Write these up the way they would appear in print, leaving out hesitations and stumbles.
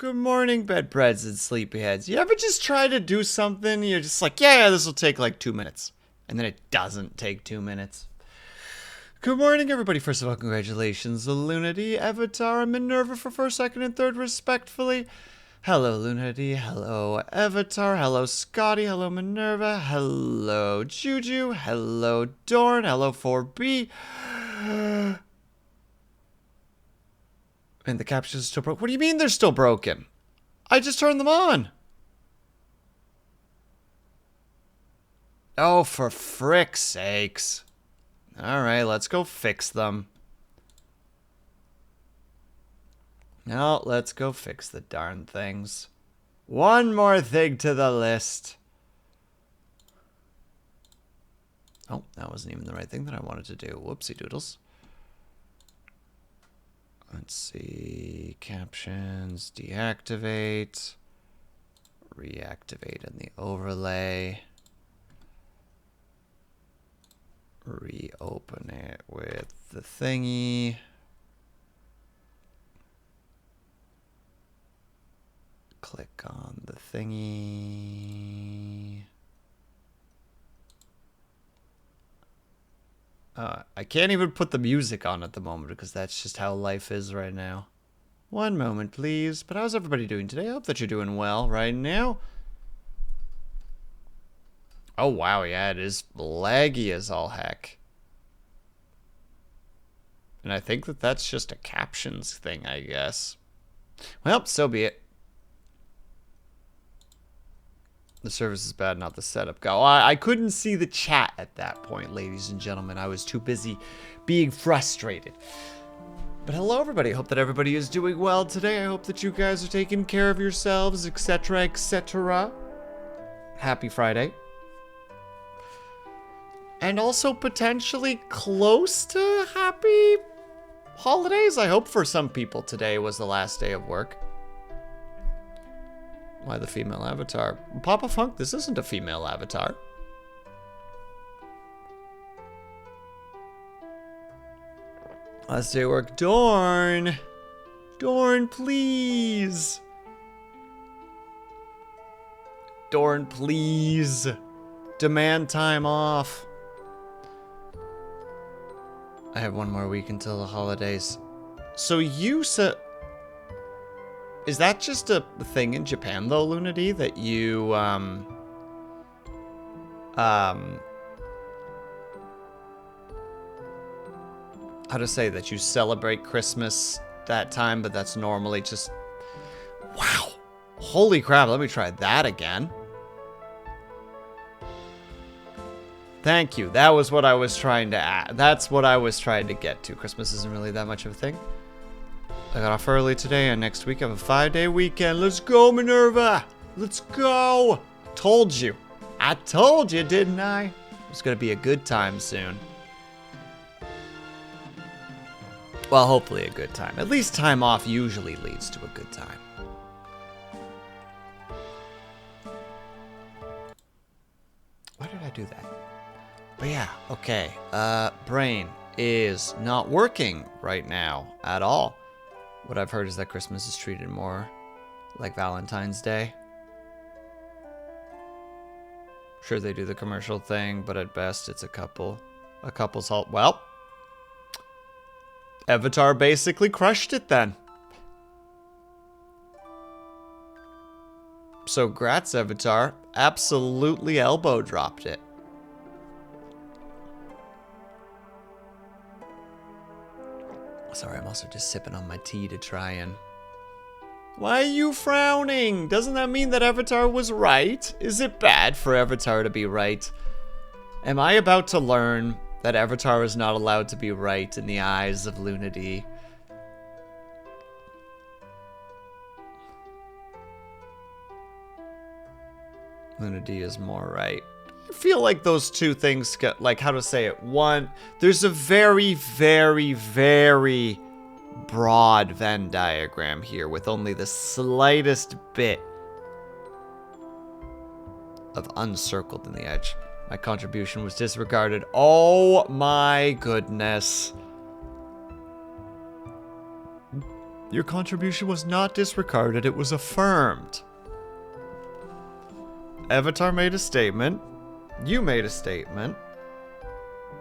Good morning, bedbreads and sleepyheads. You ever just try to do something, you're just like, yeah, this will take like 2 minutes. And then it doesn't take 2 minutes. Good morning, everybody. First of all, congratulations, Lunity, Avatar, and Minerva for first, second, and third, respectfully. Hello, Lunity. Hello, Avatar. Hello, Scotty. Hello, Minerva. Hello, Juju. Hello, Dorn. Hello, 4B. And the captions are still broken. What do you mean they're still broken? I just turned them on. Oh, for frick's sakes. Alright, let's go fix them. No, let's go fix the darn things. One more thing to the list. Oh, that wasn't even the right thing that I wanted to do. Whoopsie doodles. Let's see. Captions. Deactivate. Reactivate in the overlay. Reopen it with the thingy. Click on the thingy. I can't even put the music on at the moment because that's just how life is right now. One moment, please. But how's everybody doing today? I hope that you're doing well right now. Oh, wow. Yeah, it is laggy as all heck. And I think that that's just a captions thing, I guess. Well, so be it. The service is bad, not the setup. Go. I couldn't see the chat at that point, ladies and gentlemen. I was too busy being frustrated. But hello, everybody. I hope that everybody is doing well today. I hope that you guys are taking care of yourselves, etc., etc. Happy Friday. And also potentially close to happy holidays. I hope for some people today was the last day of work. Why the female avatar? Papa Funk, this isn't a female avatar. Last day of work. Dorn! Dorn, please! Dorn, please! Demand time off. I have one more week until the holidays. So you said... Is that just a thing in Japan, though, Lunity, that you, how to say that you celebrate Christmas that time, but that's normally just... Wow. Holy crap, let me try that again. Thank you. That was what I was trying to add. That's what I was trying to get to. Christmas isn't really that much of a thing. I got off early today, and next week I have a 5-day weekend. Let's go, Minerva! Let's go! Told you. I told you, didn't I? It's gonna be a good time soon. Well, hopefully a good time. At least time off usually leads to a good time. Why did I do that? But yeah, okay. Brain is not working right now at all. What I've heard is that Christmas is treated more like Valentine's Day. Sure, they do the commercial thing, but at best it's a couple's halt. Well, Avatar basically crushed it then. So grats, Avatar. Absolutely elbow dropped it. Sorry, I'm also just sipping on my tea to try and... Why are you frowning? Doesn't that mean that Avatar was right? Is it bad for Avatar to be right? Am I about to learn that Avatar is not allowed to be right in the eyes of Lunity? Lunity is more right. I feel like those two things get, like, how to say it. One, there's a very, very, very broad Venn diagram here with only the slightest bit of uncircled in the edge. My contribution was disregarded. Oh my goodness. Your contribution was not disregarded, it was affirmed. Avatar made a statement. You made a statement.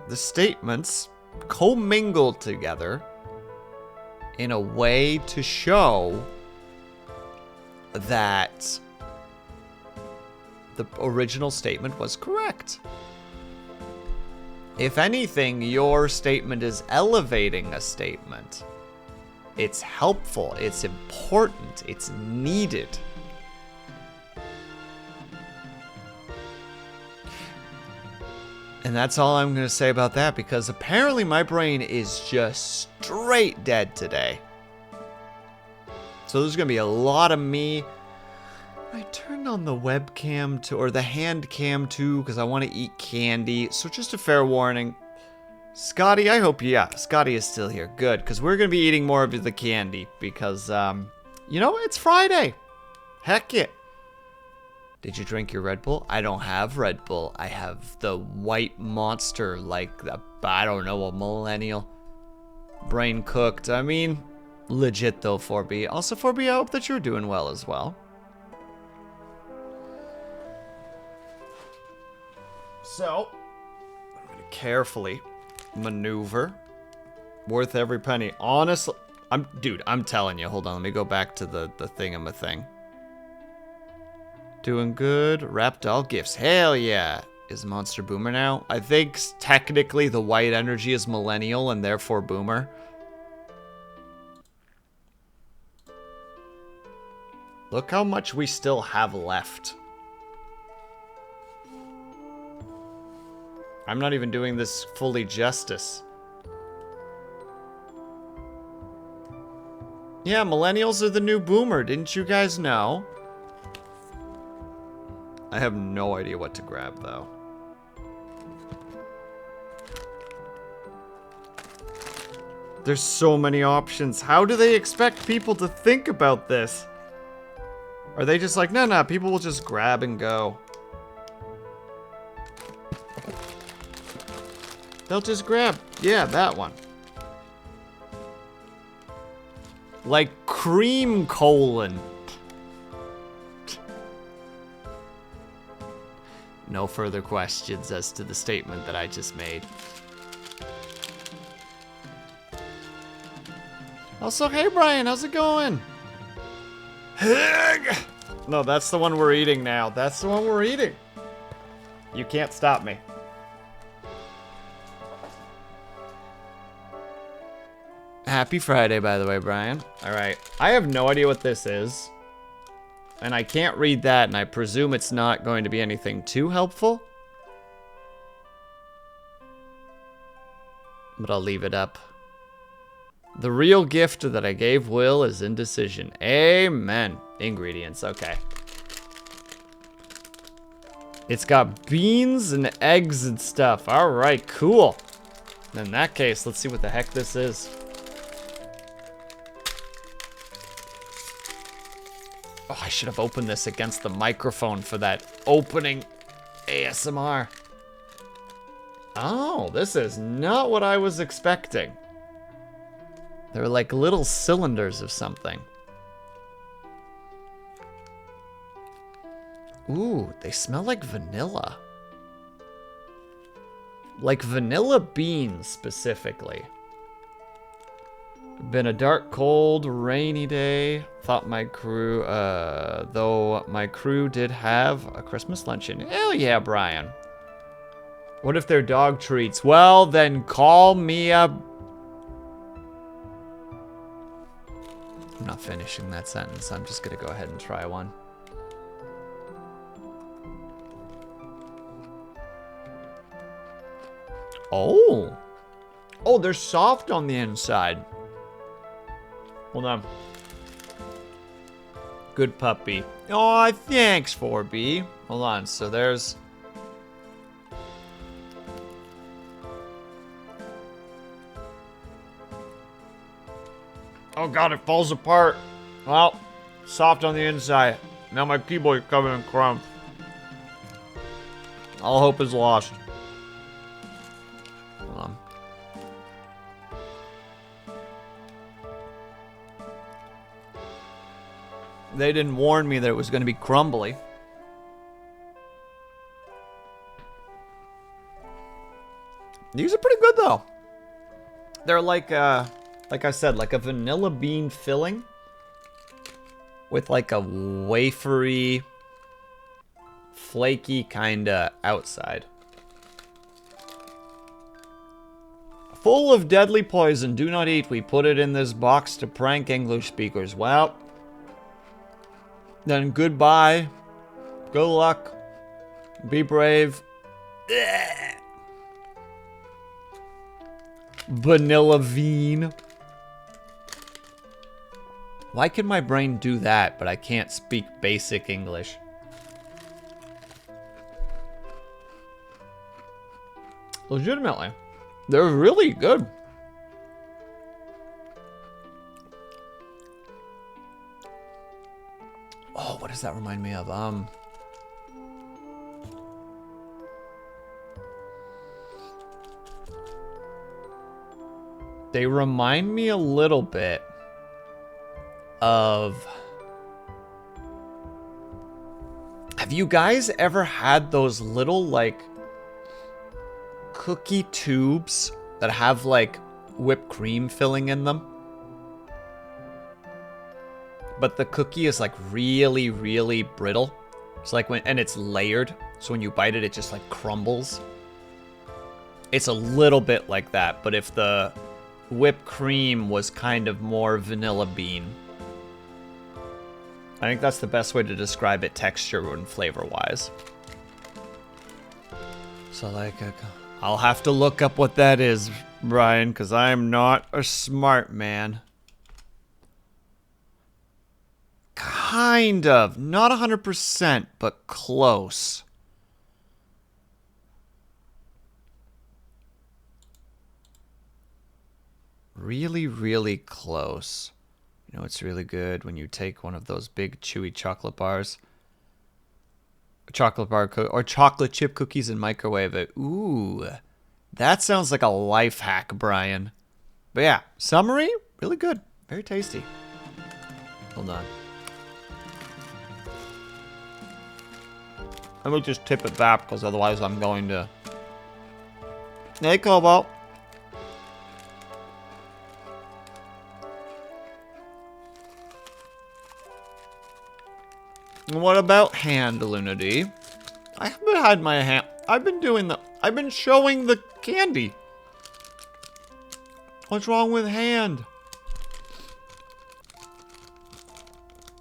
The statements commingled together in a way to show that the original statement was correct. If anything, your statement is elevating a statement. It's helpful, it's important, it's needed. And that's all I'm going to say about that, because apparently my brain is just straight dead today. So there's going to be a lot of me. I turned on the webcam to, or the hand cam too, because I want to eat candy. So just a fair warning. Scotty, I hope, yeah, Scotty is still here. Good, because we're going to be eating more of the candy, because, you know, it's Friday. Heck it. Did you drink your Red Bull? I don't have Red Bull. I have the white monster, like, the, I don't know, a millennial. Brain cooked. I mean, legit though, 4B. Also, 4B, I hope that you're doing well as well. So, I'm going to carefully maneuver. Worth every penny. Honestly, dude, I'm telling you. Hold on, let me go back to the thing. Doing good. Rap doll gifts. Hell yeah. Is Monster Boomer now? I think technically the white energy is millennial and therefore boomer. Look how much we still have left. I'm not even doing this fully justice. Yeah, millennials are the new boomer. Didn't you guys know? I have no idea what to grab, though. There's so many options. How do they expect people to think about this? Are they just like, no, people will just grab and go? They'll just grab. Yeah, that one. Like cream colon. No further questions as to the statement that I just made. Also, hey Brian, how's it going? No, that's the one we're eating now. That's the one we're eating. You can't stop me. Happy Friday, by the way, Brian. Alright, I have no idea what this is. And I can't read that, and I presume it's not going to be anything too helpful. But I'll leave it up. The real gift that I gave Will is indecision. Amen. Ingredients, okay. It's got beans and eggs and stuff. Alright, cool. In that case, let's see what the heck this is. Oh, I should have opened this against the microphone for that opening ASMR. Oh, this is not what I was expecting. They're like little cylinders of something. Ooh, they smell like vanilla. Like vanilla beans, specifically. Been a dark, cold, rainy day. Thought my crew, though my crew did have a Christmas luncheon. Hell yeah, Brian. What if they're dog treats? Well, then call me a... I'm not finishing that sentence. I'm just gonna go ahead and try one. Oh. Oh, they're soft on the inside. Hold on. Good puppy. Oh, thanks, 4B. Hold on, so there's... Oh god, it falls apart. Well, soft on the inside. Now my keyboard covered in crumbs. All hope is lost. Hold on. They didn't warn me that it was going to be crumbly. These are pretty good, though. They're like I said, like a vanilla bean filling with like a wafery, flaky kind of outside. Full of deadly poison. Do not eat. We put it in this box to prank English speakers. Well, then goodbye. Good luck. Be brave. Vanilla bean. Why can my brain do that, but I can't speak basic English? Legitimately. They're really good. Oh, what does that remind me of? They remind me a little bit of... Have you guys ever had those little, like, cookie tubes that have, like, whipped cream filling in them? But the cookie is, like, really, really brittle. It's like and it's layered, so when you bite it, it just, like, crumbles. It's a little bit like that, but if the whipped cream was kind of more vanilla bean. I think that's the best way to describe it texture and flavor-wise. So, like, I'll have to look up what that is, Brian, because I'm not a smart man. Kind of. Not 100%, but close. Really, really close. You know, it's really good when you take one of those big chewy chocolate bars. Chocolate bar or chocolate chip cookies and microwave it. Ooh, that sounds like a life hack, Brian. But yeah, summary, really good. Very tasty. Hold on. Let me just tip it back, because otherwise I'm going to... Hey, Cobalt. What about hand, Lunity? I haven't had my hand. I've been doing the... I've been showing the candy. What's wrong with hand?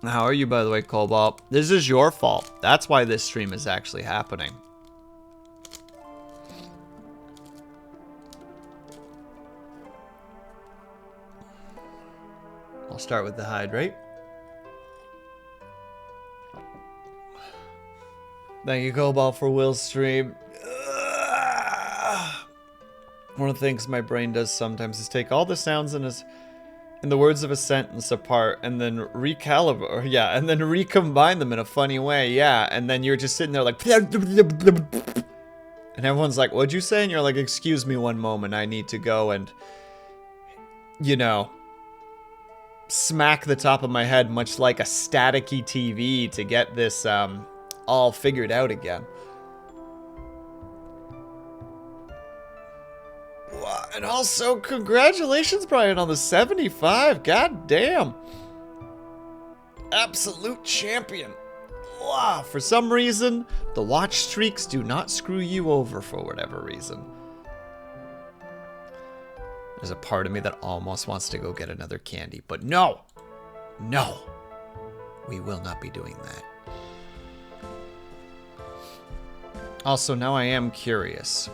How are you, by the way, Cobalt? This is your fault. That's why this stream is actually happening. I'll start with the hydrate. Thank you, Cobalt, for Will's stream. One of the things my brain does sometimes is take all the sounds in the words of a sentence apart and then recalibrate, yeah, and then recombine them in a funny way, yeah, and then you're just sitting there like, and everyone's like, what'd you say? And you're like, excuse me one moment, I need to go and, you know, smack the top of my head much like a staticky TV to get this, all figured out again. And also, congratulations, Brian, on the 75. God damn. Absolute champion. Wow. For some reason, the watch streaks do not screw you over for whatever reason. There's a part of me that almost wants to go get another candy, but no. No. We will not be doing that. Also, now I am curious.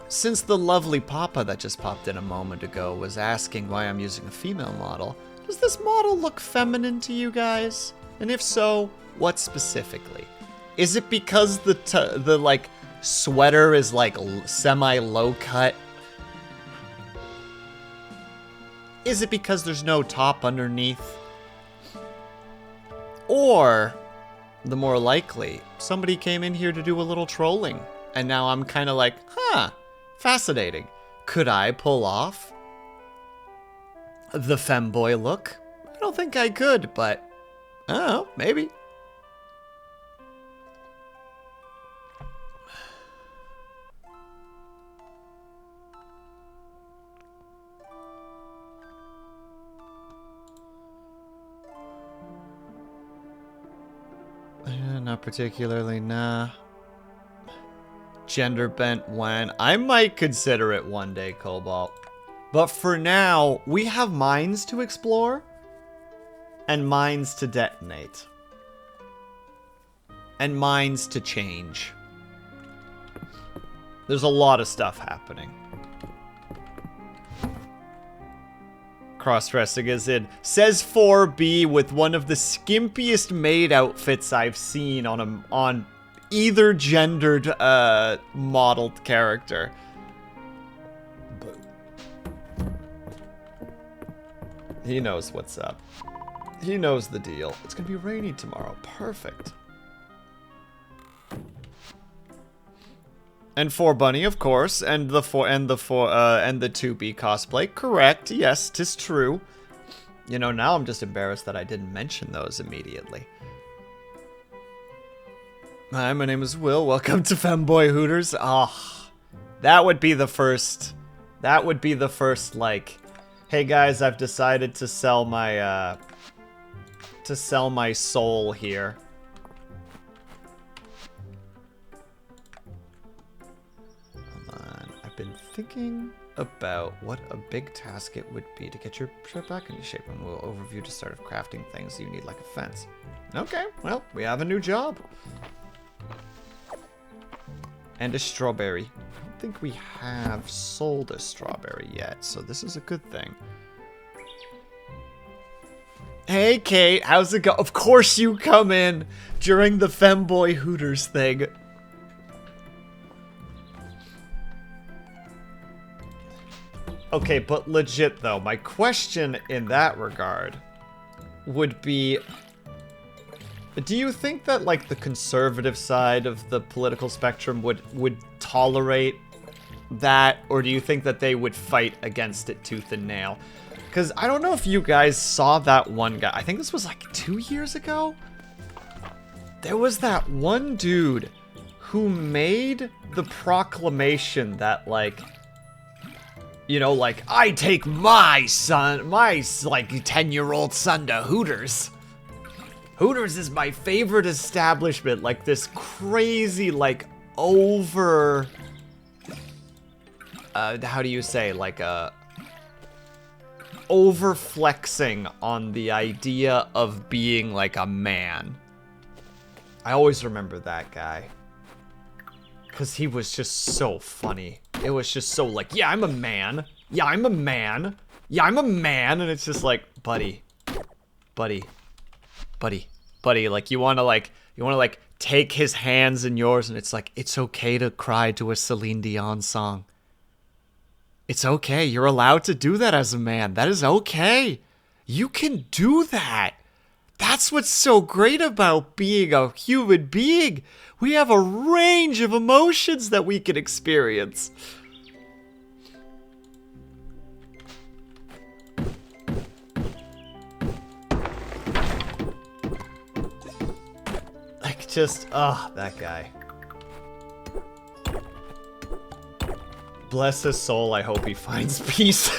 Since the lovely Papa that just popped in a moment ago was asking why I'm using a female model, does this model look feminine to you guys? And if so, what specifically? Is it because the like sweater is like semi-low cut? Is it because there's no top underneath? Or, the more likely, somebody came in here to do a little trolling, and now I'm kind of like, huh, fascinating. Could I pull off the femboy look? I don't think I could, but Oh, maybe. Not particularly, nah. Gender bent when. I might consider it one day, Cobalt. But for now, we have mines to explore and mines to detonate. And mines to change. There's a lot of stuff happening. Cross-dressing is in. Says 4B with one of the skimpiest maid outfits I've seen on either gendered modeled character. He knows what's up. He knows the deal. It's gonna be rainy tomorrow. Perfect. And 4Bunny, of course, and the 2B cosplay. Correct. Yes, 'tis true. You know, now I'm just embarrassed that I didn't mention those immediately. Hi, my name is Will. Welcome to Femboy Hooters. Ah, that would be the first. That would be the first, like, hey guys, I've decided to sell my soul here. Been thinking about what a big task it would be to get your ship back into shape, and we'll overview to start of crafting things you need, like a fence. Okay, well, we have a new job. And a strawberry. I don't think we have sold a strawberry yet, so this is a good thing. Hey Kate, how's it go? Of course you come in during the Femboy Hooters thing. Okay, but legit though, my question in that regard would be, do you think that like the conservative side of the political spectrum would tolerate that, or do you think that they would fight against it tooth and nail? Because I don't know if you guys saw that one guy, I think this was like 2 years ago? There was that one dude who made the proclamation that like, you know, like, I take my son, my, like, 10-year-old son to Hooters. Hooters is my favorite establishment. Like, this crazy, like, over... how do you say? Like, over-flexing on the idea of being, like, a man. I always remember that guy. Because he was just so funny. It was just so like, yeah, I'm a man. Yeah, I'm a man. Yeah, I'm a man. And it's just like, buddy. Like, you want to take his hands in yours. And it's like, it's okay to cry to a Celine Dion song. It's okay. You're allowed to do that as a man. That is okay. You can do that. That's what's so great about being a human being. We have a range of emotions that we can experience. Like, just, that guy. Bless his soul, I hope he finds peace.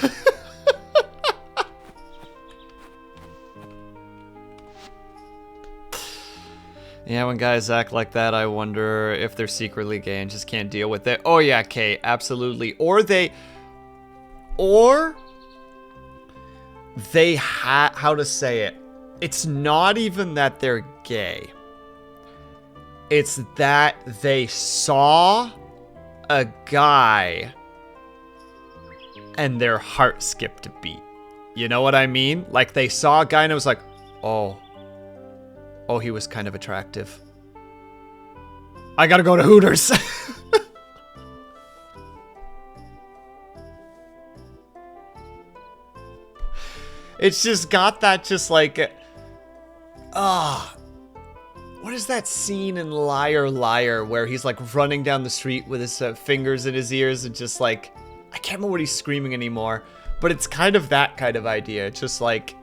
Yeah, when guys act like that, I wonder if they're secretly gay and just can't deal with it. Oh yeah, Kate, absolutely. Or they how to say it? It's not even that they're gay. It's that they saw a guy and their heart skipped a beat. You know what I mean? Like, they saw a guy and it was like, oh, he was kind of attractive. I gotta go to Hooters. It's just got that just like, what is that scene in Liar Liar where he's like running down the street with his fingers in his ears and just like, I can't remember what he's screaming anymore, but it's kind of that kind of idea. It's just like,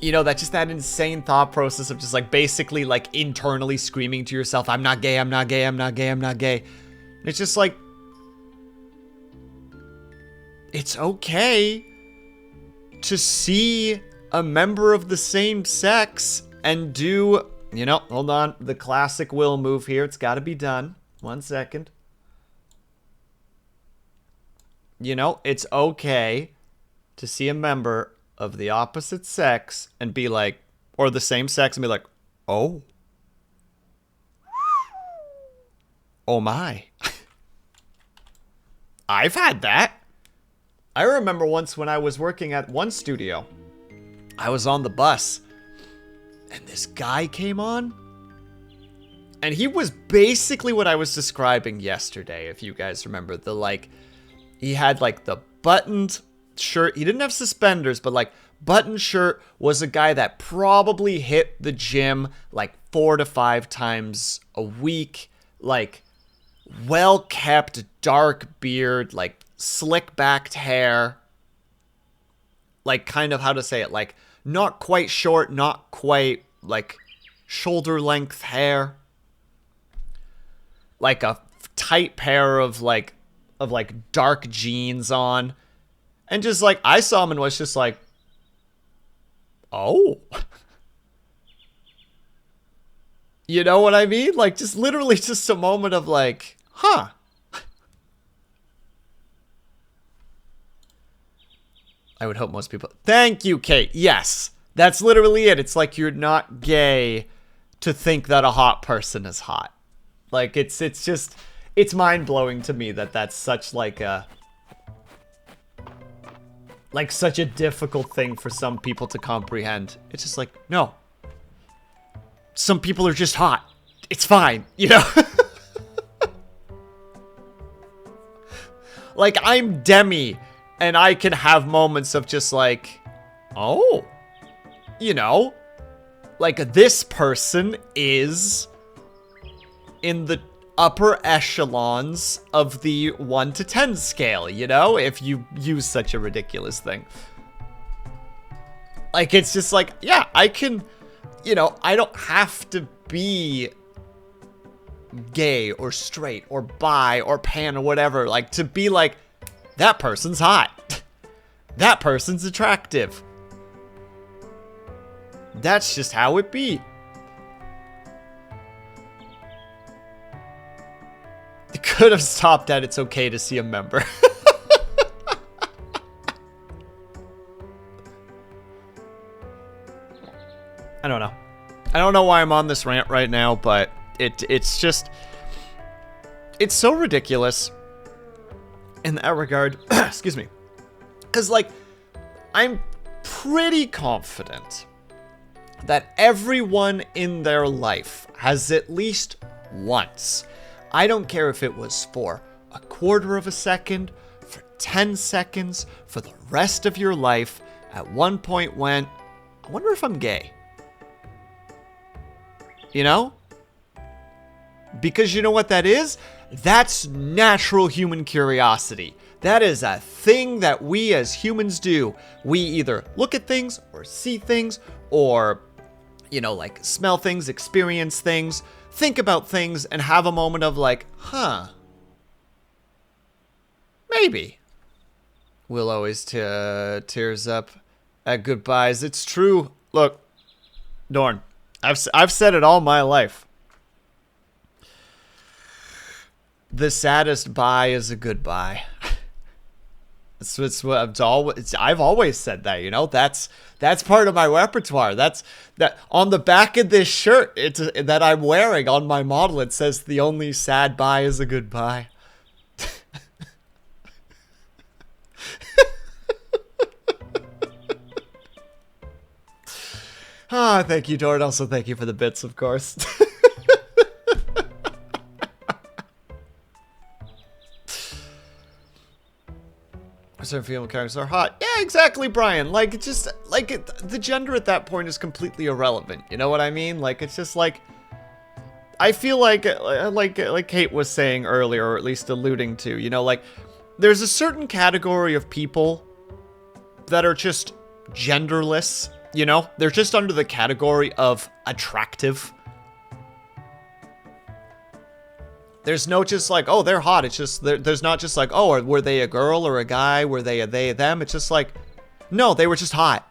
You know, that's just that insane thought process of just like basically like internally screaming to yourself, I'm not gay, I'm not gay, I'm not gay, I'm not gay. And it's just like, it's okay to see a member of the same sex and do, you know, hold on, the classic Will move here. It's got to be done. 1 second. You know, it's okay to see a member of the opposite sex and be like, or the same sex and be like, oh. Oh my. I've had that. I remember once when I was working at one studio, I was on the bus and this guy came on and he was basically what I was describing yesterday. If you guys remember, the like, he had like the buttoned shirt. He didn't have suspenders, but like button shirt, was a guy that probably hit the gym like 4 to 5 times a week. Like well kept, dark beard, like slick backed hair. Like kind of, how to say it, like not quite short, not quite like shoulder length hair. Like a tight pair of like dark jeans on. And just like, I saw him and was just like, oh. You know what I mean? Like, just literally just a moment of like, huh. I would hope most people... Thank you, Kate. Yes. That's literally it. It's like you're not gay to think that a hot person is hot. Like, it's just... It's mind-blowing to me that that's such like a... Like, such a difficult thing for some people to comprehend. It's just like, no. Some people are just hot. It's fine, you know? Like, I'm Demi, and I can have moments of just like, oh. You know? Like, this person is in the upper echelons of the 1 to 10 scale, you know, if you use such a ridiculous thing. Like, it's just like, yeah, I can, you know, I don't have to be gay or straight or bi or pan or whatever, like, to be like, that person's hot. That person's attractive. That's just how it be. It could have stopped at it's okay to see a member. I don't know. I don't know why I'm on this rant right now, but it's just... It's so ridiculous in that regard. Excuse me. Because, like, I'm pretty confident that everyone in their life has at least once... I don't care if it was for a quarter of a second, for 10 seconds, for the rest of your life, at one point went, I wonder if I'm gay. You know? Because you know what that is? That's natural human curiosity. That is a thing that we as humans do. We either look at things or see things or, you know, like smell things, experience things, think about things, and have a moment of like, huh, maybe. Will always tears up at goodbyes. It's true. Look, Dorn, I've said it all my life. The saddest bye is a goodbye. It's what I've always said that, you know. That's part of my repertoire. That on the back of this shirt that I'm wearing on my model, it says the only sad bye is a goodbye. Ah, thank you, Dorn. Also, thank you for the bits, of course. Certain female characters are hot. Yeah, exactly, Brian. Like, it's just, like, the gender at that point is completely irrelevant. You know what I mean? Like, it's just like, I feel like Kate was saying earlier, or at least alluding to, you know, like, there's a certain category of people that are just genderless, You know, they're just under the category of attractive. There's no just like, oh, they're hot. It's just, there's not just like, oh, were they a girl or a guy? Were they a they, them? It's just like, no, they were just hot.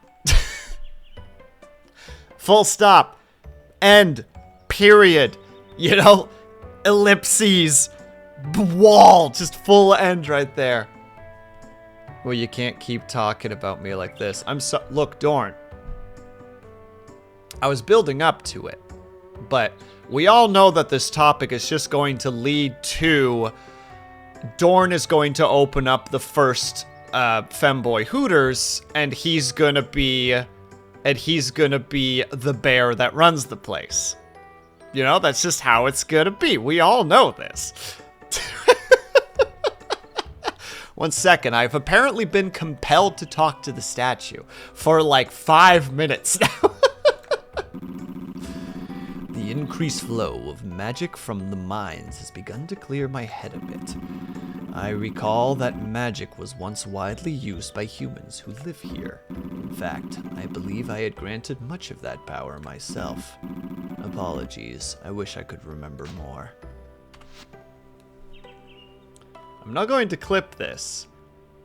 Full stop. End. Period. You know? Ellipses. Wall. Just full end right there. Well, you can't keep talking about me like this. Look, Dorn. I was building up to it. But we all know that this topic is just going to lead to Dorn is going to open up the first femboy Hooters, and he's gonna be the bear that runs the place. You know, that's just how it's gonna be. We all know this. 1 second, I've apparently been compelled to talk to the statue for like 5 minutes now. The increased flow of magic from the mines has begun to clear my head a bit. I recall that magic was once widely used by humans who live here. In fact, I believe I had granted much of that power myself. Apologies, I wish I could remember more. I'm not going to clip this,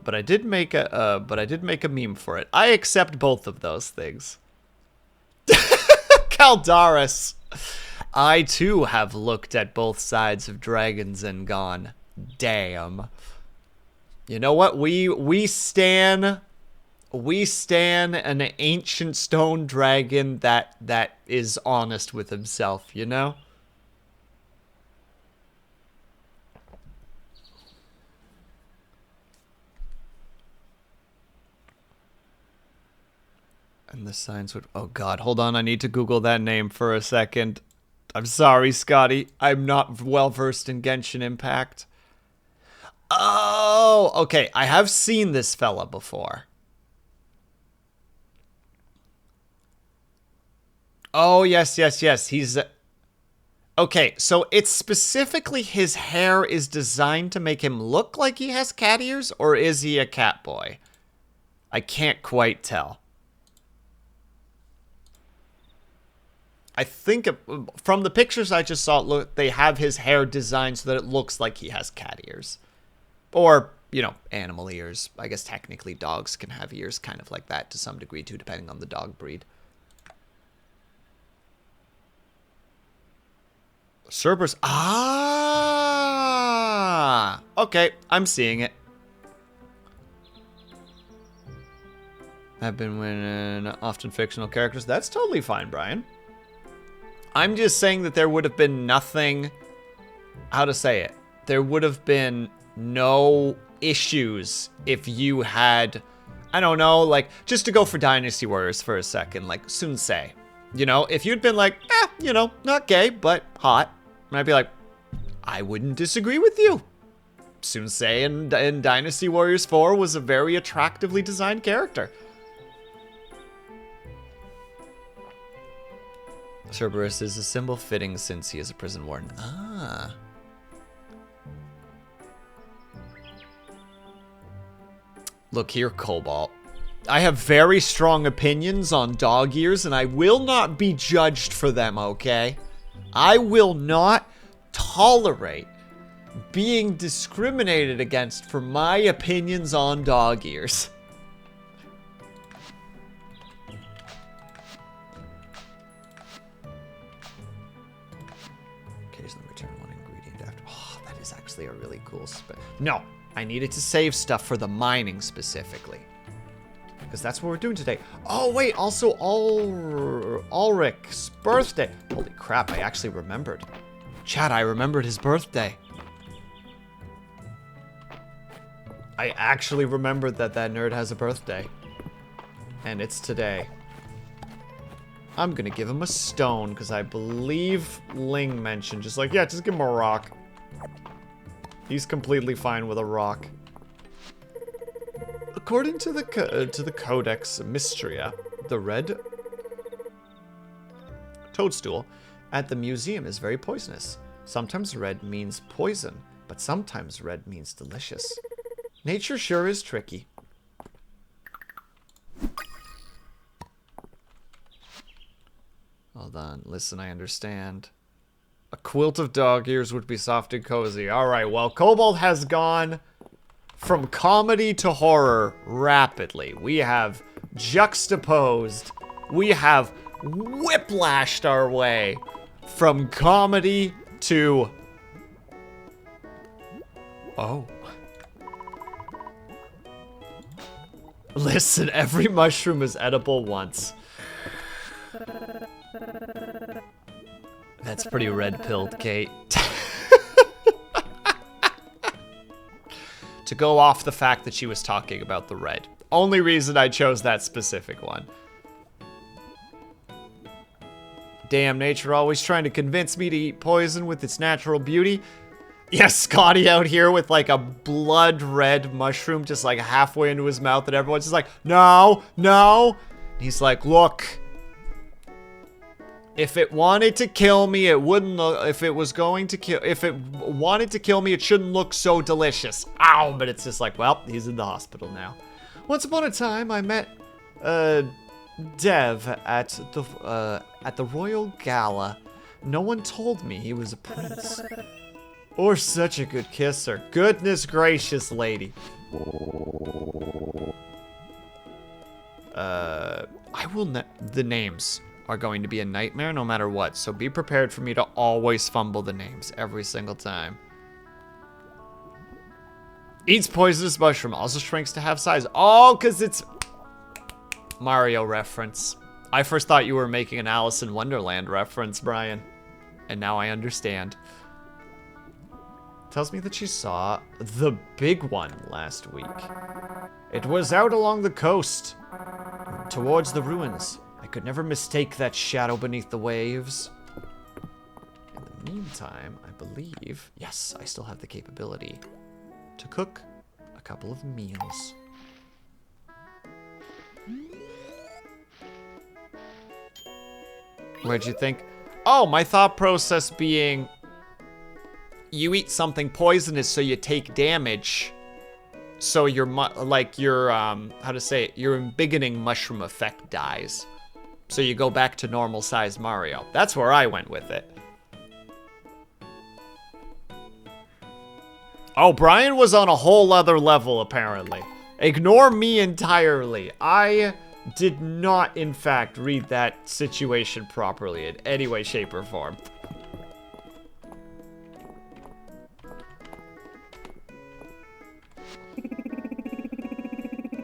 but I did make a meme for it. I accept both of those things. Caldaris. I too have looked at both sides of dragons and gone, damn. You know what? We stan an ancient stone dragon that is honest with himself, you know? And the signs would... Oh, God. Hold on. I need to Google that name for a second. I'm sorry, Scotty. I'm not well-versed in Genshin Impact. Oh, okay. I have seen this fella before. Oh, yes. He's... Okay, so it's specifically his hair is designed to make him look like he has cat ears, or is he a cat boy? I can't quite tell. I think from the pictures I just saw, look, they have his hair designed so that it looks like he has cat ears. Or, you know, animal ears. I guess technically dogs can have ears kind of like that to some degree too, depending on the dog breed. Cerberus. Ah! Okay, I'm seeing it. I've been winning often fictional characters. That's totally fine, Brian. I'm just saying that there would have been nothing... How to say it? There would have been no issues if you had... I don't know, like, just to go for Dynasty Warriors for a second, like, Sunsei. You know, if you'd been like, you know, not gay, but hot. And I'd be like, I wouldn't disagree with you. Sunsei in Dynasty Warriors 4 was a very attractively designed character. Cerberus is a symbol fitting since he is a prison warden. Ah. Look here, Cobalt. I have very strong opinions on dog ears, and I will not be judged for them, okay? I will not tolerate being discriminated against for my opinions on dog ears. A really cool spec. No, I needed to save stuff for the mining specifically. Because that's what we're doing today. Oh, wait, also Ulrich's birthday. Holy crap, I actually remembered. Chat, I remembered his birthday. I actually remembered that nerd has a birthday. And it's today. I'm gonna give him a stone, because I believe Ling mentioned just like, yeah, just give him a rock. He's completely fine with a rock. According to the Codex Mystria, the red toadstool at the museum is very poisonous. Sometimes red means poison, but sometimes red means delicious. Nature sure is tricky. Listen, I understand. A quilt of dog ears would be soft and cozy. Alright, well, Kobold has gone from comedy to horror rapidly. We have juxtaposed. We have whiplashed our way from comedy to... Oh. Listen, every mushroom is edible once. That's pretty red-pilled, Kate. To go off the fact that she was talking about the red. Only reason I chose that specific one. Damn, nature always trying to convince me to eat poison with its natural beauty. Yes, Scotty out here with like a blood red mushroom just like halfway into his mouth and everyone's just like, no, no. And he's like, look. If it wanted to kill me, it wouldn't look, if it wanted to kill me, it shouldn't look so delicious. Ow, but it's just like, well, he's in the hospital now. Once upon a time, I met, Dev at the Royal Gala. No one told me he was a prince. Or such a good kisser. Goodness gracious, lady. The names are going to be a nightmare no matter what, so be prepared for me to always fumble the names every single time. Eats poisonous mushroom, also shrinks to half size. Oh, because it's Mario reference. I first thought you were making an Alice in Wonderland reference, Brian. And now I understand. Tells me that she saw the big one last week. It was out along the coast, towards the ruins. I could never mistake that shadow beneath the waves. In the meantime, I believe, yes, I still have the capability to cook a couple of meals. What'd you think? Oh, my thought process being, you eat something poisonous so you take damage. So your, how to say it, your embiggening mushroom effect dies. So you go back to normal size Mario. That's where I went with it. Oh, Brian was on a whole other level, apparently. Ignore me entirely. I did not, in fact, read that situation properly in any way, shape, or form.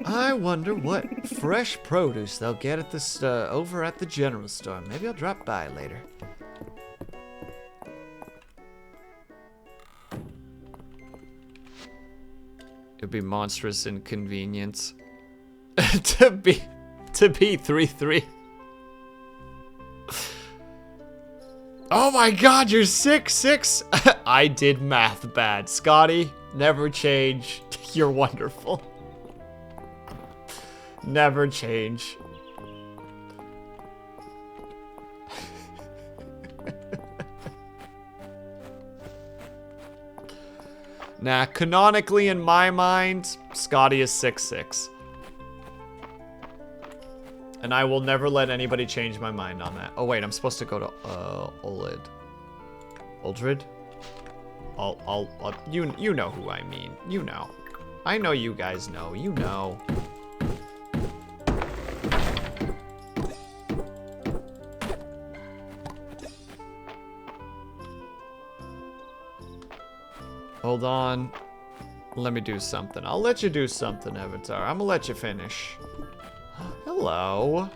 I wonder what fresh produce they'll get at this over at the general store. Maybe I'll drop by later. It'd be monstrous inconvenience to be 3-3. Oh my God, you're 6'6". I did math bad. Scotty, never change. You're wonderful. Never change. Nah, canonically in my mind, Scotty is 6'6". And I will never let anybody change my mind on that. Oh wait, I'm supposed to go to Olid. Uldred? You know who I mean. You know. I know you guys know. You know. Hold on. Let me do something. I'll let you do something, Avatar. I'm gonna let you finish. Hello.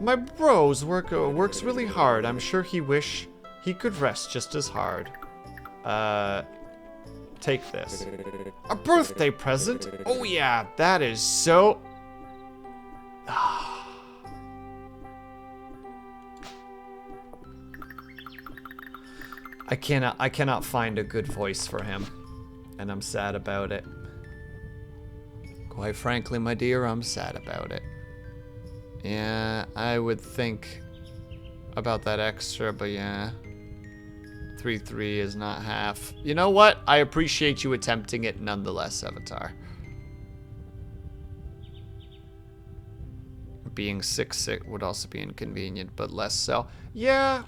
My bros works really hard. I'm sure he wish he could rest just as hard. Take this. A birthday present? Oh yeah, that is so... I cannot find a good voice for him, and I'm sad about it. Quite frankly, my dear, I'm sad about it. Yeah, I would think about that extra, but yeah. 3-3 is not half. You know what? I appreciate you attempting it nonetheless, Avatar. being 6'6" would also be inconvenient, but less so. Yeah,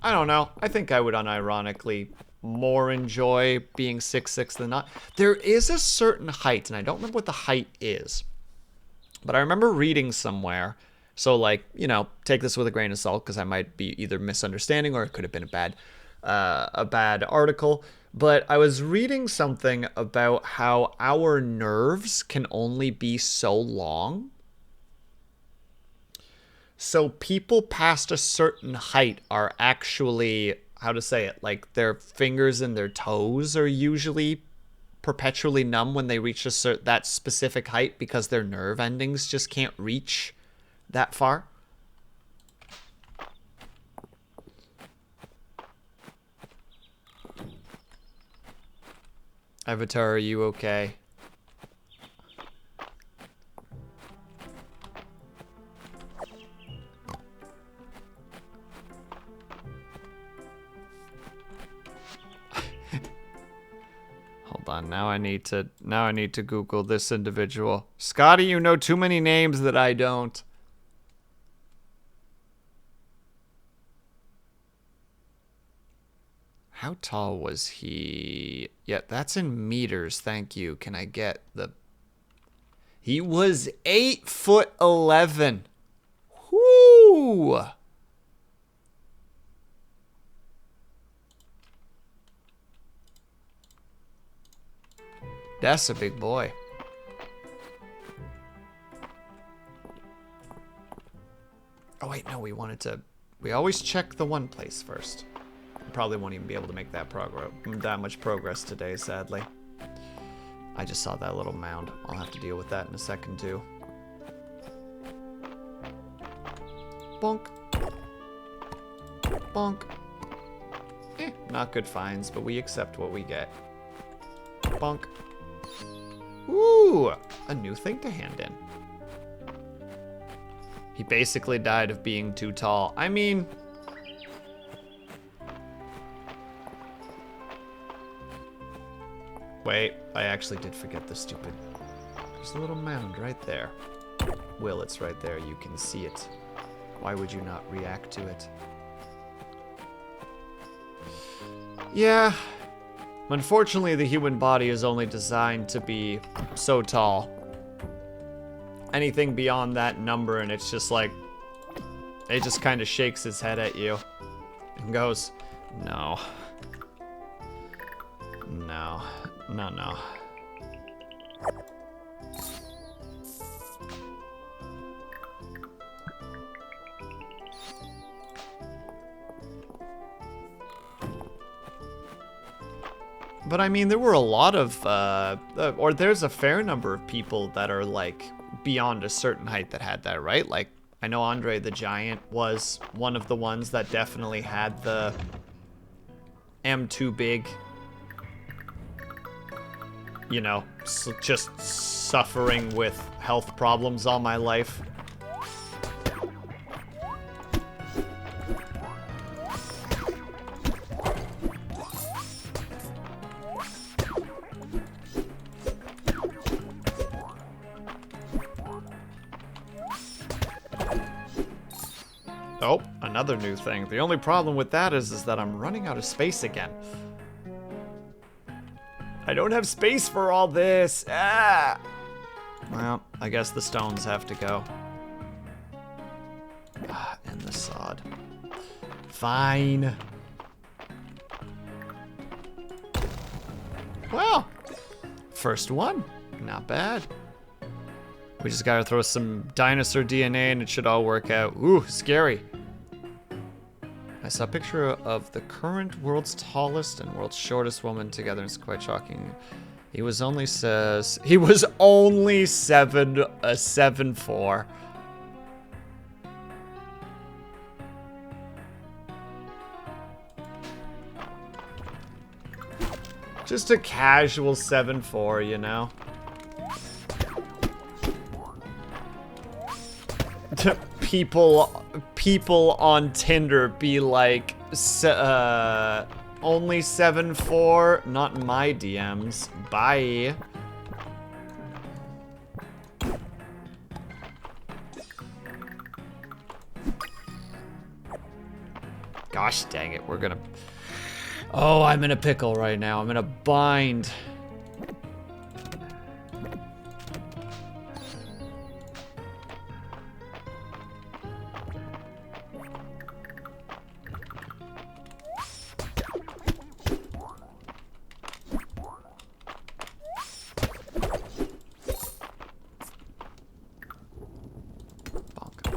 I don't know. I think I would unironically more enjoy being 6'6" than not. There is a certain height, and I don't remember what the height is, but I remember reading somewhere. So, like, you know, take this with a grain of salt, because I might be either misunderstanding or it could have been a bad article. But I was reading something about how our nerves can only be so long. So people past a certain height are actually, how to say it, like their fingers and their toes are usually perpetually numb when they reach that specific height, because their nerve endings just can't reach that far. Avatar, are you okay? Hold on, now I need to Google this individual. Scotty, you know too many names that I don't. How tall was he? Yeah, that's in meters. Thank you. Can I get the... He was 8'11". Whoo! That's a big boy. Oh wait, no, we always check the one place first. Probably won't even be able to make that much progress today, sadly. I just saw that little mound. I'll have to deal with that in a second, too. Bonk. Bonk. Not good finds, but we accept what we get. Bonk. Ooh, a new thing to hand in. He basically died of being too tall. I mean... Wait, I actually did forget the stupid... There's a little mound right there. Will, it's right there. You can see it. Why would you not react to it? Yeah. Unfortunately, the human body is only designed to be so tall. Anything beyond that number, and it's just like... It just kind of shakes its head at you. And goes, no. No. No, no. But I mean, there were a lot of, or there's a fair number of people that are like beyond a certain height that had that, right? Like, I know Andre the Giant was one of the ones that definitely had the am too big. You know, just suffering with health problems all my life. Oh, another new thing. The only problem with that is that I'm running out of space again. I don't have space for all this. Ah! Well, I guess the stones have to go. And the sod. Fine. Well, first one. Not bad. We just gotta throw some dinosaur DNA and it should all work out. Ooh, scary. I saw a picture of the current world's tallest and world's shortest woman together. It's quite shocking. He was only 7'4". Just a casual 7'4", you know. People on Tinder be like, only 7'4", not in my DMs. Bye. Gosh dang it, we're gonna... Oh, I'm in a pickle right now. I'm in a bind.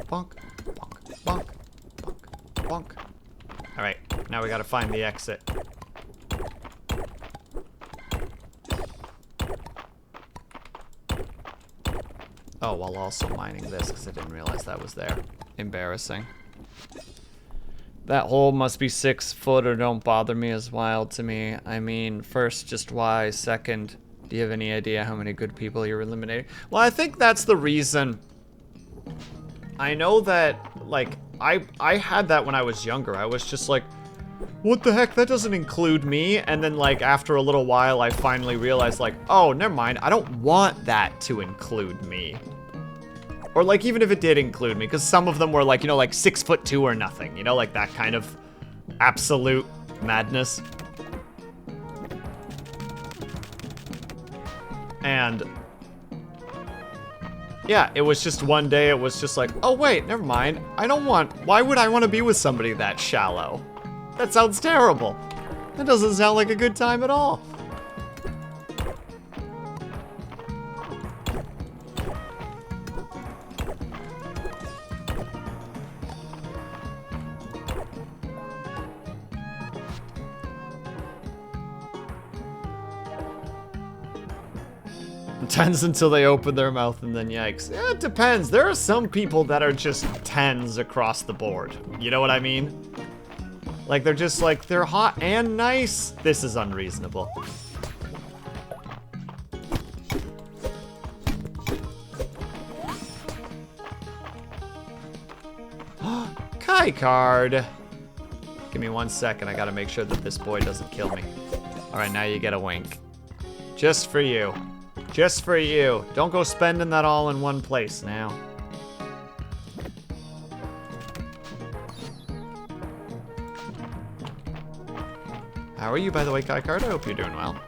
Bonk, bonk, bonk, bonk, bonk. All right, now we gotta find the exit. Oh, while also mining this, because I didn't realize that was there. Embarrassing. That hole must be 6 foot or don't bother me as wild to me. I mean, first, just why? Second, do you have any idea how many good people you're eliminating? Well, I think that's the reason. I know that, like, I had that when I was younger. I was just like, what the heck, that doesn't include me. And then, like, after a little while, I finally realized, like, oh, never mind. I don't want that to include me. Or, like, even if it did include me, because some of them were, like, you know, like 6'2" or nothing. You know, like that kind of absolute madness. And yeah, it was just one day, it was just like, oh wait, never mind. I don't want, why would I want to be with somebody that shallow? That sounds terrible. That doesn't sound like a good time at all. Tens until they open their mouth and then yikes. Yeah, it depends. There are some people that are just 10s across the board. You know what I mean? Like, they're just like, they're hot and nice. This is unreasonable. Kai card. Give me 1 second. I gotta make sure that this boy doesn't kill me. All right, now you get a wink. Just for you. Just for you. Don't go spending that all in one place now. How are you, by the way, Kai Card? I hope you're doing well.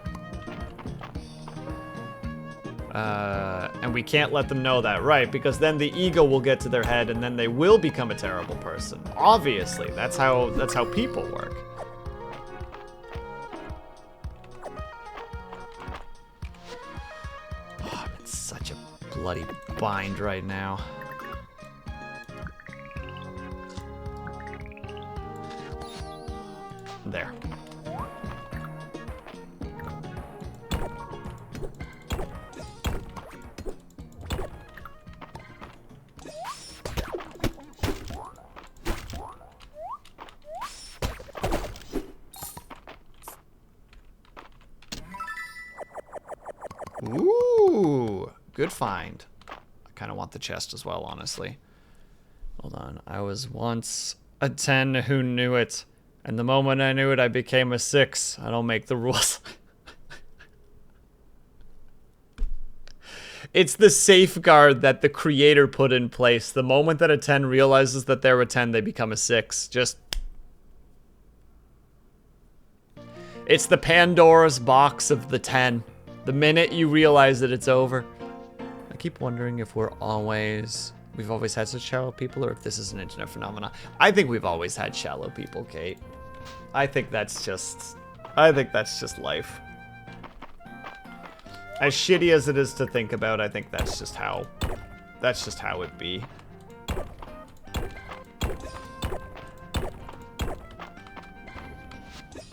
And we can't let them know that, right? Because then the ego will get to their head and then they will become a terrible person. Obviously, that's how people work. Bloody bind right now. There. Ooh. Good find. I kind of want the chest as well, honestly. Hold on. I was once a 10 who knew it. And the moment I knew it, I became a 6. I don't make the rules. It's the safeguard that the creator put in place. The moment that a 10 realizes that they're a 10, they become a 6. Just... It's the Pandora's box of the 10. The minute you realize that it's over. I keep wondering if we've always had such shallow people or if this is an internet phenomenon. I think we've always had shallow people, Kate. I think that's just life. As shitty as it is to think about, I think that's just how it be.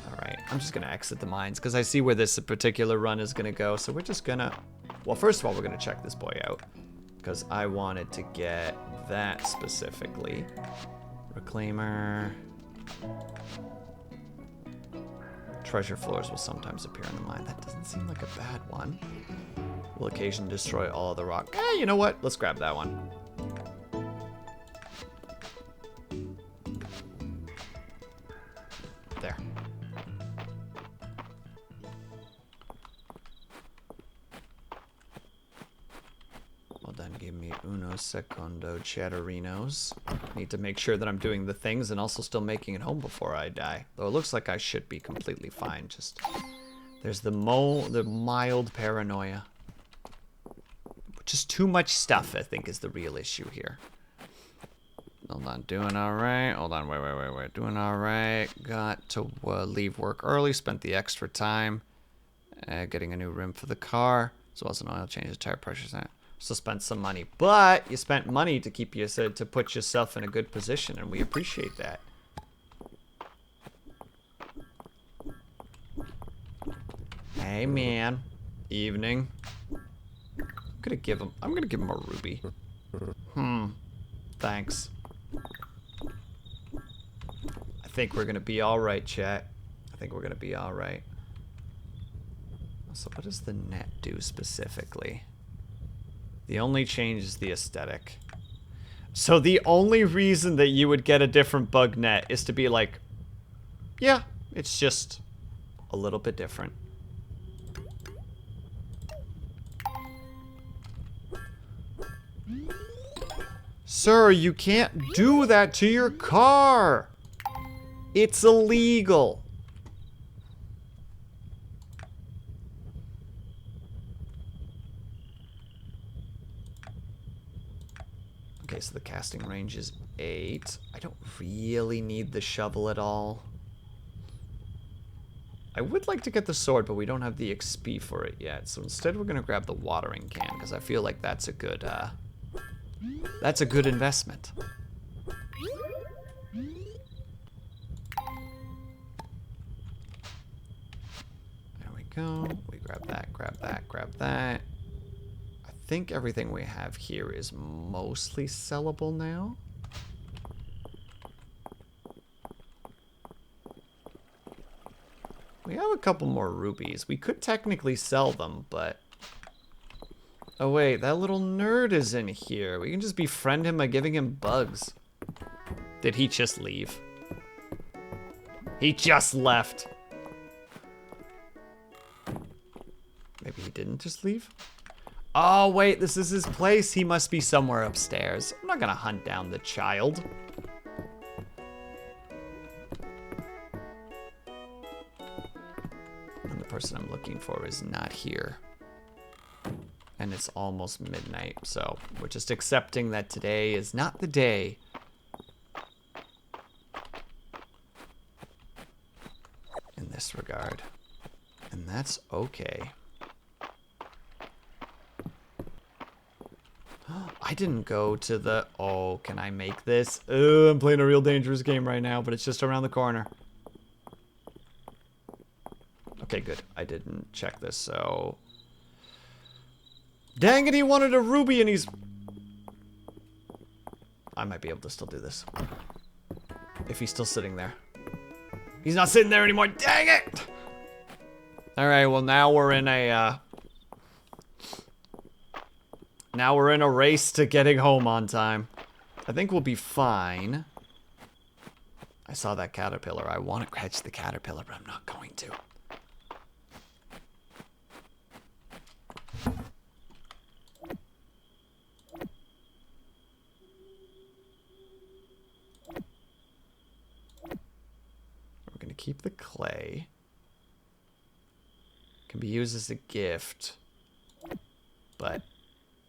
Alright, I'm just gonna exit the mines because I see where this particular run is gonna go, so we're just gonna... Well, first of all, we're gonna check this boy out because I wanted to get that specifically. Reclaimer. Treasure floors will sometimes appear in the mine. That doesn't seem like a bad one. Will occasionally destroy all of the rock. You know what? Let's grab that one. There. Well done, give me uno Uno secondo, chatterinos. Need to make sure that I'm doing the things and also still making it home before I die. Though it looks like I should be completely fine. Just there's the mild paranoia. Just too much stuff, I think, is the real issue here. Hold on, doing all right. Hold on, wait. Doing all right. Got to leave work early. Spent the extra time getting a new rim for the car. So as an oil change, tire pressures. So spent some money, but you spent money to keep you to put yourself in a good position, and we appreciate that. Hey man, evening. I'm gonna give him a ruby. Thanks. I think we're gonna be all right, chat. I think we're gonna be all right. So what does the net do specifically? The only change is the aesthetic. So the only reason that you would get a different bug net is to be like, yeah, it's just a little bit different. Sir, you can't do that to your car. It's illegal. Okay, so the casting range is 8. I don't really need the shovel at all. I would like to get the sword, but we don't have the XP for it yet. So instead we're gonna grab the watering can, because I feel like that's a good investment. There we go. We grab that, grab that, grab that. I think everything we have here is mostly sellable now. We have a couple more rubies. We could technically sell them, but... Oh wait, that little nerd is in here. We can just befriend him by giving him bugs. Did he just leave? He just left. Maybe he didn't just leave? Oh wait, this is his place. He must be somewhere upstairs. I'm not gonna hunt down the child. And the person I'm looking for is not here. And it's almost midnight, so we're just accepting that today is not the day. In this regard. And that's okay. I didn't go to the... Oh, can I make this? I'm playing a real dangerous game right now, but it's just around the corner. Okay, good. I didn't check this, so... Dang it, he wanted a ruby and he's... I might be able to still do this. If he's still sitting there. He's not sitting there anymore, dang it! Alright, well now we're in a, Now we're in a race to getting home on time. I think we'll be fine. I saw that caterpillar. I want to catch the caterpillar, but I'm not going to. We're going to keep the clay. Can be used as a gift. But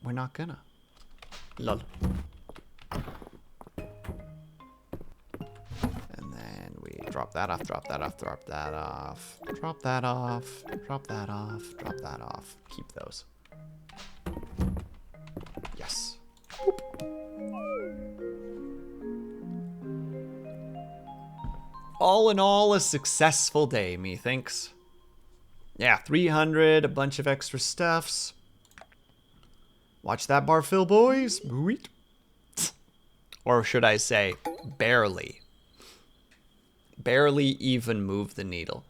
we're not gonna. Lol. And then we drop that off, drop that off, drop that off, drop that off, drop that off, drop that off. Keep those. Yes. Whoop. All in all, a successful day, methinks. Yeah, 300, a bunch of extra stuffs. Watch that bar fill, boys. Sweet. Or should I say, barely. Barely even move the needle.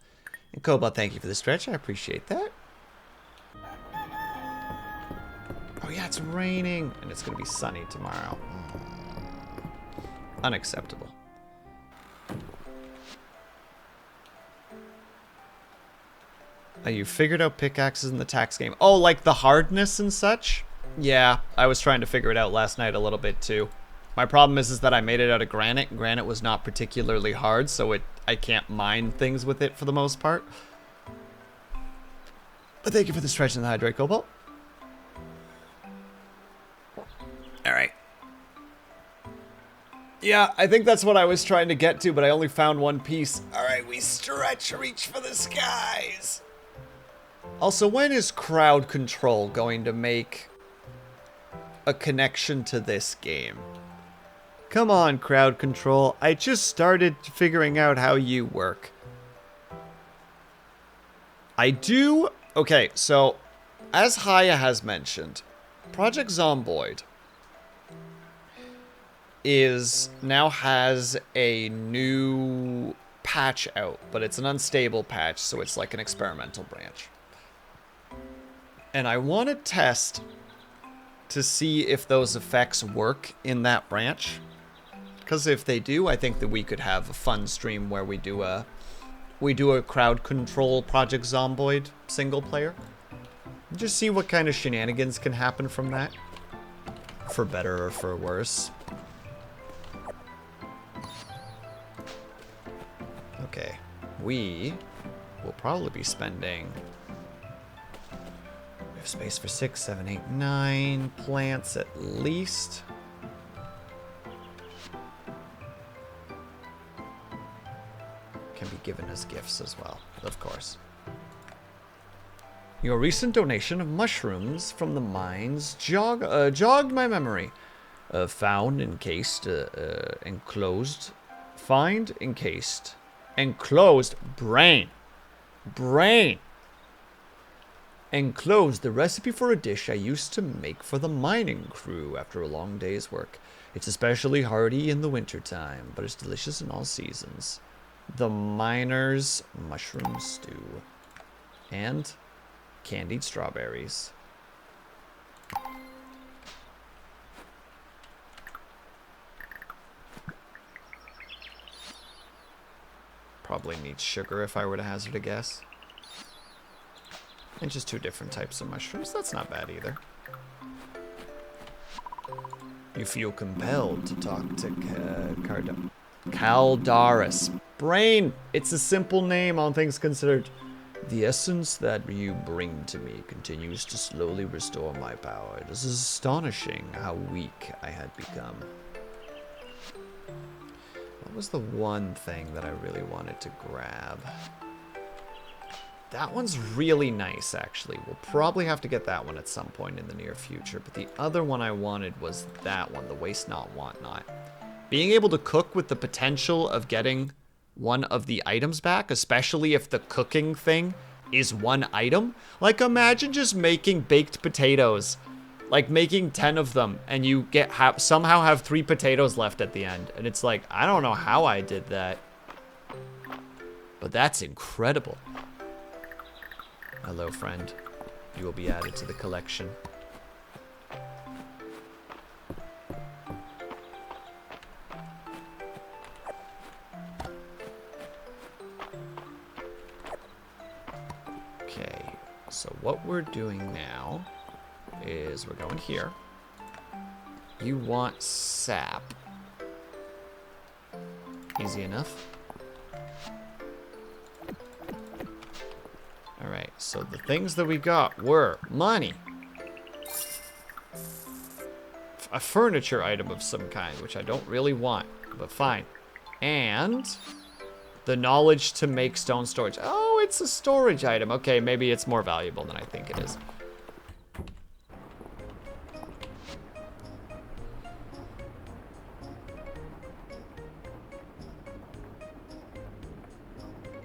And Cobalt, thank you for the stretch. I appreciate that. Oh yeah, it's raining. And it's going to be sunny tomorrow. Unacceptable. Oh, you figured out pickaxes in the tax game. Oh, like the hardness and such? Yeah, I was trying to figure it out last night a little bit too. My problem is that I made it out of granite. Granite was not particularly hard, so I can't mine things with it for the most part. But thank you for the stretch and the hydrate cobalt. All right. Yeah, I think that's what I was trying to get to, but I only found one piece. All right, we stretch, reach for the skies. Also, when is crowd control going to make a connection to this game? Come on, crowd control. I just started figuring out how you work. I do... Okay, so, as Haya has mentioned, Project Zomboid now has a new patch out, but it's an unstable patch, so it's like an experimental branch. And I want to test to see if those effects work in that branch. Because if they do, I think that we could have a fun stream where we do a crowd control Project Zomboid single player. Just see what kind of shenanigans can happen from that. For better or for worse. Okay. We will probably be spending... We have space for 6, 7, 8, 9 plants at least. Can be given as gifts as well, of course. Your recent donation of mushrooms from the mines jogged my memory. Found encased, enclosed. Find encased. Enclosed. Brain. Enclosed the recipe for a dish I used to make for the mining crew after a long day's work. It's especially hearty in the wintertime, but it's delicious in all seasons. The miner's mushroom stew. And candied strawberries. Probably need sugar if I were to hazard a guess. And just 2 different types of mushrooms. That's not bad either. You feel compelled to talk to Caldaris. Brain! It's a simple name, all things considered. The essence that you bring to me continues to slowly restore my power. It is astonishing how weak I had become. What was the one thing that I really wanted to grab? That one's really nice, actually. We'll probably have to get that one at some point in the near future. But the other one I wanted was that one, the Waste Not, Want Not. Being able to cook with the potential of getting one of the items back, especially if the cooking thing is one item. Like, imagine just making baked potatoes. Like, making 10 of them, and you somehow have 3 potatoes left at the end. And it's like, I don't know how I did that. But that's incredible. Hello, friend. You will be added to the collection. Okay, so what we're doing now is we're going here. You want sap. Easy enough. Alright, so the things that we got were money. A furniture item of some kind, which I don't really want, but fine. And the knowledge to make stone storage. Oh, it's a storage item. Okay, maybe it's more valuable than I think it is.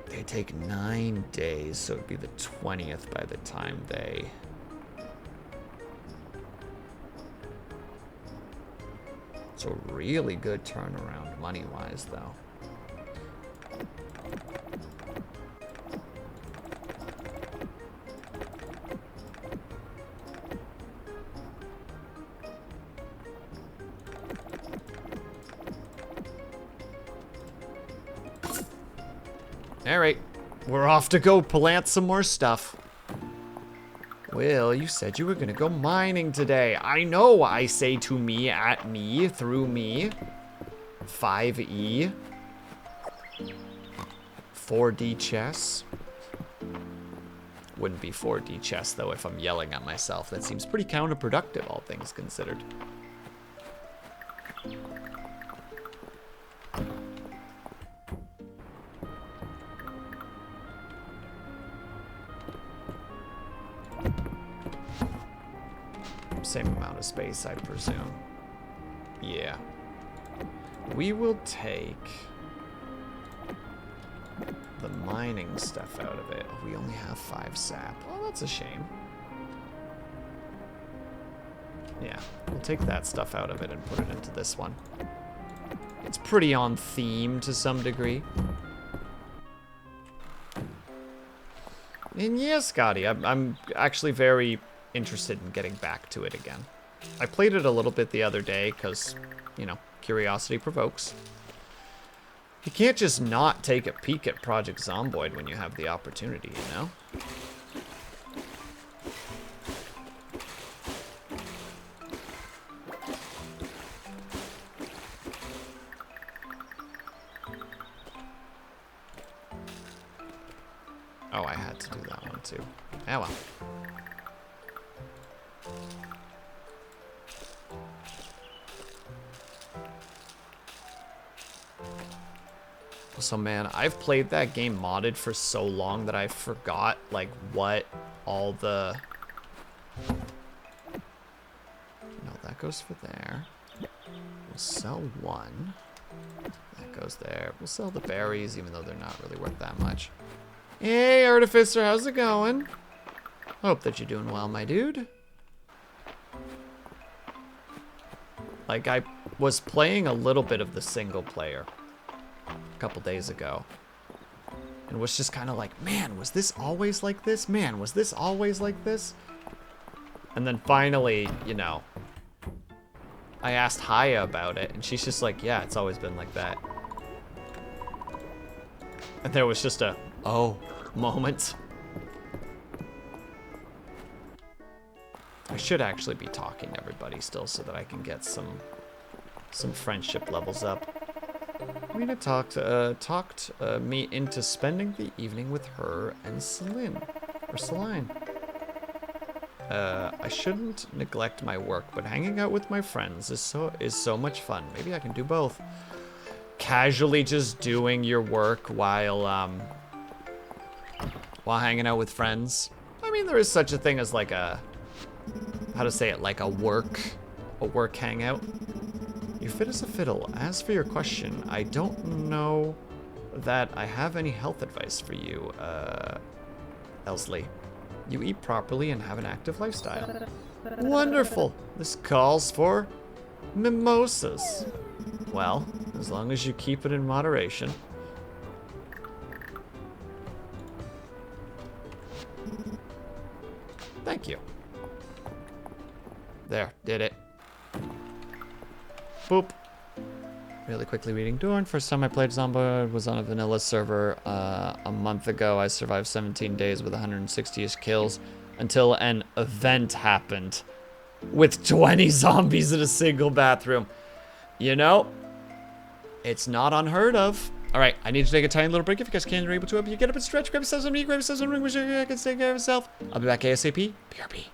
They take 9 days, so it'd be the 20th by the time they... It's a really good turnaround money-wise, though. Alright, we're off to go plant some more stuff. Will, you said you were gonna go mining today. I know, I say to me, at me, through me. 5E. 4D chess. Wouldn't be 4D chess, though, if I'm yelling at myself. That seems pretty counterproductive, all things considered. Same amount of space, I presume. Yeah. We will take the mining stuff out of it. We only have 5 sap. Oh, that's a shame. Yeah, we'll take that stuff out of it and put it into this one. It's pretty on theme to some degree. And yeah, Scotty, I'm actually very interested in getting back to it again. I played it a little bit the other day because, you know, curiosity provokes. You can't just not take a peek at Project Zomboid when you have the opportunity, you know? Oh, I had to do that one too. Oh well. So man, I've played that game modded for so long that I forgot like what all the... No, that goes for there. We'll sell one. That goes there. We'll sell the berries even though they're not really worth that much. Hey Artificer, how's it going? Hope that you're doing well, my dude. Like I was playing a little bit of the single player a couple days ago and was just kind of like, man, was this always like this? Man, was this always like this? And then finally, you know, I asked Haya about it and she's just like, yeah, it's always been like that. And there was just a oh moment. I should actually be talking to everybody still so that I can get some friendship levels up. Rena talked me into spending the evening with her and Celine. I shouldn't neglect my work, but hanging out with my friends is so much fun. Maybe I can do both. Casually just doing your work while hanging out with friends. I mean, there is such a thing as like a, how to say it, like a work hangout. You're fit as a fiddle. As for your question, I don't know that I have any health advice for you, Elsley. You eat properly and have an active lifestyle. Wonderful. This calls for mimosas. Well, as long as you keep it in moderation. Thank you. There, did it. Boop. Really quickly reading Dorn. First time I played Zomboid was on a vanilla server a month ago. I survived 17 days with 160-ish kills until an event happened with 20 zombies in a single bathroom. You know, it's not unheard of. All right, I need to take a tiny little break. If you guys can, you're able to, you get up and stretch, grab yourself some meat, grab yourself some ring, make sure you can take care of yourself. I'll be back ASAP. BRB.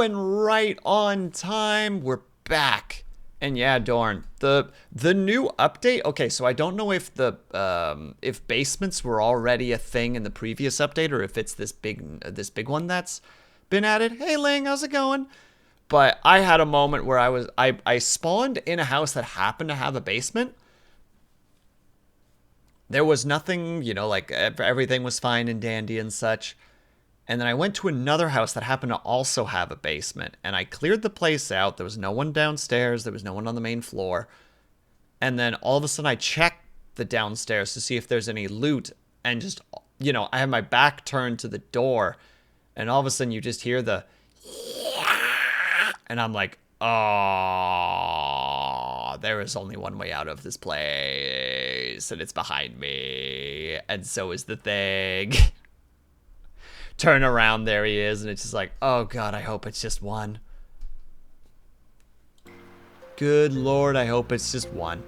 Oh, and right on time, we're back. And yeah, Dorn, the new update. Okay, so I don't know if the if basements were already a thing in the previous update, or if it's this big one that's been added. Hey, Ling, how's it going? But I had a moment where I spawned in a house that happened to have a basement. There was nothing, you know, like everything was fine and dandy and such. And then I went to another house that happened to also have a basement. And I cleared the place out. There was no one downstairs. There was no one on the main floor. And then all of a sudden I checked the downstairs to see if there's any loot. And just, you know, I have my back turned to the door. And all of a sudden you just hear the... And I'm like, oh, there is only one way out of this place. And it's behind me. And so is the thing. Turn around, there he is, and it's just like, oh god, I hope it's just one. Good lord, I hope it's just one.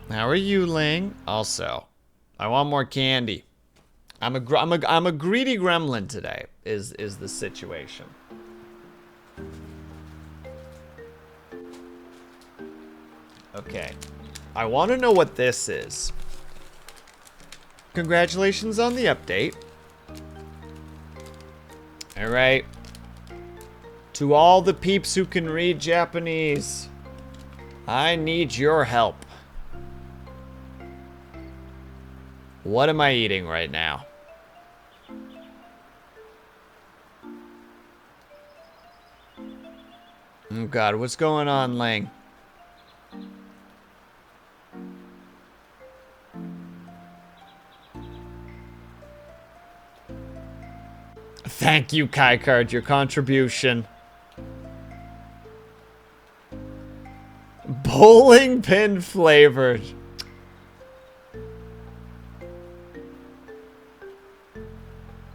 How are you, Ling? Also, I want more candy. I'm a greedy gremlin today, is the situation. Okay, I want to know what this is. Congratulations on the update. Alright. To all the peeps who can read Japanese, I need your help. What am I eating right now? Oh god, what's going on, Lang? Thank you, Kaikard, your contribution. Bowling pin flavored.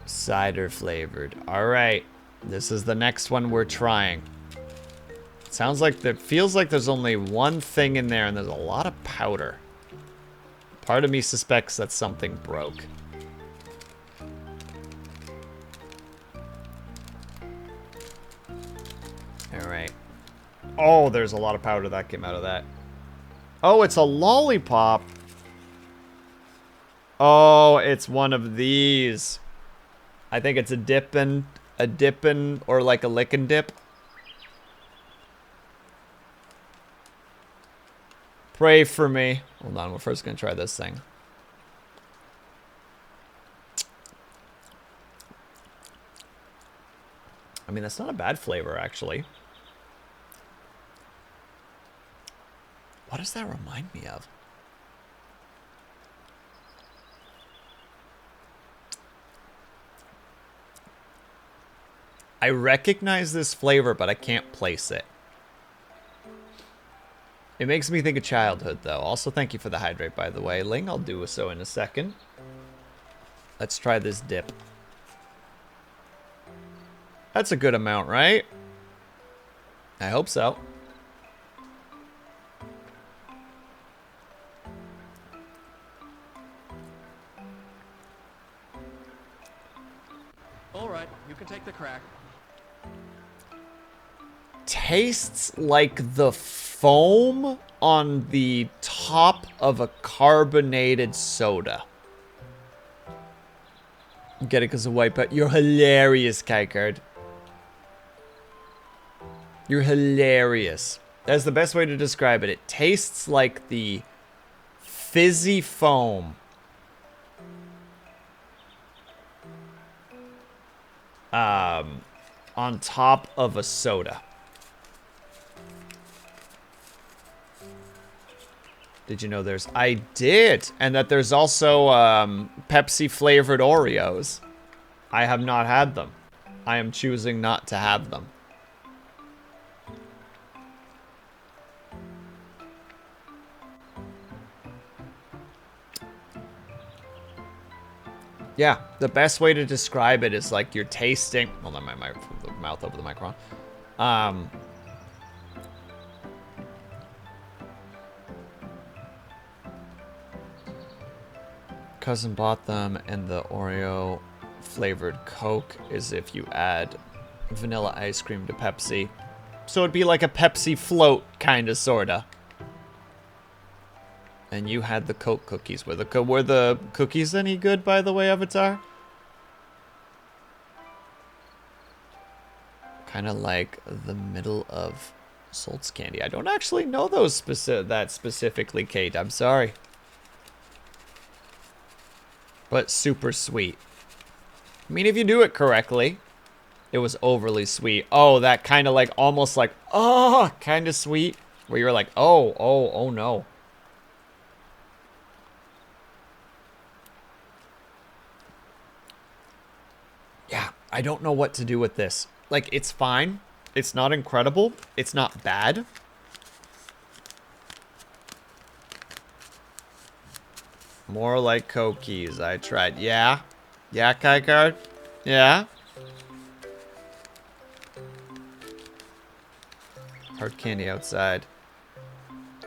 Cider flavored. Alright. This is the next one we're trying. It sounds like feels like there's only one thing in there and there's a lot of powder. Part of me suspects that something broke. Alright. Oh, there's a lot of powder that came out of that. Oh, it's a lollipop. Oh, it's one of these. I think it's a dippin', or like a lick and dip. Pray for me. Hold on, we're first gonna try this thing. I mean, that's not a bad flavor, actually. What does that remind me of? I recognize this flavor, but I can't place it. It makes me think of childhood, though. Also, thank you for the hydrate, by the way, Ling. I'll do so in a second. Let's try this dip. That's a good amount, right? I hope so. All right, you can take the crack. Tastes like the foam on the top of a carbonated soda. Get it because of white, but you're hilarious, Kaikard. You're hilarious. That's the best way to describe it. It tastes like the fizzy foam on top of a soda. Did you know there's... I did! And that there's also Pepsi flavored Oreos. I have not had them. I am choosing not to have them. Yeah, the best way to describe it is like you're tasting... Hold on, my mouth over the microphone. Cousin bought them, and the Oreo flavored Coke is if you add vanilla ice cream to Pepsi. So it'd be like a Pepsi float, kinda, sorta. And you had the Coke cookies. Were the cookies any good, by the way, Avatar? Kind of like the middle of Salt's candy. I don't actually know those that specifically, Kate. I'm sorry. But super sweet. I mean, if you do it correctly, it was overly sweet. Oh, that kind of like, almost like, oh, kind of sweet. Where you're like, oh no. Yeah, I don't know what to do with this. Like, it's fine. It's not incredible. It's not bad. More like cookies. I tried. Yeah? Yeah, Kai Card? Yeah? Hard candy outside.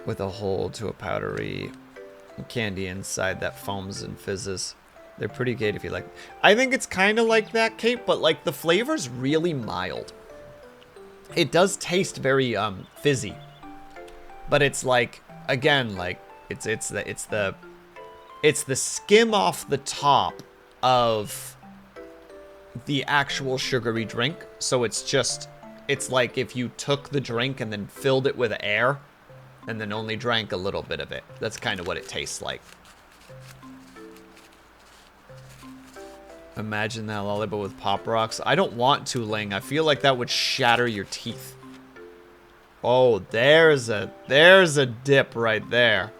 With a hole to a powdery candy inside that foams and fizzes. They're pretty good if you like. I think it's kind of like that, Kate, but like the flavor's really mild. It does taste very fizzy, but it's like, again, like it's the skim off the top of the actual sugary drink. So it's like if you took the drink and then filled it with air, and then only drank a little bit of it. That's kind of what it tastes like. Imagine that lollipop with Pop Rocks. I don't want to, Ling. I feel like that would shatter your teeth. Oh, there's a dip right there.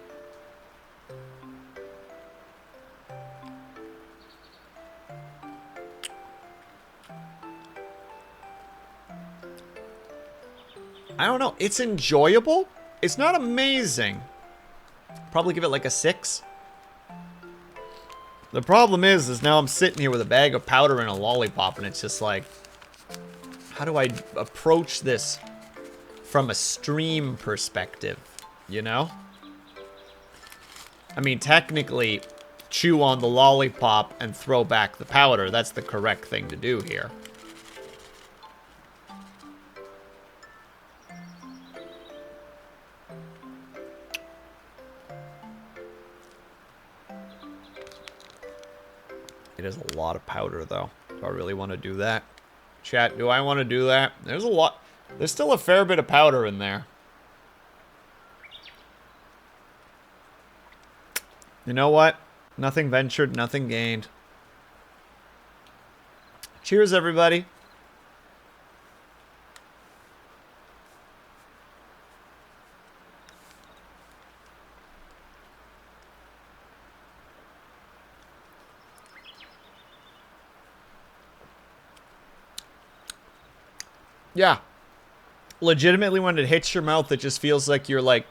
I don't know. It's enjoyable. It's not amazing. Probably give it like a 6. The problem is now I'm sitting here with a bag of powder and a lollipop, and it's just like, how do I approach this from a stream perspective, you know? I mean, technically, chew on the lollipop and throw back the powder. That's the correct thing to do here. It is a lot of powder, though. Do I really want to do that? Chat, do I want to do that? There's a lot. There's still a fair bit of powder in there. You know what? Nothing ventured, nothing gained. Cheers, everybody. Yeah. Legitimately, when it hits your mouth, it just feels like you're like...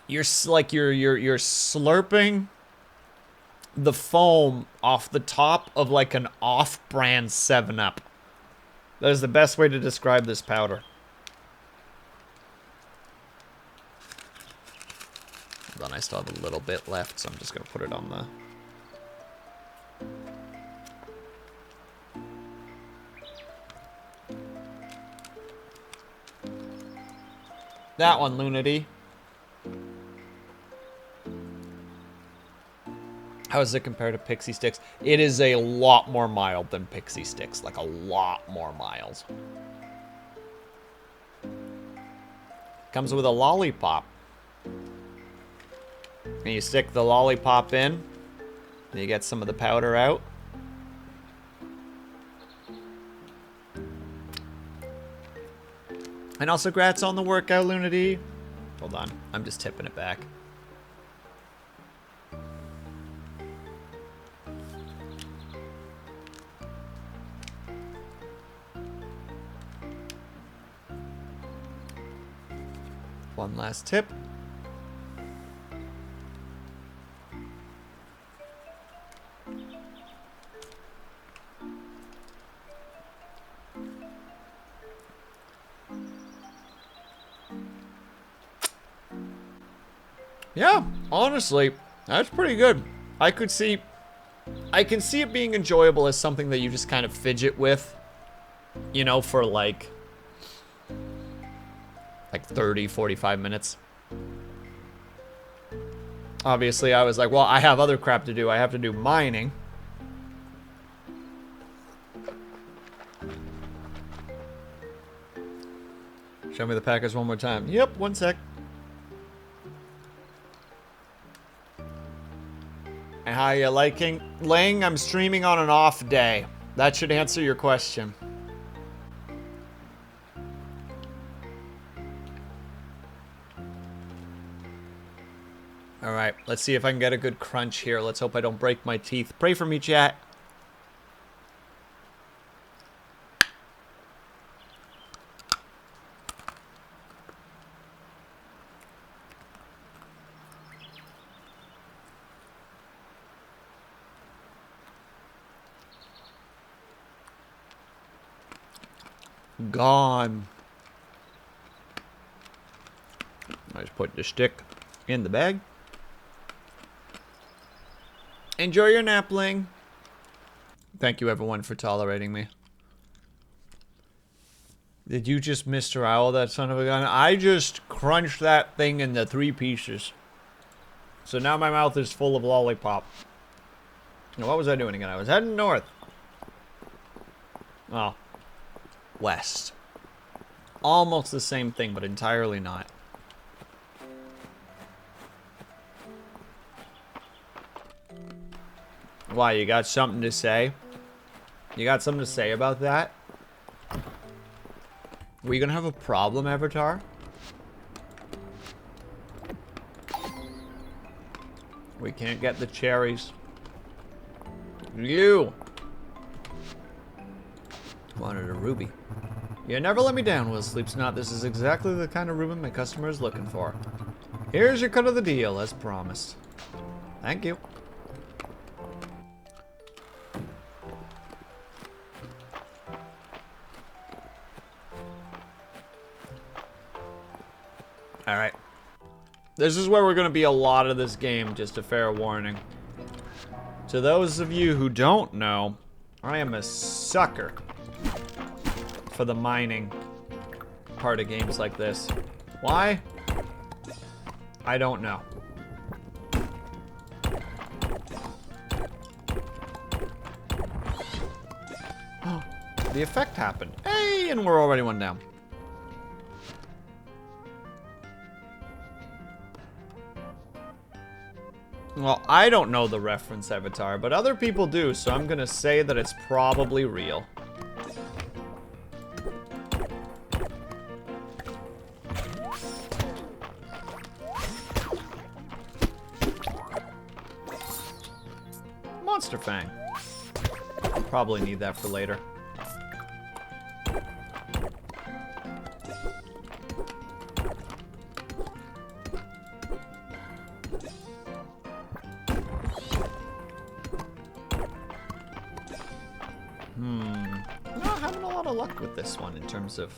You're slurping the foam off the top of like an off-brand 7-Up. That is the best way to describe this powder. Hold on, I still have a little bit left, so I'm just going to put it on the... That one, Lunity. How does it compare to Pixie Sticks? It is a lot more mild than Pixie Sticks. Like, a lot more mild. Comes with a lollipop. And you stick the lollipop in. And you get some of the powder out. And also, grats on the workout, Lunity. Hold on. I'm just tipping it back. One last tip. Yeah, honestly, that's pretty good. I could see I can see it being enjoyable as something that you just kind of fidget with, you know, for like 30, 45 minutes. Obviously, I was like, well, I have other crap to do. I have to do mining. Show me the Packers one more time. Yep, one sec. And how you liking? Lang, I'm streaming on an off day. That should answer your question. Alright, let's see if I can get a good crunch here. Let's hope I don't break my teeth. Pray for me, chat. Gone. I just put the stick in the bag. Enjoy your nap, Ling. Thank you, everyone, for tolerating me. Did you just Mr. Owl that son of a gun? I just crunched that thing into 3 pieces. So now my mouth is full of lollipop. Now, what was I doing again? I was heading north. Oh. West. Almost the same thing, but entirely not. Why, you got something to say? You got something to say about that? Were you gonna have a problem, Avatar? We can't get the cherries. You! Wanted a ruby. You never let me down, WillSleepsNot. This is exactly the kind of ruby my customer is looking for. Here's your cut of the deal, as promised. Thank you. Alright. This is where we're going to be a lot of this game, just a fair warning. To those of you who don't know, I am a sucker for the mining part of games like this. Why? I don't know. The effect happened. Hey, and we're already one down. Well, I don't know the reference, Avatar, but other people do, so I'm gonna say that it's probably real. Monster Fang. Probably need that for later. Not having a lot of luck with this one in terms of...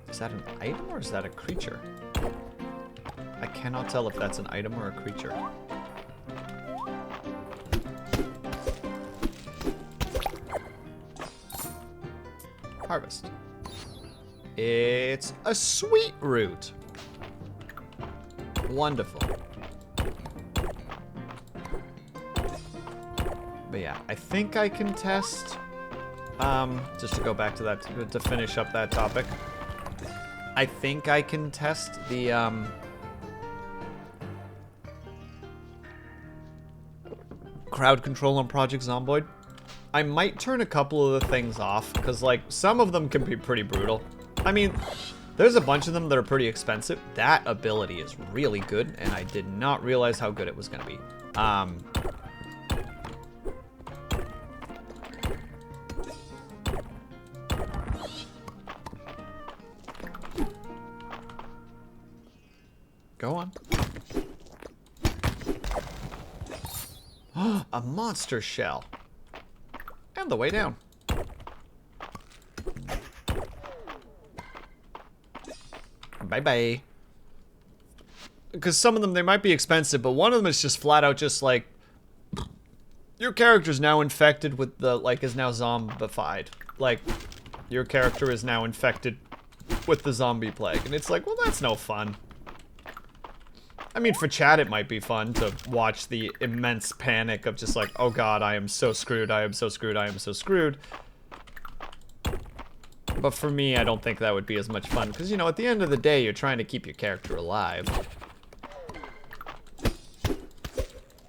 Is that an item or is that a creature? I cannot tell if that's an item or a creature. Harvest. It's a sweet root. Wonderful. But yeah, I think I can test, just to go back to that, to finish up that topic. I think I can test the, crowd control on Project Zomboid. I might turn a couple of the things off, because, like, some of them can be pretty brutal. I mean, there's a bunch of them that are pretty expensive. That ability is really good, and I did not realize how good it was going to be. Go on. A monster shell. And the way down. Bye-bye. Because some of them, they might be expensive, but one of them is just flat out just like... your character's now infected with the, like, is now zombified. Like, your character is now infected with the zombie plague. And it's like, well, that's no fun. I mean, for chat, it might be fun to watch the immense panic of just like, oh god, I am so screwed, I am so screwed, I am so screwed. But for me, I don't think that would be as much fun. Because, you know, at the end of the day, you're trying to keep your character alive.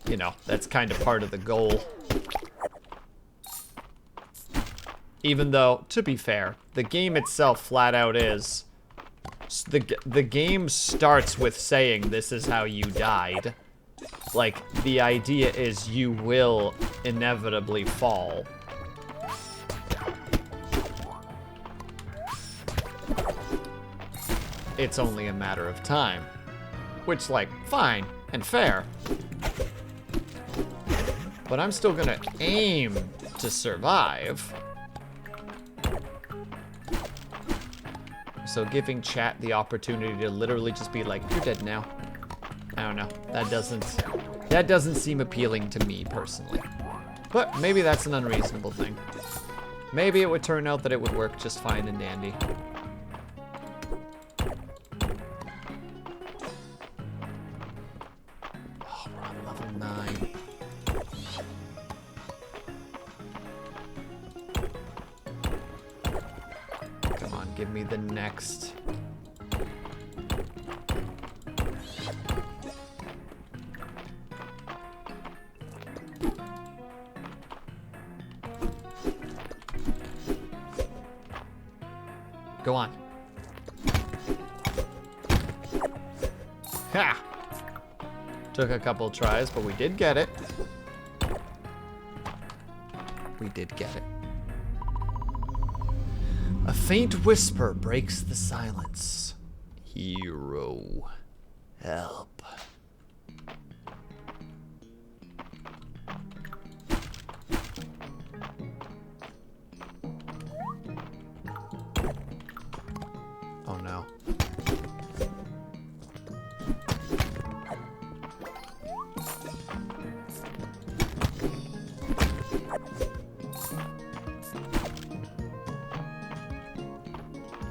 You know, that's kind of part of the goal. Even though, to be fair, the game itself flat out is... The game starts with saying this is how you died. Like, the idea is you will inevitably fall. It's only a matter of time. Which, like, fine and fair. But I'm still gonna aim to survive. So giving chat the opportunity to literally just be like, you're dead now. I don't know. That doesn't seem appealing to me personally. But maybe that's an unreasonable thing. Maybe it would turn out that it would work just fine and dandy. Oh, we're on level 9. Come on, give me the next. Go on. Ha! Took a couple tries, but we did get it. We did get it. A faint whisper breaks the silence. Hero, help. Oh no.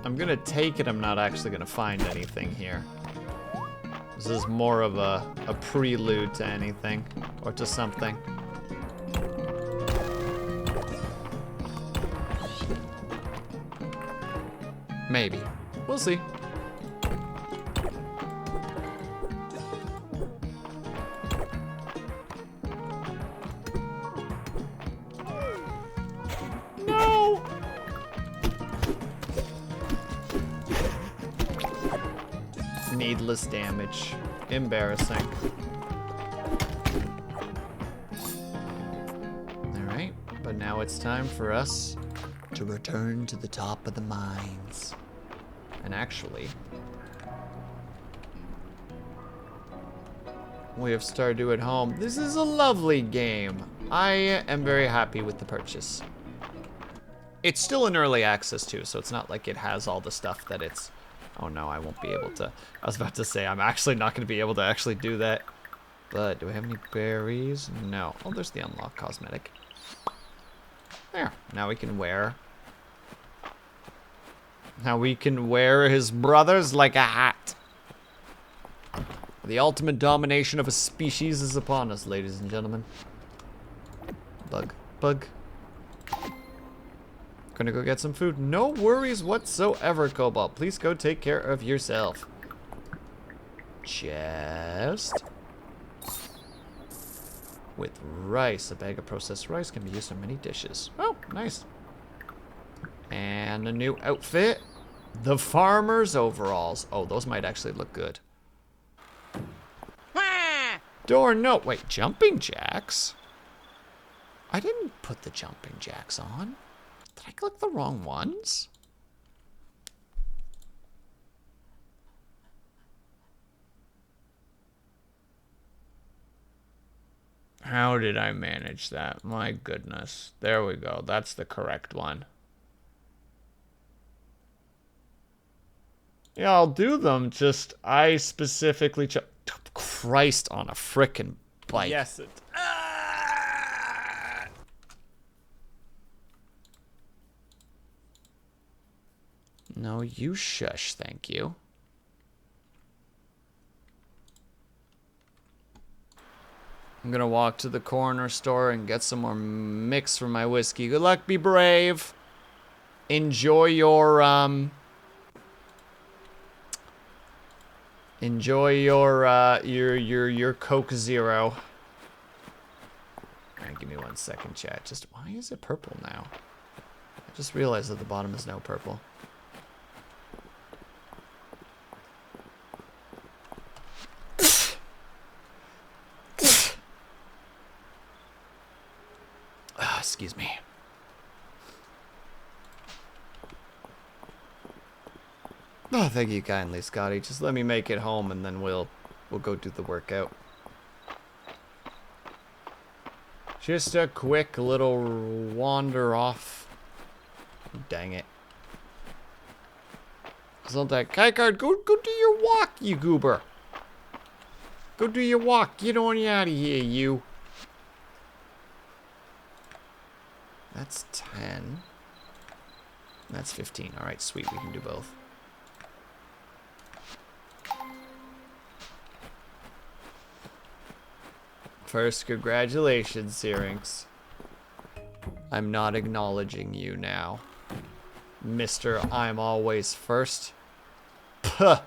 I'm gonna take it I'm not actually gonna find anything here. This is more of a prelude to anything, or to something. Maybe. We'll see. No! Needless damage. Embarrassing. Alright, but now it's time for us to return to the top of the mines. And actually, we have Stardew at home. This is a lovely game. I am very happy with the purchase. It's still in early access too, so it's not like it has all the stuff that it's... Oh no, I won't be able to. I was about to say, I'm actually not going to be able to actually do that. But do I have any berries? No. Oh, there's the unlock cosmetic. There. Now we can wear... Now we can wear his brothers like a hat. The ultimate domination of a species is upon us, ladies and gentlemen. Bug. Bug. Gonna go get some food. No worries whatsoever, Cobalt. Please go take care of yourself. Chest. With rice. A bag of processed rice can be used on many dishes. Oh, nice. And a new outfit. The farmer's overalls. Oh, those might actually look good. Door note. Wait, jumping jacks? I didn't put the jumping jacks on. Did I click the wrong ones? How did I manage that? My goodness. There we go. That's the correct one. Yeah, I'll do them. Just, I specifically... Christ on a frickin' bike. Yes, it. No, you shush, thank you. I'm gonna walk to the corner store and get some more mix for my whiskey. Good luck, be brave. Enjoy your, your Coke Zero. Alright, give me 1 second, chat. Just, why is it purple now? I just realized that the bottom is now purple. Excuse me. Oh, thank you kindly, Scotty. Just let me make it home and then we'll go do the workout. Just a quick little wander off. Dang it. Zoltak, Kykard, go do your walk, you goober. Go do your walk. Get on out of here, you. That's 10. That's 15. Alright, sweet. We can do both. First, congratulations, Syrinx. I'm not acknowledging you now. Mr. I'm always first. Puh.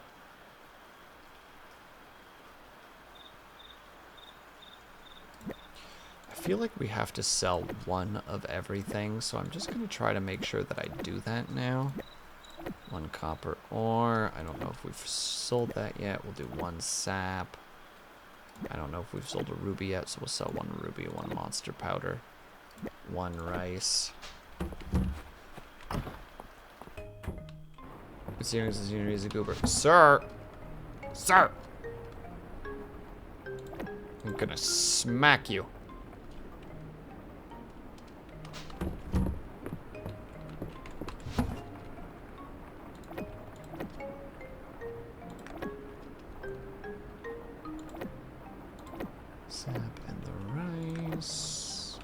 I feel like we have to sell one of everything, so I'm just going to try to make sure that I do that now. 1 copper ore. I don't know if we've sold that yet. We'll do 1 sap. I don't know if we've sold a ruby yet, so we'll sell 1 ruby, 1 monster powder, 1 rice. Syrinx is a goober. Sir! Sir! I'm gonna smack you. Sap and the rice.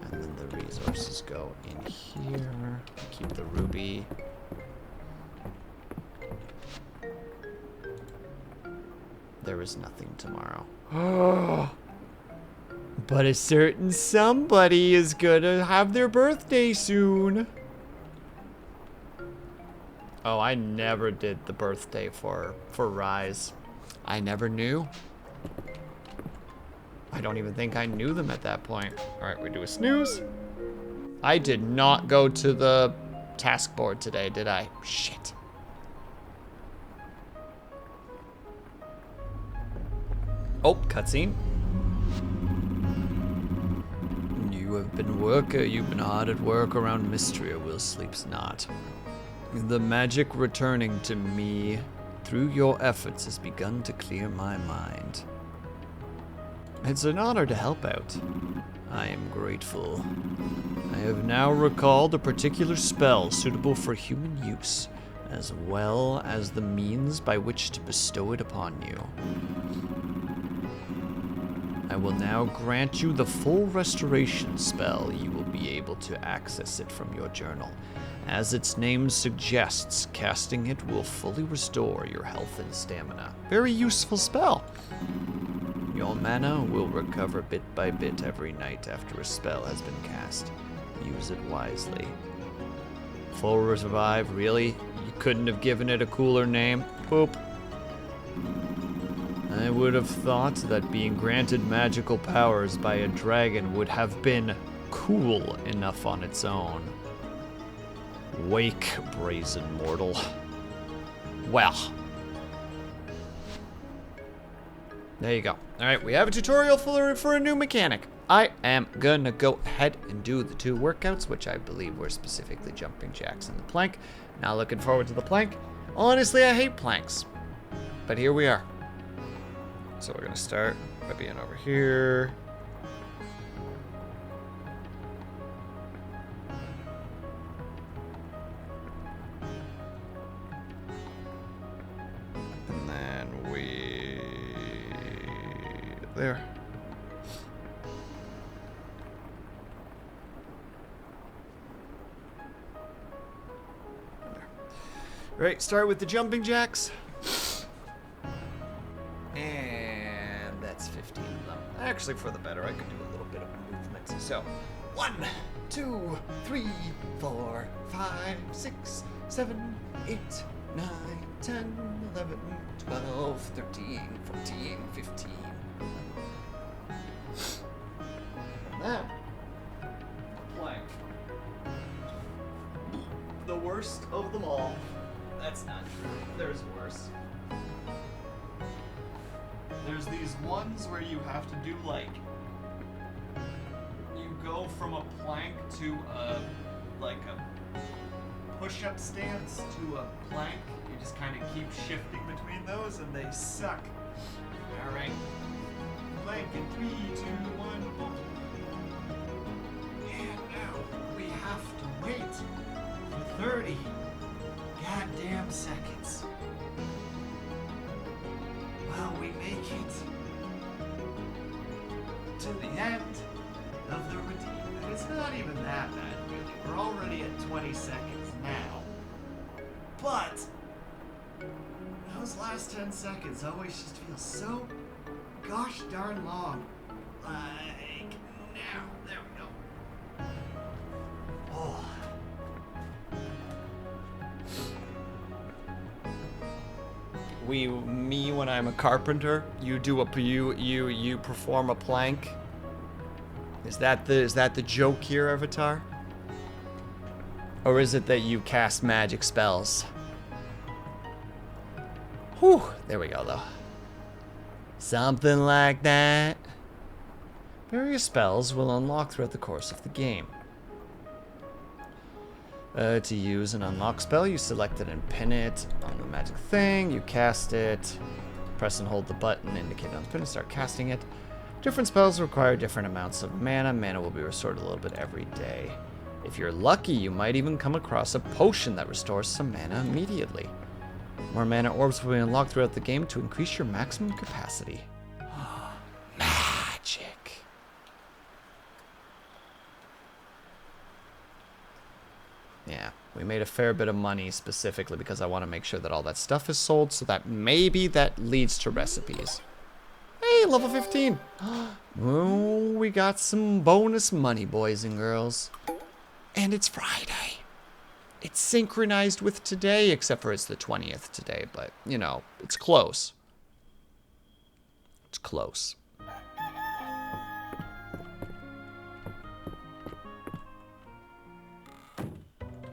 And then the resources go in here. Keep the ruby. There is nothing tomorrow. But a certain somebody is gonna have their birthday soon. Oh, I never did the birthday for Rise. I never knew. I don't even think I knew them at that point. Alright, we do a snooze. I did not go to the task board today, did I? Shit. Oh, cutscene. You've been hard at work around Mystery, WillSleepsNot. The magic returning to me through your efforts has begun to clear my mind. It's an honor to help out. I am grateful. I have now recalled a particular spell suitable for human use, as well as the means by which to bestow it upon you. I will now grant you the full restoration spell. You will be able to access it from your journal. As its name suggests, casting it will fully restore your health and stamina. Very useful spell. Your mana will recover bit by bit every night after a spell has been cast. Use it wisely. Full revive, really? You couldn't have given it a cooler name? Boop. I would have thought that being granted magical powers by a dragon would have been cool enough on its own. Wake, brazen mortal. Well. There you go. Alright, we have a tutorial for a new mechanic. I am gonna go ahead and do the 2 workouts, which I believe were specifically jumping jacks and the plank. Now looking forward to the plank. Honestly, I hate planks. But here we are. So we're gonna start by being over here. And then there. Right, start with the jumping jacks. And that's 15 of them. Actually, for the better, I could do a little bit of movement. So, 1, 2, 3, 4, 5, 6, 7, 8, 9, 10, 11, 12, 13, 14, 15. And then, plank. The worst of them all. That's not true. There's worse. There's these ones where you have to do like, you go from a plank to a push-up stance to a plank. You just kind of keep shifting between those and they suck. All right. Plank in 3, 2, 1, boom. And now we have to wait for 30 goddamn seconds. While we make it to the end of the routine. And it's not even that bad, really. We're already at 20 seconds now. But those last 10 seconds always just feel so gosh darn long. Like now. There we go. Oh. Me when I'm a carpenter, you perform a plank. Is that the joke here, Avatar? Or is it that you cast magic spells? Whew, there we go though. Something like that. Various spells will unlock throughout the course of the game. To use an unlock spell, you select it and pin it on the magic thing. You cast it. Press and hold the button indicated on the pin and start casting it. Different spells require different amounts of mana. Mana will be restored a little bit every day. If you're lucky, you might even come across a potion that restores some mana immediately. More mana orbs will be unlocked throughout the game to increase your maximum capacity. Magic. Yeah, we made a fair bit of money specifically because I want to make sure that all that stuff is sold so that maybe that leads to recipes. Hey, level 15. Oh, we got some bonus money, boys and girls. And it's Friday. It's synchronized with today, except for it's the 20th today, but, you know, it's close. It's close.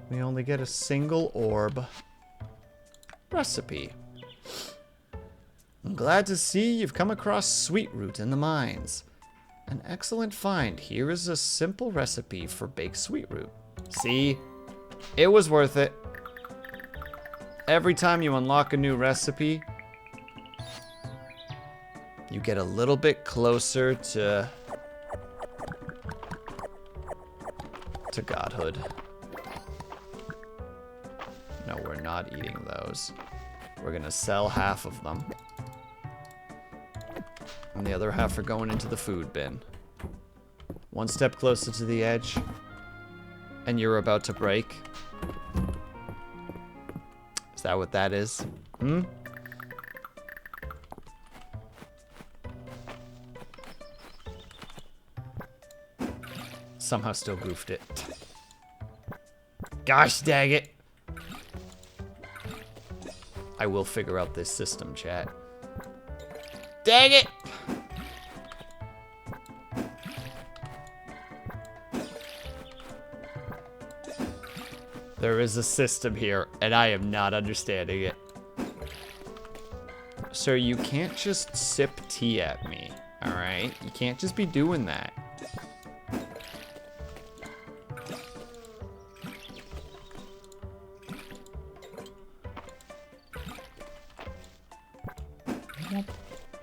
We only get a single orb recipe. I'm glad to see you've come across sweetroot in the mines. An excellent find. Here is a simple recipe for baked sweetroot. See? It was worth it. Every time you unlock a new recipe, you get a little bit closer to godhood. No, we're not eating those. We're gonna sell half of them. And the other half are going into the food bin. One step closer to the edge. And you're about to break. Is that what that is? Hmm? Somehow still goofed it. Gosh dang it. I will figure out this system, chat. Dang it! There is a system here, and I am not understanding it. Sir, you can't just sip tea at me, alright? You can't just be doing that.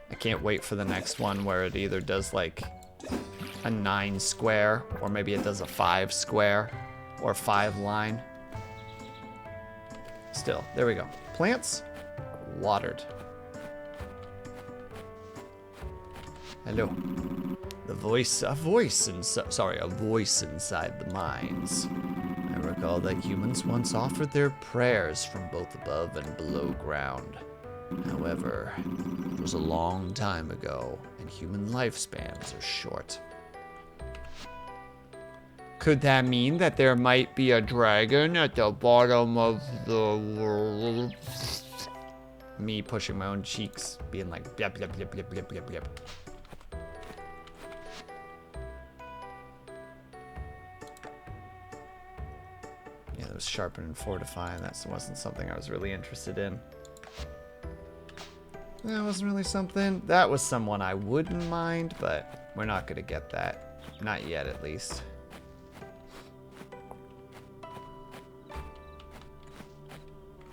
I can't wait for the next one where it either does like a 9 square, or maybe it does a 5 square, or 5 line. Still, there we go. Plants watered. Hello. A voice inside the mines. I recall that humans once offered their prayers from both above and below ground. However, it was a long time ago, and human lifespans are short. Could that mean that there might be a dragon at the bottom of the world? Me pushing my own cheeks, being like, blip, blip, blip, blip, blip, blip, blip. Yeah, that was sharpen and fortify. That wasn't something I was really interested in. That wasn't really something. That was someone I wouldn't mind, but we're not going to get that. Not yet, at least.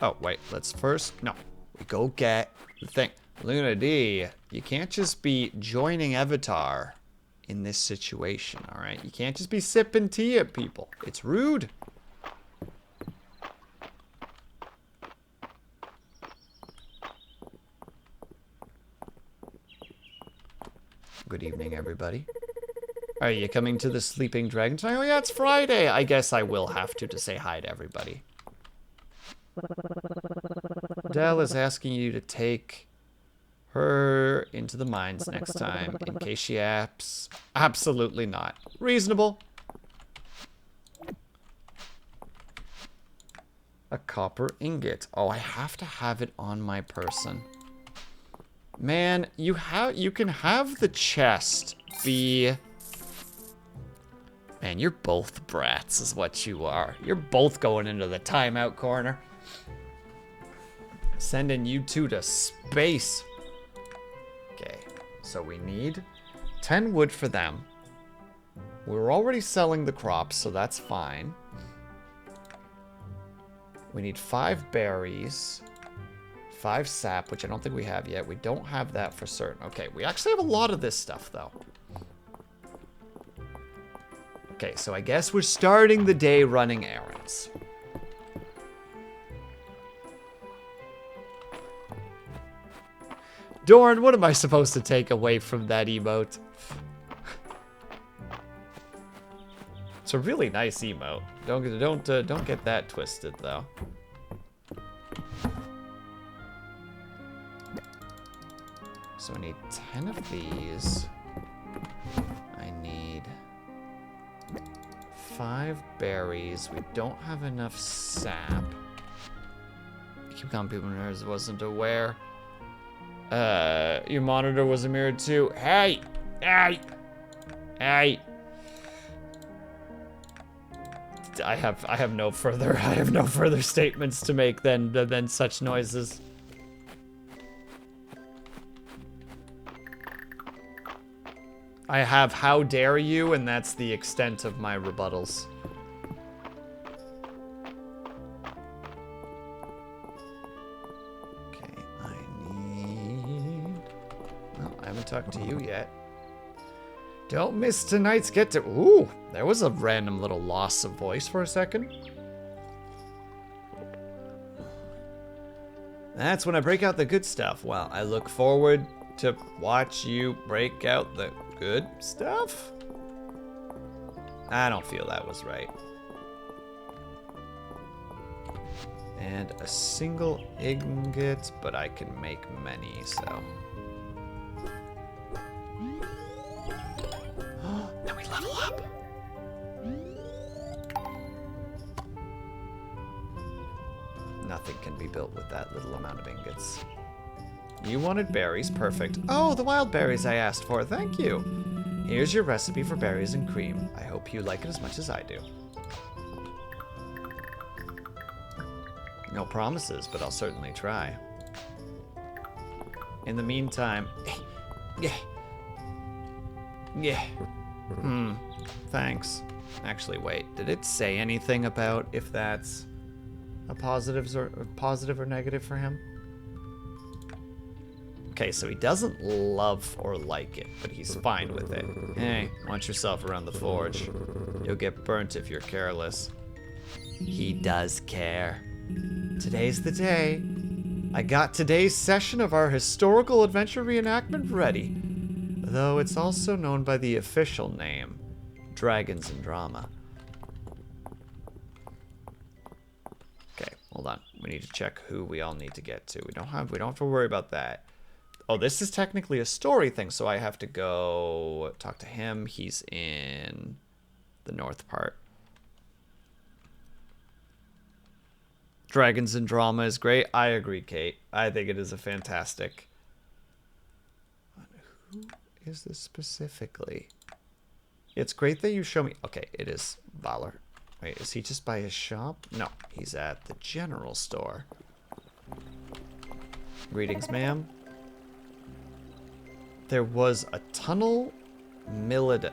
Oh, wait. Let's first... No. We go get the thing. Luna D, you can't just be joining Avatar in this situation, alright? You can't just be sipping tea at people. It's rude. Good evening, everybody. Are you coming to the Sleeping Dragon tonight? Oh, yeah, it's Friday. I guess I will have to say hi to everybody. Dell is asking you to take her into the mines next time in case she apps. Absolutely not. Reasonable. A copper ingot. Oh, I have to have it on my person. Man, you can have the chest be... Man, you're both brats is what you are. You're both going into the timeout corner. Sending you two to space. Okay, so we need 10 wood for them. We're already selling the crops, so that's fine. We need 5 berries. 5 sap, which I don't think we have yet. We don't have that for certain. Okay, we actually have a lot of this stuff, though. Okay, so I guess we're starting the day running errands. Dorn, what am I supposed to take away from that emote? It's a really nice emote. Don't get that twisted, though. So I need 10 of these. I need 5 berries. We don't have enough sap. Keep calm, people nerds wasn't aware. Your monitor was a mirror too. Hey! Hey! Hey! I have no further statements to make than such noises. I have how dare you, and that's the extent of my rebuttals. Okay, I need... Well, I haven't talked to you yet. Don't miss tonight's get to... Ooh, there was a random little loss of voice for a second. That's when I break out the good stuff. Well, I look forward to watch you break out the good stuff? I don't feel that was right. And a single ingot, but I can make many, so. Then we level up. Nothing can be built with that little amount of ingots. You wanted berries, perfect. Oh, the wild berries I asked for, thank you. Here's your recipe for berries and cream. I hope you like it as much as I do. No promises, but I'll certainly try. In the meantime, thanks. Actually, wait, did it say anything about if that's a positive or negative for him? Okay, so he doesn't love or like it, but he's fine with it. Hey, watch yourself around the forge. You'll get burnt if you're careless. He does care. Today's the day. I got today's session of our historical adventure reenactment ready. Though it's also known by the official name, Dragons and Drama. Hold on. We need to check who we all need to get to. We don't have to worry about that. Oh, this is technically a story thing, so I have to go talk to him. He's in the north part. Dragons and Drama is great. I agree, Kate. I think it is a fantastic. Who is this specifically? It's great that you show me. Okay, it is Valor. Wait, is he just by his shop? No, he's at the general store. Greetings, ma'am. There was a tunnel millimeter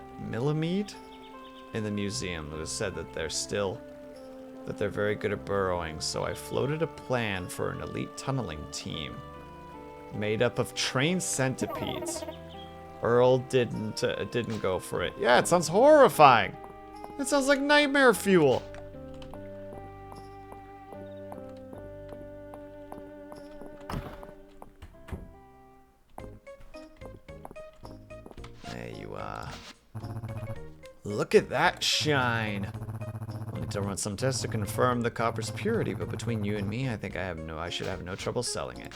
in the museum. It was said that they're very good at burrowing, so I floated a plan for an elite tunneling team made up of trained centipedes. Earl didn't go for it. Yeah, it sounds horrifying. It sounds like nightmare fuel. There you are. Look at that shine. I'll need to run some tests to confirm the copper's purity, but between you and me, I think I should have no trouble selling it.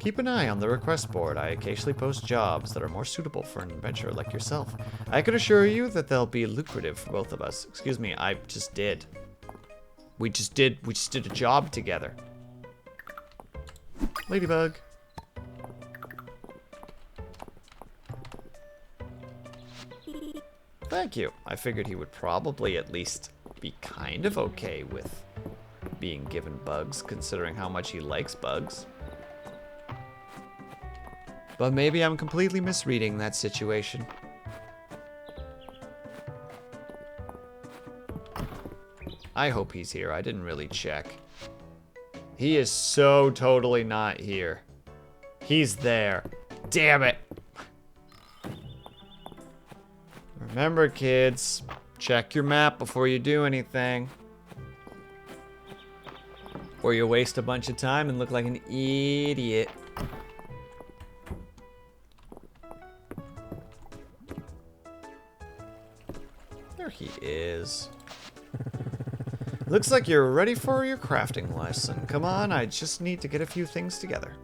Keep an eye on the request board. I occasionally post jobs that are more suitable for an adventurer like yourself. I can assure you that they'll be lucrative for both of us. Excuse me, I just did. We just did a job together. Ladybug. Thank you. I figured he would probably at least be kind of okay with being given bugs, considering how much he likes bugs. But maybe I'm completely misreading that situation. I hope he's here. I didn't really check. He is so totally not here. He's there. Damn it. Remember, kids, check your map before you do anything. Or you waste a bunch of time and look like an idiot. There he is. Looks like you're ready for your crafting lesson. Come on, I just need to get a few things together.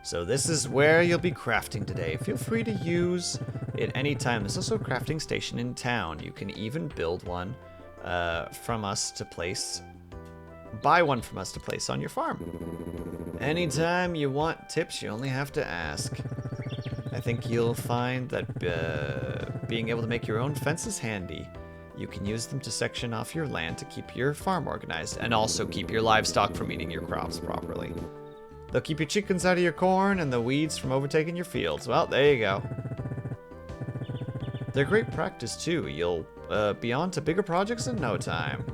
So this is where you'll be crafting today. Feel free to use it anytime. There's also a crafting station in town. You can even build one from us to place. Buy one from us to place on your farm. Anytime you want tips, you only have to ask. I think you'll find that being able to make your own fences handy. You can use them to section off your land to keep your farm organized and also keep your livestock from eating your crops properly. They'll keep your chickens out of your corn and the weeds from overtaking your fields. Well, there you go. They're great practice too. You'll be on to bigger projects in no time.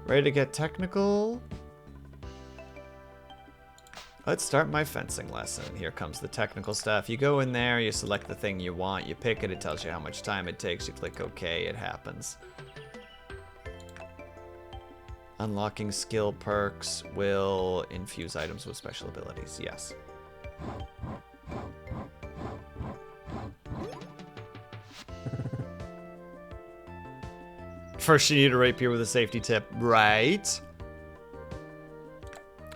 Ready to get technical? Let's start my fencing lesson. Here comes the technical stuff. You go in there, you select the thing you want, you pick it, it tells you how much time it takes, you click OK, it happens. Unlocking skill perks will infuse items with special abilities, yes. First you need a rapier with a safety tip, right?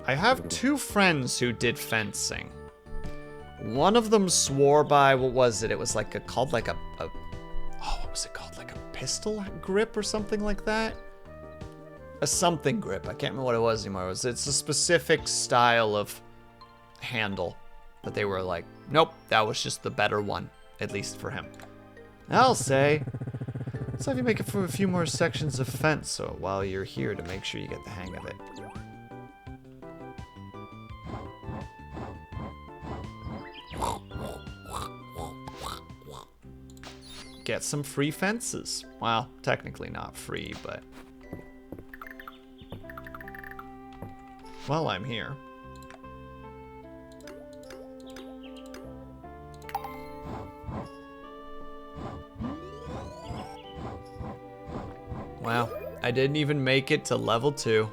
I have two friends who did fencing. One of them swore by, what was it? It was like called like a what was it called? Like a pistol grip or something like that? A something grip. I can't remember what it was anymore. It's a specific style of handle. But they were like, nope, that was just the better one. At least for him. I'll say. Let's have you make it for a few more sections of fence so while you're here to make sure you get the hang of it. Get some free fences. Well, technically not free, but while I'm here. Wow, I didn't even make it to level 2.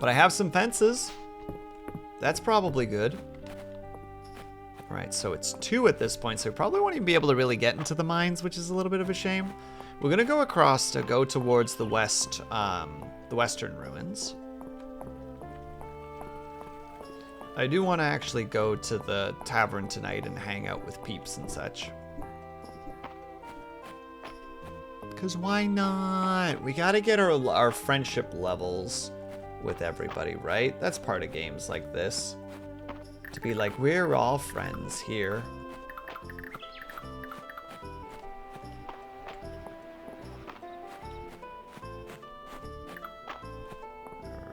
But I have some fences. That's probably good. Alright, so it's 2 at this point, so we probably won't even be able to really get into the mines, which is a little bit of a shame. We're gonna go across to go towards the west, the western ruins. I do want to actually go to the tavern tonight and hang out with peeps and such. Because why not? We gotta get our friendship levels with everybody, right? That's part of games like this. To be like, we're all friends here.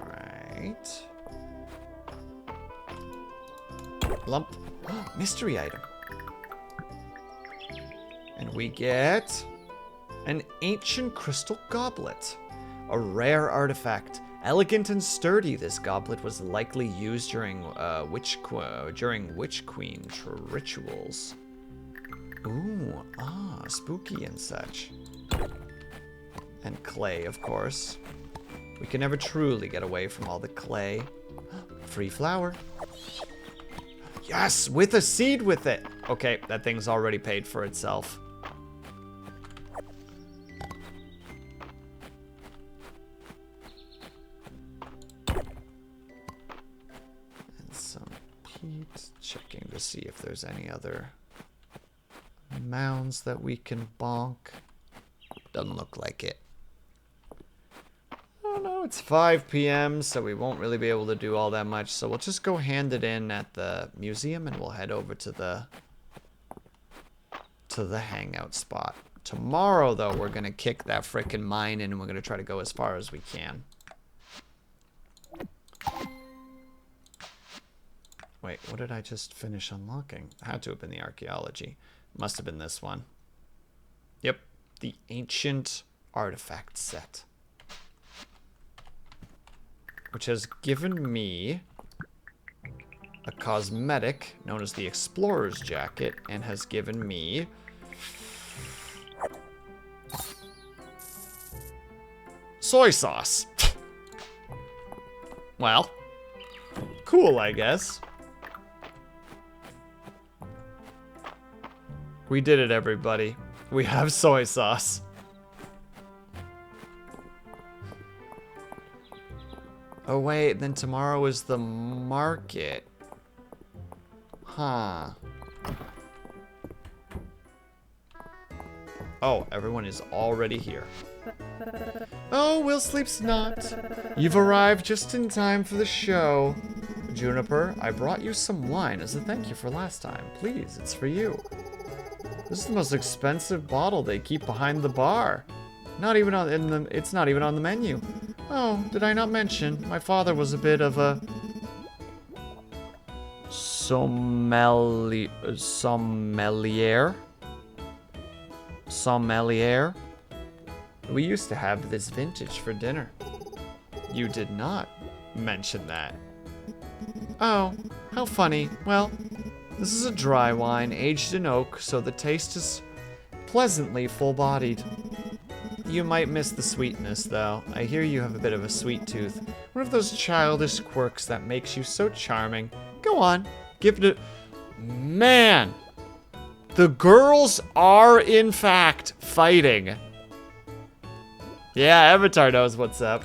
Alright. Lump. Mystery item. And we get an ancient crystal goblet. A rare artifact. Elegant and sturdy, this goblet was likely used during Witch Queen rituals. Ooh, spooky and such. And clay, of course. We can never truly get away from all the clay. Free flower. Yes, with a seed with it. Okay, that thing's already paid for itself. Checking to see if there's any other mounds that we can bonk. Doesn't look like it. Oh no, it's 5 p.m. so we won't really be able to do all that much. So we'll just go hand it in at the museum and we'll head over to the hangout spot. Tomorrow though, we're gonna kick that frickin' mine in and we're gonna try to go as far as we can. Wait, what did I just finish unlocking? Had to have been the archaeology. Must have been this one. Yep, the ancient artifact set. Which has given me a cosmetic known as the Explorer's Jacket and has given me soy sauce. Well, cool, I guess. We did it, everybody. We have soy sauce. Oh, wait. Then tomorrow is the market. Huh. Oh, everyone is already here. Oh, WillSleepsNot. You've arrived just in time for the show. Juniper, I brought you some wine as a thank you for last time. Please, it's for you. This is the most expensive bottle they keep behind the bar. It's not even on the menu. Oh, did I not mention? My father was a bit of a sommelier. We used to have this vintage for dinner. You did not mention that. Oh, how funny. Well, this is a dry wine, aged in oak, so the taste is pleasantly full-bodied. You might miss the sweetness, though. I hear you have a bit of a sweet tooth. One of those childish quirks that makes you so charming. Go on, give it a... Man! The girls are, in fact, fighting. Yeah, Avatar knows what's up.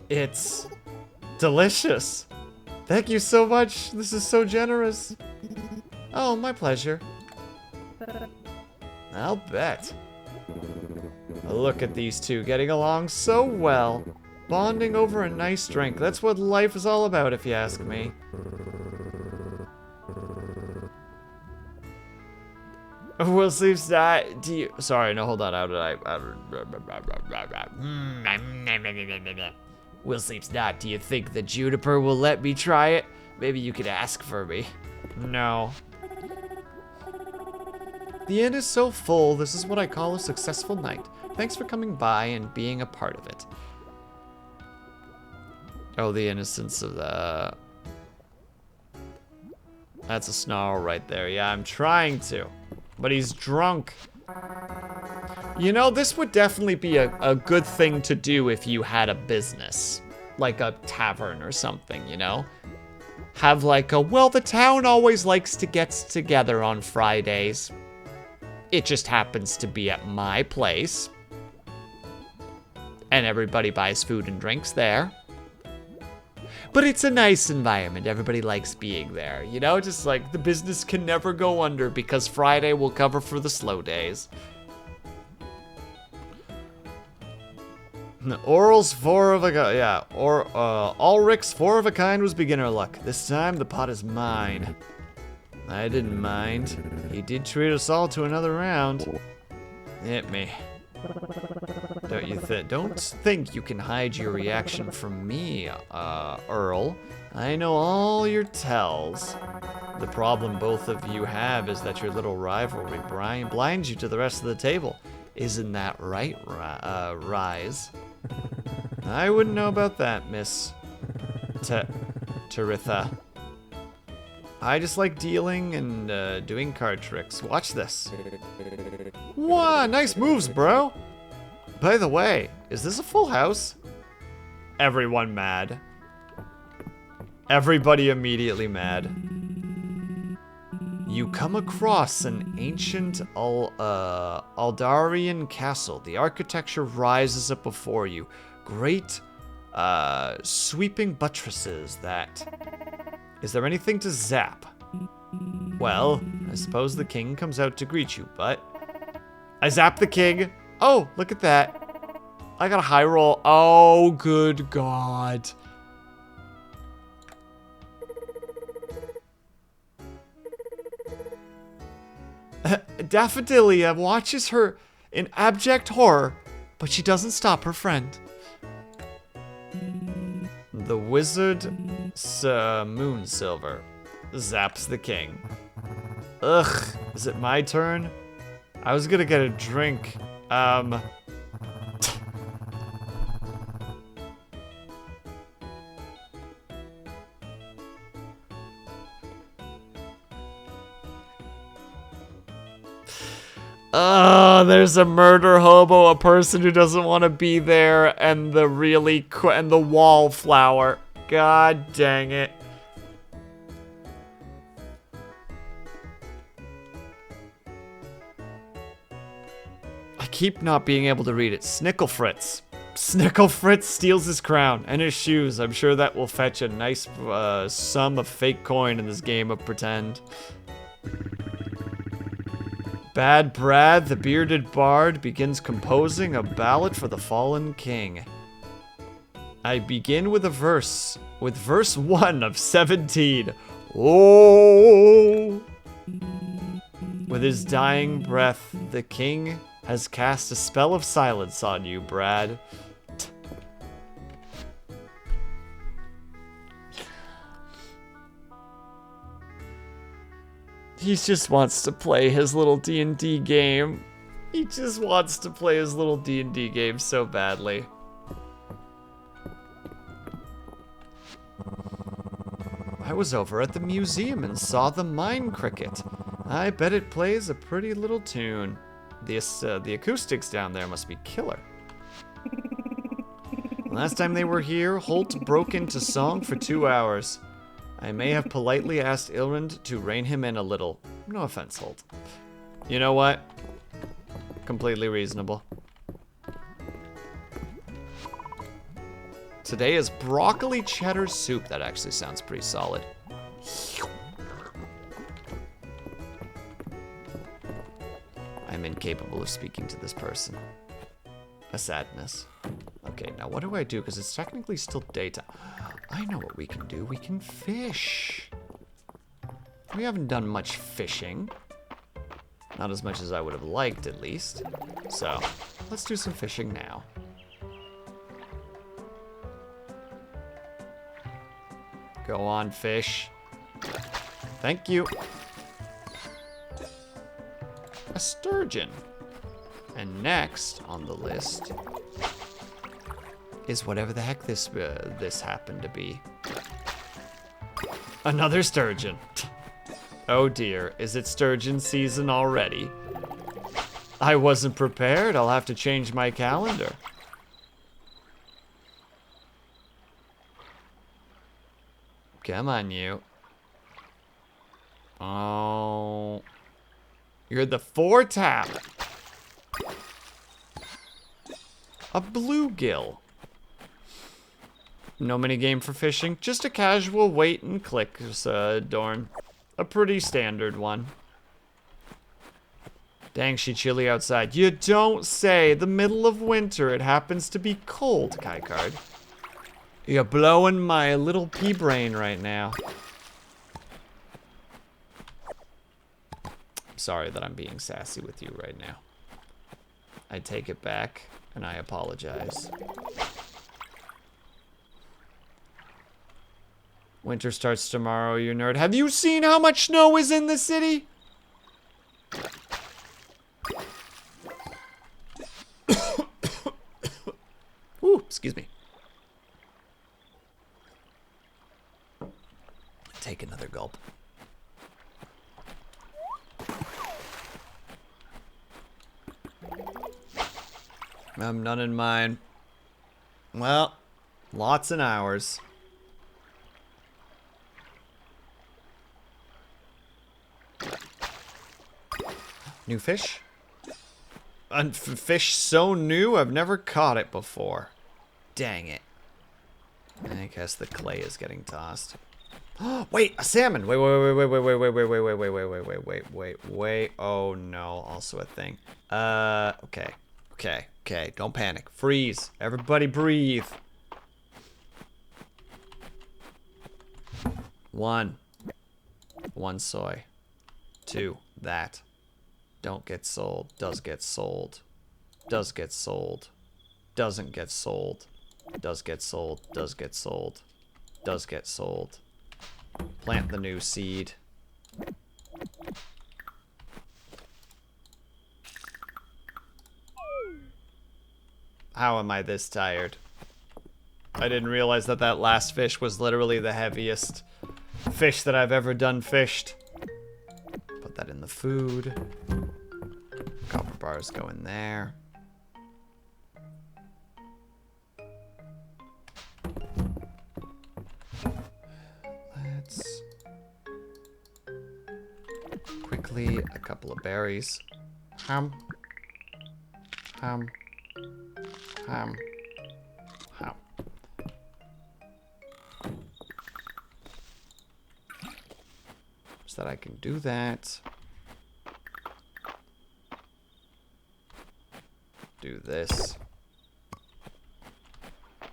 It's delicious. Thank you so much. This is so generous. Oh, my pleasure. I'll bet. Look at these two getting along so well. Bonding over a nice drink. That's what life is all about, if you ask me. WillSleepsNot, do you... Sorry, no, hold on. How did I... WillSleepsNot, do you think the Juniper will let me try it? Maybe you could ask for me. No. The inn is so full, this is what I call a successful night. Thanks for coming by and being a part of it. Oh, the innocence of the... That's a snarl right there. Yeah, I'm trying to. But he's drunk. You know, this would definitely be a good thing to do if you had a business. Like a tavern or something, you know? Have like a, well, the town always likes to get together on Fridays. It just happens to be at my place. And everybody buys food and drinks there. But it's a nice environment. Everybody likes being there. You know, just like the business can never go under because Friday will cover for the slow days. Oral's 4 of a kind. Yeah, Ulrich's 4 of a kind was beginner luck. This time the pot is mine. I didn't mind. He did treat us all to another round. Hit me. Don't think you can hide your reaction from me, Earl. I know all your tells. The problem both of you have is that your little rivalry blinds you to the rest of the table. Isn't that right, Rise? I wouldn't know about that, Miss Taritha. I just like dealing and doing card tricks. Watch this. Wow, nice moves, bro. By the way, is this a full house? Everyone mad. Everybody immediately mad. You come across an ancient Aldarian castle. The architecture rises up before you. Great, sweeping buttresses that... Is there anything to zap? Well, I suppose the king comes out to greet you, but... I zap the king. Oh, look at that. I got a high roll. Oh, good God. Daffodilia watches her in abject horror, but she doesn't stop her friend. The wizard Moonsilver zaps the king. Ugh, is it my turn? I was gonna get a drink. There's a murder hobo, a person who doesn't want to be there, and the and the wallflower. God dang it. I keep not being able to read it. Snicklefritz. Snicklefritz steals his crown and his shoes. I'm sure that will fetch a nice sum of fake coin in this game of pretend. Bad Brad, the bearded bard, begins composing a ballad for the fallen king. I begin with verse 1 of 17. Oh! With his dying breath, the king has cast a spell of silence on you, Brad. He just wants to play his little D&D game. He just wants to play his little D&D game so badly. I was over at the museum and saw the mine cricket. I bet it plays a pretty little tune. The acoustics down there must be killer. Last time they were here, Holt broke into song for 2 hours. I may have politely asked Ilrind to rein him in a little. No offense, Holt. You know what? Completely reasonable. Today is broccoli cheddar soup. That actually sounds pretty solid. I'm incapable of speaking to this person. A sadness. Okay, now what do I do? Because it's technically still daytime. I know what we can do. We can fish. We haven't done much fishing. Not as much as I would have liked, at least. So, let's do some fishing now. Go on, fish. Thank you. A sturgeon. And next on the list is whatever the heck this happened to be. Another sturgeon. Oh dear, is it sturgeon season already? I wasn't prepared. I'll have to change my calendar. Come on, you. Oh. You're the 4-tap. A bluegill. No minigame for fishing, just a casual wait and click, Dorn. A pretty standard one. Dang, she chilly outside. You don't say. The middle of winter, it happens to be cold, Kai Card. You're blowing my little pea brain right now. I'm sorry that I'm being sassy with you right now. I take it back, and I apologize. Winter starts tomorrow, you nerd. Have you seen how much snow is in the city? Ooh, excuse me. Take another gulp. None in mine. Well, lots of hours. New fish? Fish so new, I've never caught it before. Dang it. I guess the clay is getting tossed. Wait, a salmon! Wait. Oh no, also a thing. Okay. Don't panic. Freeze. Everybody breathe. 1. 1 soy. 2. That. Don't get sold. Does get sold. Does get sold. Doesn't get sold. Does get sold. Does get sold. Does get sold. Plant the new seed. How am I this tired? I didn't realize that that last fish was literally the heaviest fish that I've ever done fished. Put that in the food. Copper bars go in there. Let's quickly a couple of berries. Ham. So that I can do that. Do this.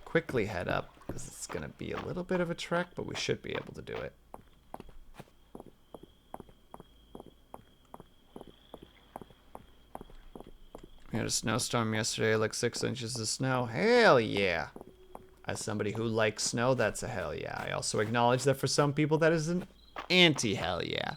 Quickly head up, because it's going to be a little bit of a trek, but we should be able to do it. We had a snowstorm yesterday, like 6 inches of snow. Hell yeah. As somebody who likes snow, that's a hell yeah. I also acknowledge that for some people that is an anti-hell yeah.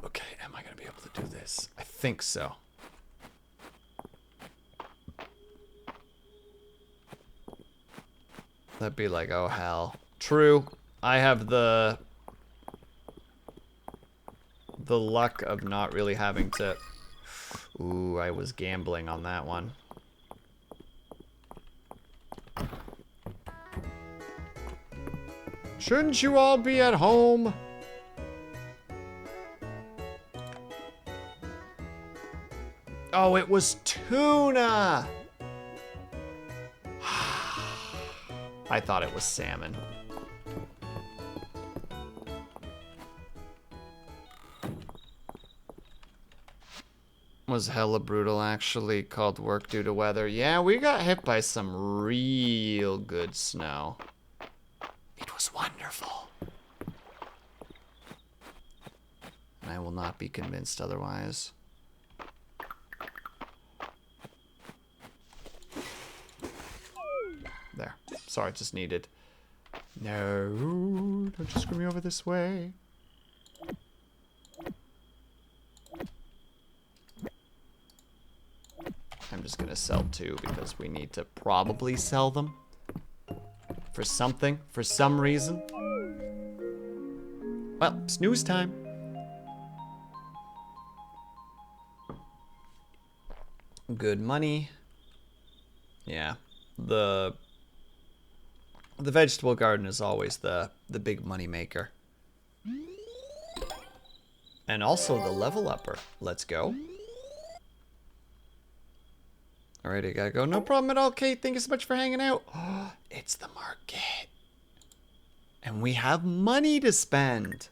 Okay, am I gonna be able to do this? I think so. That'd be like, oh hell. True. I have the luck of not really having to... Ooh, I was gambling on that one. Shouldn't you all be at home? Oh, it was tuna! I thought it was salmon. Was hella brutal, actually. Called work due to weather. Yeah, we got hit by some real good snow. It was wonderful. And I will not be convinced otherwise. There. Sorry, just needed. No, don't you screw me over this way. I'm just gonna sell 2 because we need to probably sell them. For something, for some reason. Well, snooze time. Good money. Yeah. The vegetable garden is always the big money maker. And also the level upper. Let's go. Alright, I gotta go. No problem at all, Kate. Thank you so much for hanging out. Oh, it's the market. And we have money to spend.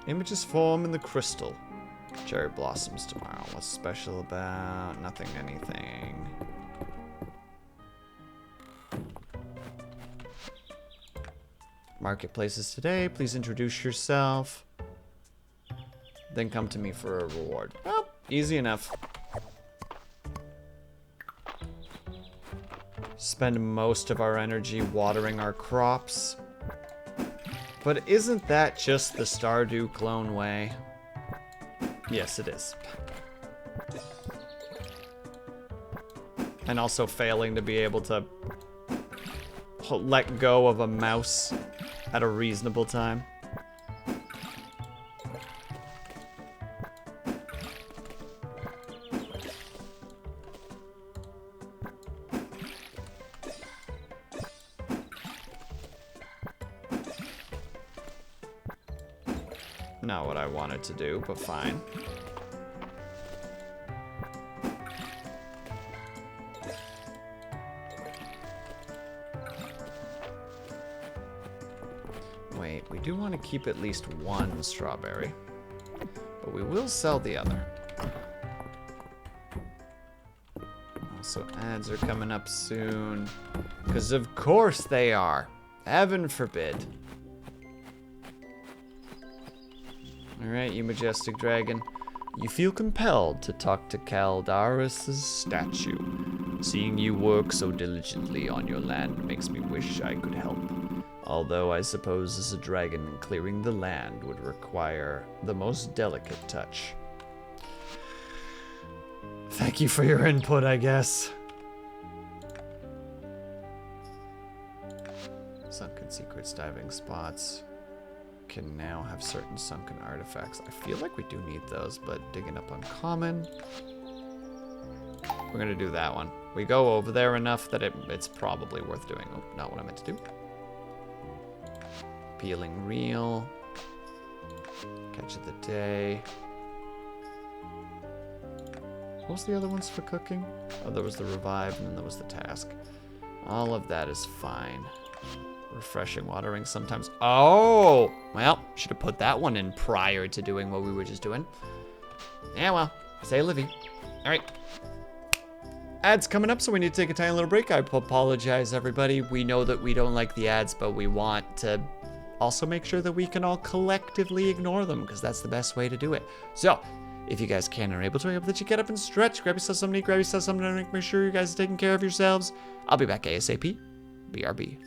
Images form in the crystal. Cherry blossoms tomorrow. What's special about? Nothing, anything. Marketplaces today. Please introduce yourself. Then come to me for a reward. Oh, easy enough. Spend most of our energy watering our crops. But isn't that just the Stardew clone way? Yes, it is. And also failing to be able to let go of a mouse at a reasonable time. Not what I wanted to do, but fine. Wait, we do want to keep at least one strawberry, but we will sell the other. Also, ads are coming up soon, because of course they are. Heaven forbid. Alright, you majestic dragon. You feel compelled to talk to Caldaris' statue. Seeing you work so diligently on your land makes me wish I could help. Although I suppose as a dragon, clearing the land would require the most delicate touch. Thank you for your input, I guess. Sunken secrets, diving spots. Can now have certain sunken artifacts. I feel like we do need those, but digging up uncommon. We're gonna do that one. We go over there enough that it's probably worth doing. Oh, not what I meant to do. Peeling reel. Catch of the day. What was the other ones for cooking? Oh, there was the revive and then there was the task. All of that is fine. Refreshing watering sometimes. Oh, well, should have put that one in prior to doing what we were just doing. Yeah, well, say Livy. All right. Ads coming up, so we need to take a tiny little break. I apologize, everybody. We know that we don't like the ads, but we want to also make sure that we can all collectively ignore them, because that's the best way to do it. So, if you guys can or are able to, I hope that you get up and stretch. Grab yourself something to eat, grab yourself something to drink. Make sure you guys are taking care of yourselves. I'll be back ASAP. BRB.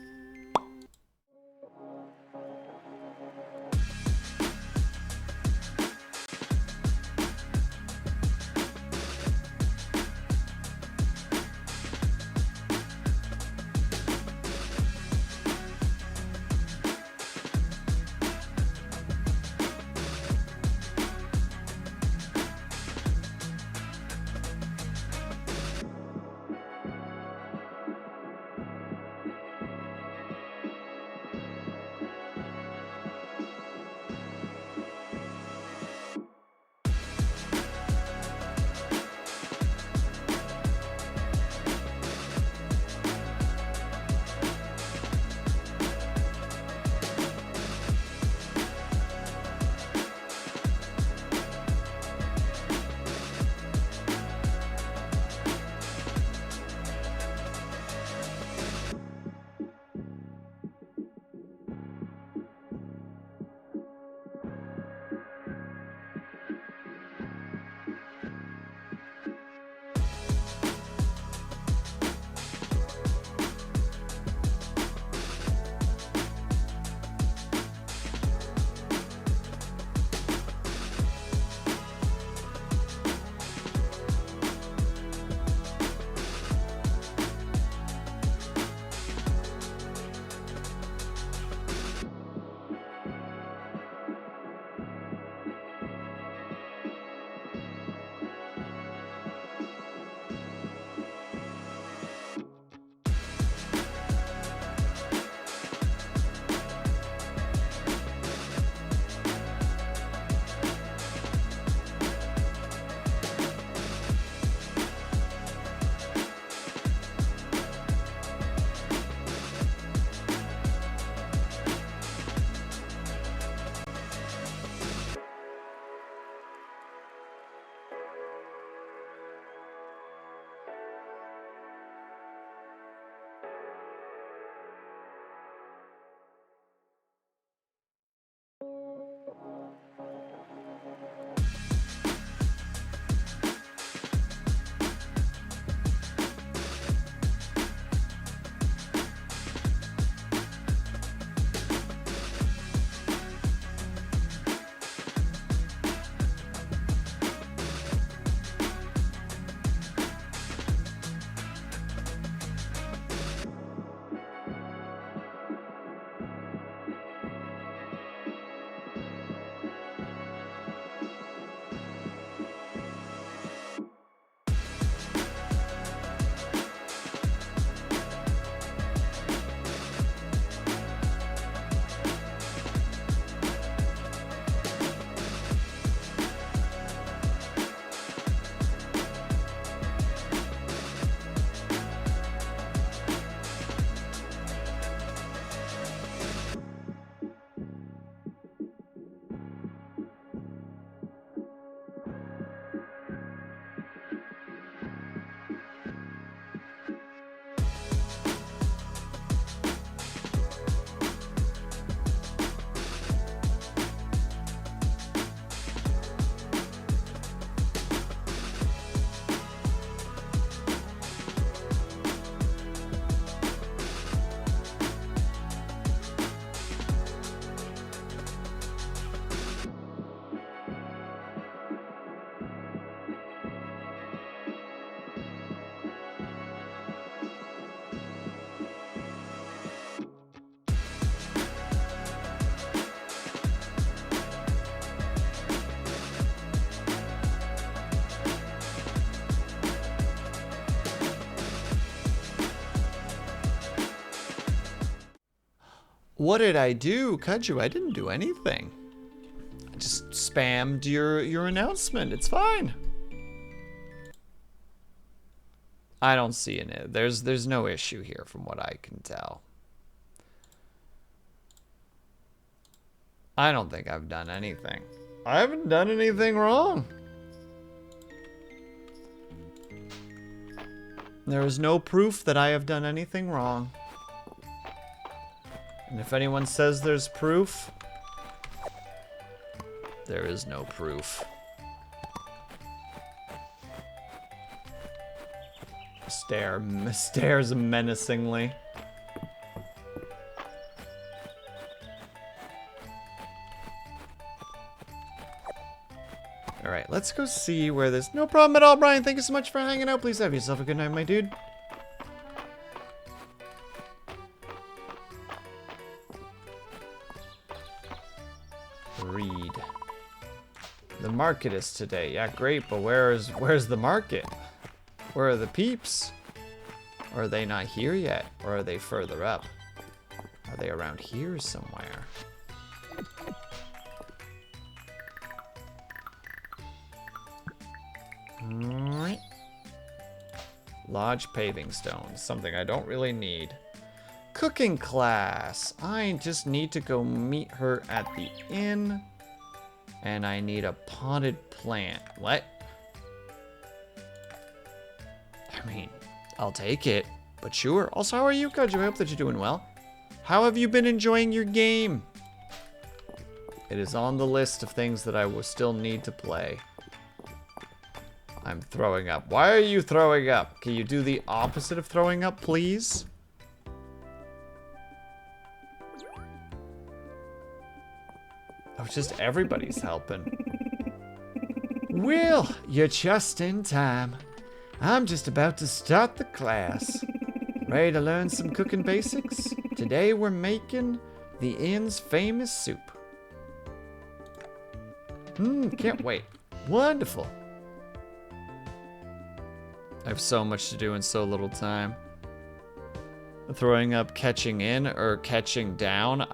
What did I do? Kaju, I didn't do anything. I just spammed your announcement. It's fine. I don't see it. There's no issue here from what I can tell. I don't think I've done anything. I haven't done anything wrong. There is no proof that I have done anything wrong. And if anyone says there's proof, there is no proof. Stares menacingly. Alright, let's go see where this... No problem at all, Brian. Thank you so much for hanging out. Please have yourself a good night, my dude. Read. The market is today. Yeah, great, but where's the market? Where are the peeps? Or are they not here yet? Or are they further up? Are they around here somewhere? Alright. Lodge paving stones. Something I don't really need. Cooking class. I just need to go meet her at the inn. And I need a potted plant. What? I mean, I'll take it. But sure. Also, how are you, Kaju? I hope that you're doing well. How have you been enjoying your game? It is on the list of things that I will still need to play. I'm throwing up. Why are you throwing up? Can you do the opposite of throwing up, please? Oh, just everybody's helping. Will, you're just in time. I'm just about to start the class. Ready to learn some cooking basics? Today we're making the inn's famous soup. Can't wait. Wonderful. I have so much to do in so little time. Throwing up, catching in, or catching down.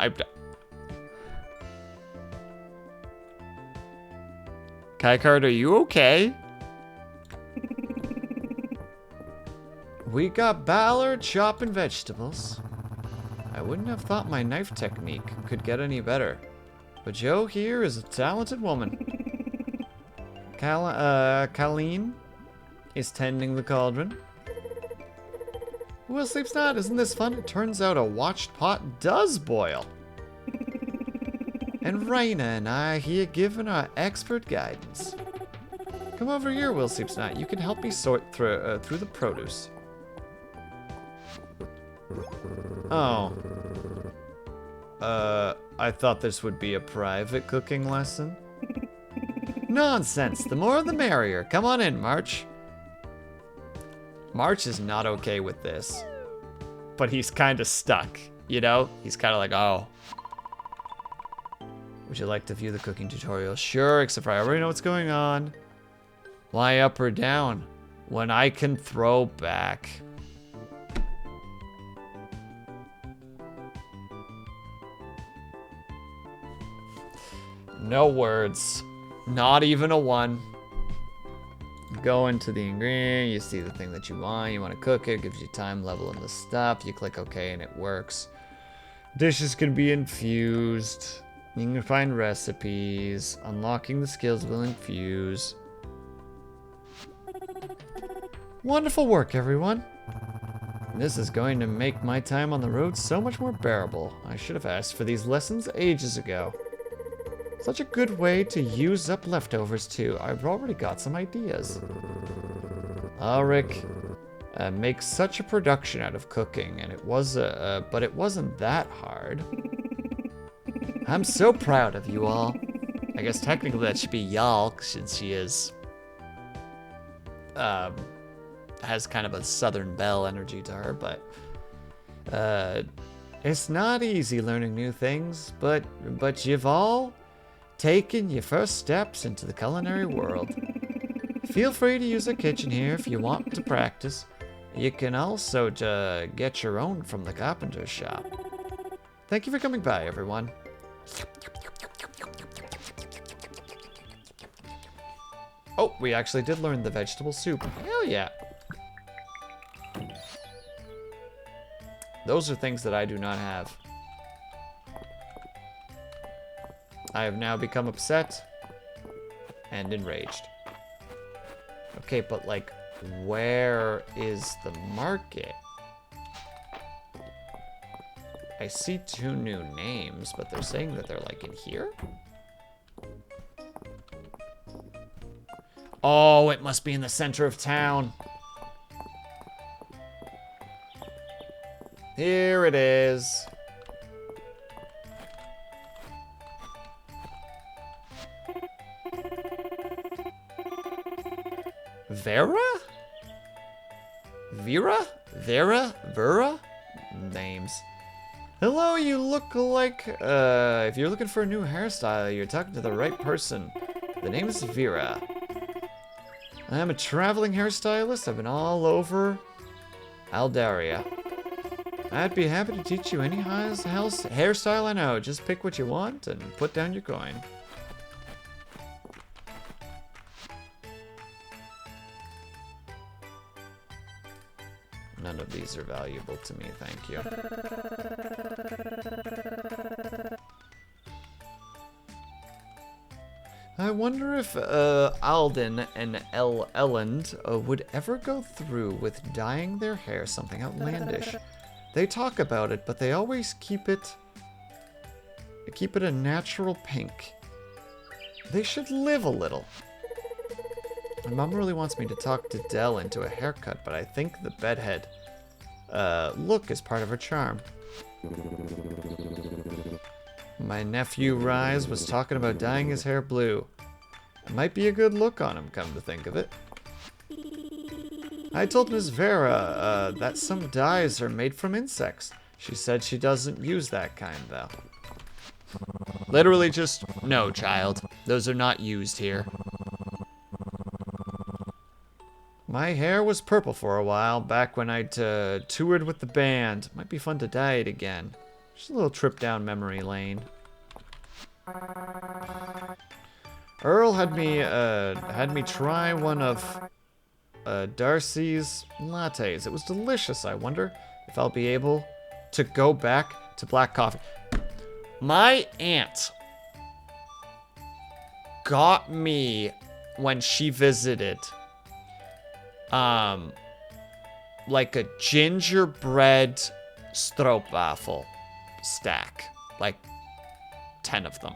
Kaikard, are you okay? We got Ballard chopping vegetables. I wouldn't have thought my knife technique could get any better. But Joe here is a talented woman. Colleen is tending the cauldron. WillSleepsNot, isn't this fun? It turns out a watched pot does boil. And Raina and I here giving our expert guidance. Come over here, WillSleepsNot. You can help me sort through the produce. Oh. I thought this would be a private cooking lesson. Nonsense. The more the merrier. Come on in, March. March is not okay with this. But he's kind of stuck, you know? He's kind of like, oh. Would you like to view the cooking tutorial? Sure, except for I already know what's going on. Why up or down when I can throw back? No words. Not even a one. Go into the ingredient, you see the thing that you want to cook it, gives you time level and the stuff, you click OK and it works. Dishes can be infused. You can find recipes. Unlocking the skills will infuse. Wonderful work, everyone. This is going to make my time on the road so much more bearable. I should have asked for these lessons ages ago. Such a good way to use up leftovers, too. I've already got some ideas. Ulrich makes such a production out of cooking, and but it wasn't that hard. I'm so proud of you all. I guess technically that should be y'all, since she is, has kind of a Southern Belle energy to her, but, it's not easy learning new things, but you've all taken your first steps into the culinary world. Feel free to use the kitchen here if you want to practice. You can also get your own from the carpenter's shop. Thank you for coming by, everyone. Oh, we actually did learn the vegetable soup. Hell yeah. Those are things that I do not have. I have now become upset and enraged. Okay, but like, where is the market? I see 2 new names, but they're saying that they're like in here? Oh, it must be in the center of town. Here it is. Vera? Vera? Vera? Vera? Names. Hello, you look like, if you're looking for a new hairstyle, you're talking to the right person. The name is Vera. I am a traveling hairstylist. I've been all over Aldaria. I'd be happy to teach you any hairstyle I know. Just pick what you want and put down your coin. None of these are valuable to me, thank you. I wonder if Alden and Elland would ever go through with dyeing their hair something outlandish. They talk about it, but they always keep it a natural pink. They should live a little. My mom really wants me to talk to Dell into a haircut, but I think the bedhead look is part of her charm. My nephew Rise was talking about dyeing his hair blue. It might be a good look on him, come to think of it. I told Miss Vera that some dyes are made from insects. She said she doesn't use that kind, though. Literally just, no, child. Those are not used here. My hair was purple for a while, back when I'd toured with the band. Might be fun to dye it again. Just a little trip down memory lane. Earl had me try one of Darcy's lattes. It was delicious. I wonder if I'll be able to go back to black coffee. My aunt got me when she visited like a gingerbread stroopwafel stack, like 10 of them.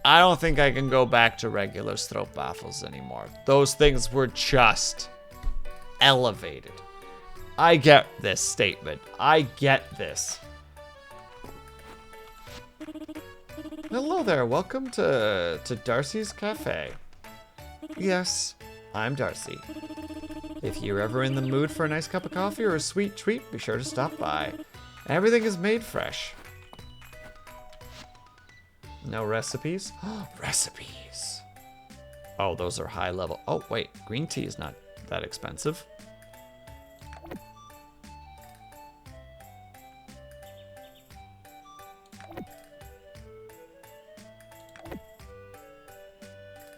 I don't think I can go back to regular stroopwafels anymore. Those things were just elevated. I get this statement. I get this. Hello there. Welcome to Darcy's Cafe. Yes, I'm Darcy. If you're ever in the mood for a nice cup of coffee or a sweet treat, be sure to stop by. Everything is made fresh. No recipes? Recipes. Oh, those are high level. Oh, wait. Green tea is not that expensive.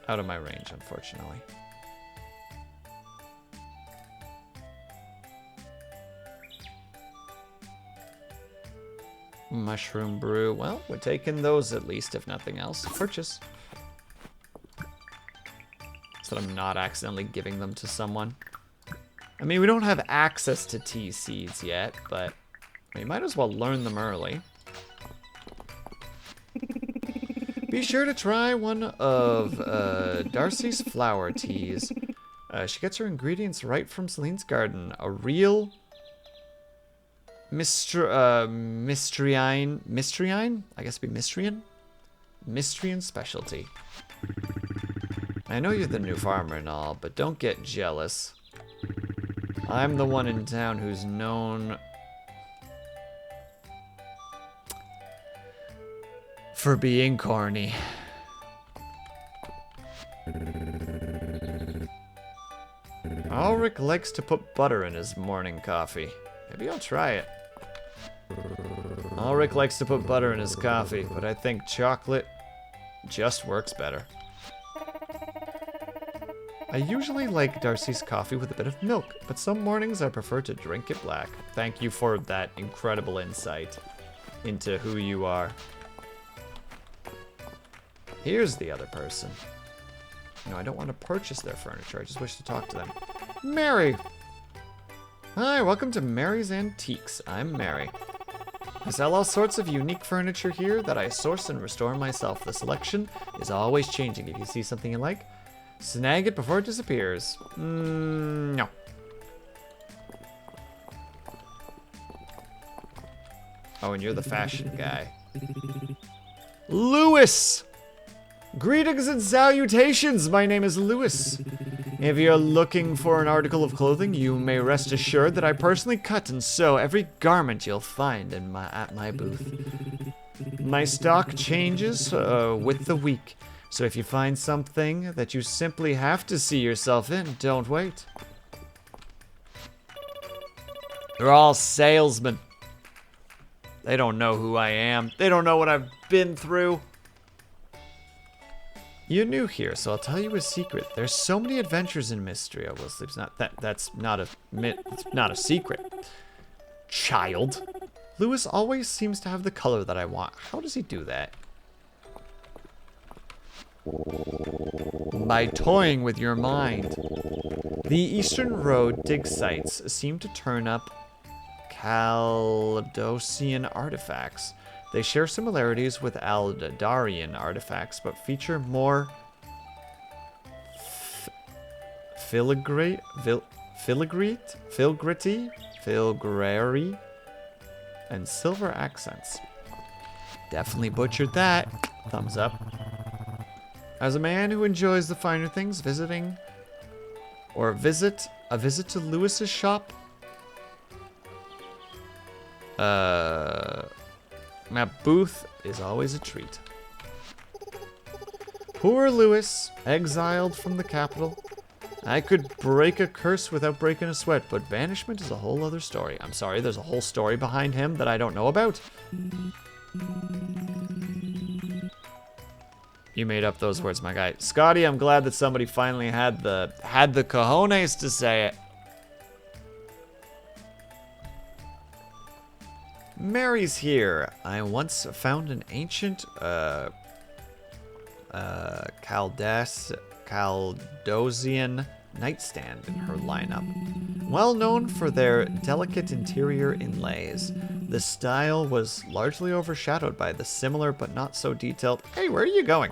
Out of my range, unfortunately. Mushroom brew. Well, we're taking those at least, if nothing else. Purchase. So that I'm not accidentally giving them to someone. I mean, we don't have access to tea seeds yet, but we might as well learn them early. Be sure to try one of Darcy's flower teas. She gets her ingredients right from Celine's garden. A real Mistriine? I guess it'd be Mistrian? Mistrian specialty. I know you're the new farmer and all, but don't get jealous. I'm the one in town who's known for being corny. Ulrich likes to put butter in his morning coffee. Maybe I'll try it. Ulrich likes to put butter in his coffee, but I think chocolate just works better. I usually like Darcy's coffee with a bit of milk, but some mornings I prefer to drink it black. Thank you for that incredible insight into who you are. Here's the other person. No, I don't want to purchase their furniture. I just wish to talk to them. Mary! Hi, welcome to Mary's Antiques. I'm Mary. I sell all sorts of unique furniture here that I source and restore myself. The selection is always changing. If you see something you like, snag it before it disappears. No. Oh, and you're the fashion guy. Lewis! Greetings and salutations! My name is Lewis. If you're looking for an article of clothing, you may rest assured that I personally cut and sew every garment you'll find at my booth. My stock changes with the week, so if you find something that you simply have to see yourself in, don't wait. They're all salesmen. They don't know who I am. They don't know what I've been through. You're new here, so I'll tell you a secret. There's so many adventures in mystery. Oh, WillSleepsNot. That's not a secret. Child. Lewis always seems to have the color that I want. How does he do that? By toying with your mind. The Eastern Road dig sites seem to turn up Caledonian artifacts. They share similarities with Aldarian artifacts, but feature more filigree, and silver accents. Definitely butchered that. Thumbs up. As a man who enjoys the finer things, visit a visit to Lewis's shop. That booth is always a treat. Poor Lewis, exiled from the capital. I could break a curse without breaking a sweat, but banishment is a whole other story. I'm sorry, there's a whole story behind him that I don't know about. You made up those words, my guy. Scotty, I'm glad that somebody finally had the cojones to say it. Mary's here. I once found an ancient Caldosian nightstand in her lineup. Well known for their delicate interior inlays, the style was largely overshadowed by the similar but not so detailed... Hey, where are you going?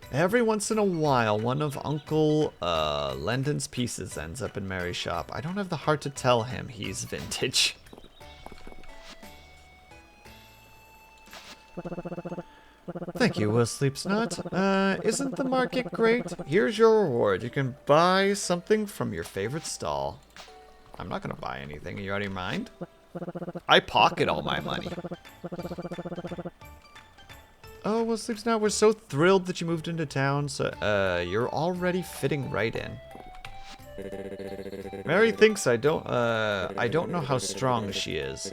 Every once in a while, one of Uncle Landon's pieces ends up in Mary's shop. I don't have the heart to tell him he's vintage. Thank you, WillSleepsNot. Isn't the market great? Here's your reward. You can buy something from your favorite stall. I'm not going to buy anything. Are you out of your mind? I pocket all my money. Oh, WillSleepsNot, we're so thrilled that you moved into town, so, you're already fitting right in. Mary thinks I don't know how strong she is.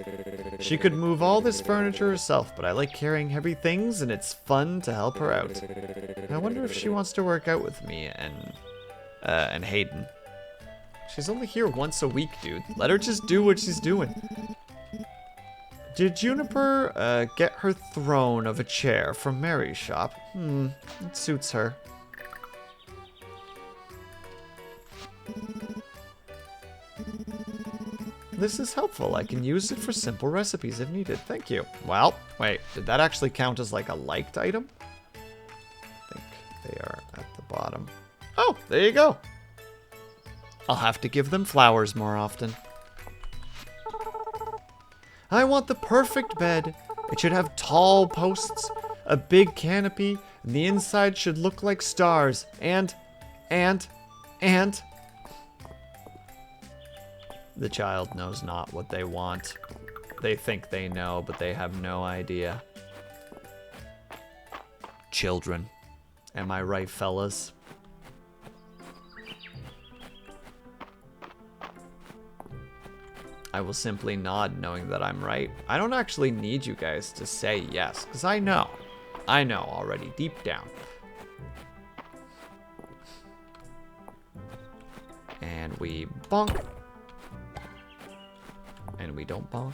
She could move all this furniture herself, but I like carrying heavy things, and it's fun to help her out. I wonder if she wants to work out with me and Hayden. She's only here once a week, dude. Let her just do what she's doing. Did Juniper get her throne of a chair from Mary's shop? It suits her. This is helpful. I can use it for simple recipes if needed. Thank you. Well, wait, did that actually count as like a liked item? I think they are at the bottom. Oh, there you go. I'll have to give them flowers more often. I want the perfect bed. It should have tall posts, a big canopy, and the inside should look like stars. And... The child knows not what they want. They think they know, but they have no idea. Children. Am I right, fellas? I will simply nod knowing that I'm right. I don't actually need you guys to say yes, because I know. I know already, deep down. And we bonk. And we don't bonk.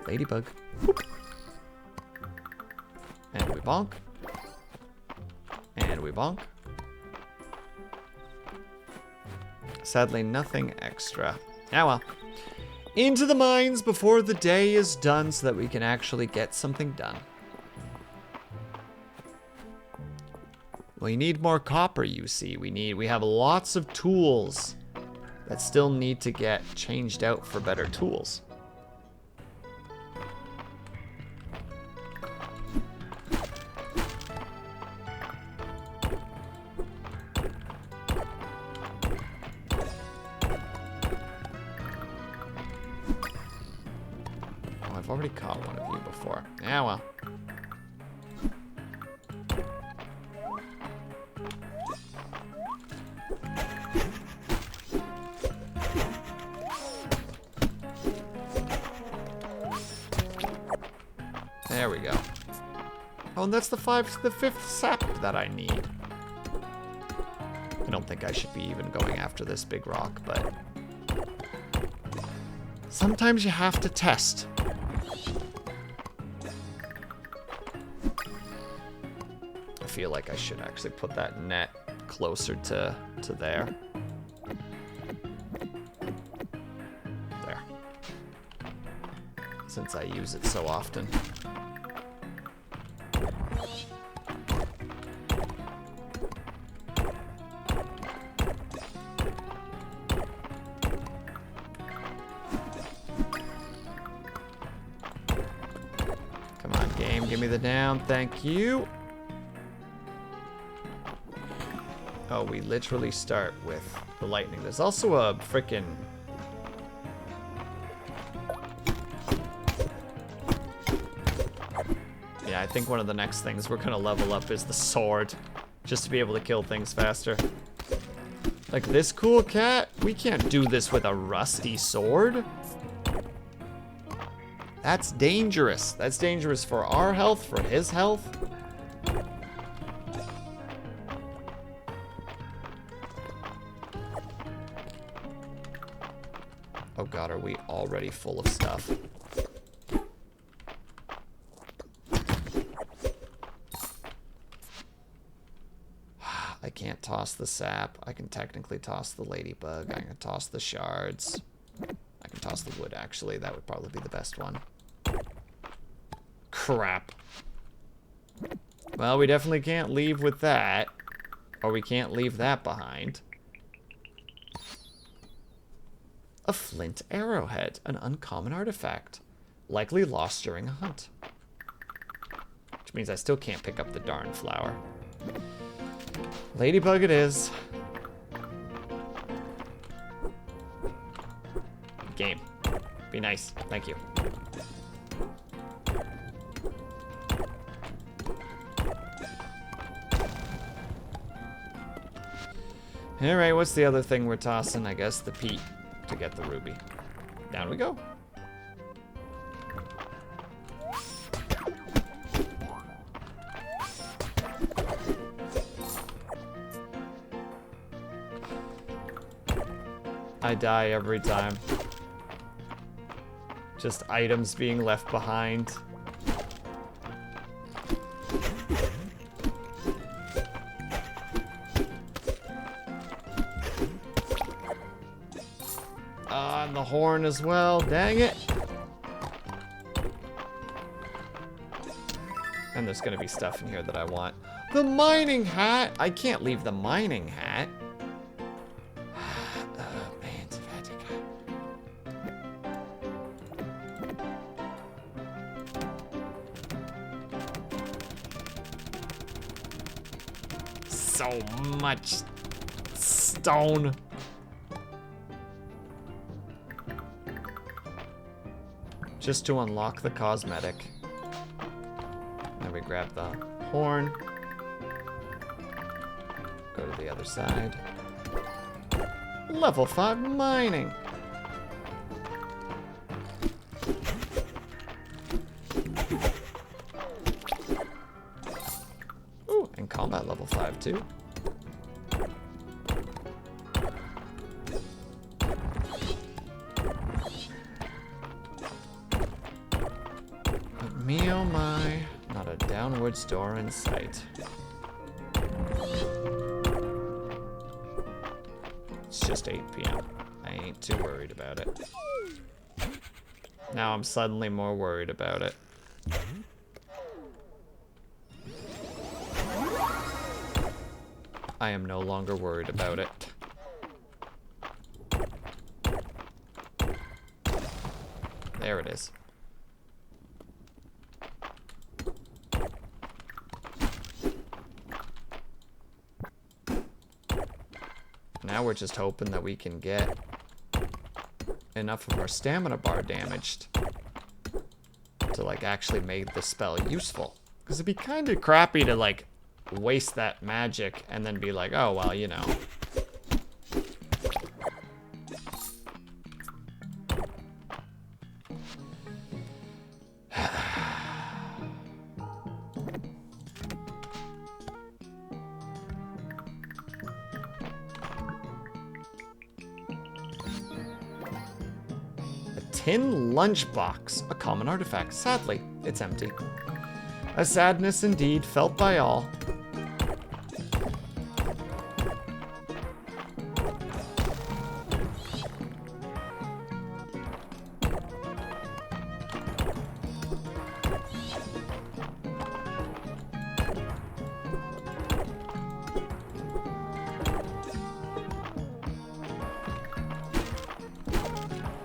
Ladybug. Boop. And we bonk. And we bonk. Sadly, nothing extra. Ah well. Into the mines before the day is done so that we can actually get something done. We need more copper, you see. We have lots of tools that still need to get changed out for better tools. I've already caught one of you before. Yeah, well. There we go. Oh, and that's the fifth sap that I need. I don't think I should be even going after this big rock, but sometimes you have to test. I feel like I should actually put that net closer to there. There. Since I use it so often. Come on, game, give me the down, thank you. Oh, we literally start with the lightning. There's also a frickin' yeah, I think one of the next things we're gonna level up is the sword, just to be able to kill things faster. Like this cool cat, we can't do this with a rusty sword. That's dangerous. That's dangerous for our health, for his health. Oh god, are we already full of stuff? I can't toss the sap. I can technically toss the ladybug. I can toss the shards. I can toss the wood, actually. That would probably be the best one. Crap. Well, we definitely can't leave with that. Or we can't leave that behind. A flint arrowhead, an uncommon artifact. Likely lost during a hunt. Which means I still can't pick up the darn flower. Ladybug it is. Game. Be nice. Thank you. Alright, what's the other thing we're tossing? I guess the peat to get the ruby. Down we go. I die every time. Just items being left behind. And the horn as well, dang it. And there's gonna be stuff in here that I want. The mining hat! I can't leave the mining hat. So much stone. Just to unlock the cosmetic. Then we grab the horn. Go to the other side. Level 5 mining. Ooh, and combat level 5 too. But me oh my, not a downwards door in sight. It's just 8 p.m. I ain't too worried about it. Now I'm suddenly more worried about it. I am no longer worried about it. There it is. Now we're just hoping that we can get enough of our stamina bar damaged to like actually make the spell useful. Because it'd be kind of crappy to like waste that magic and then be like, oh well, you know. Tin lunchbox, a common artifact. Sadly, it's empty. A sadness indeed felt by all.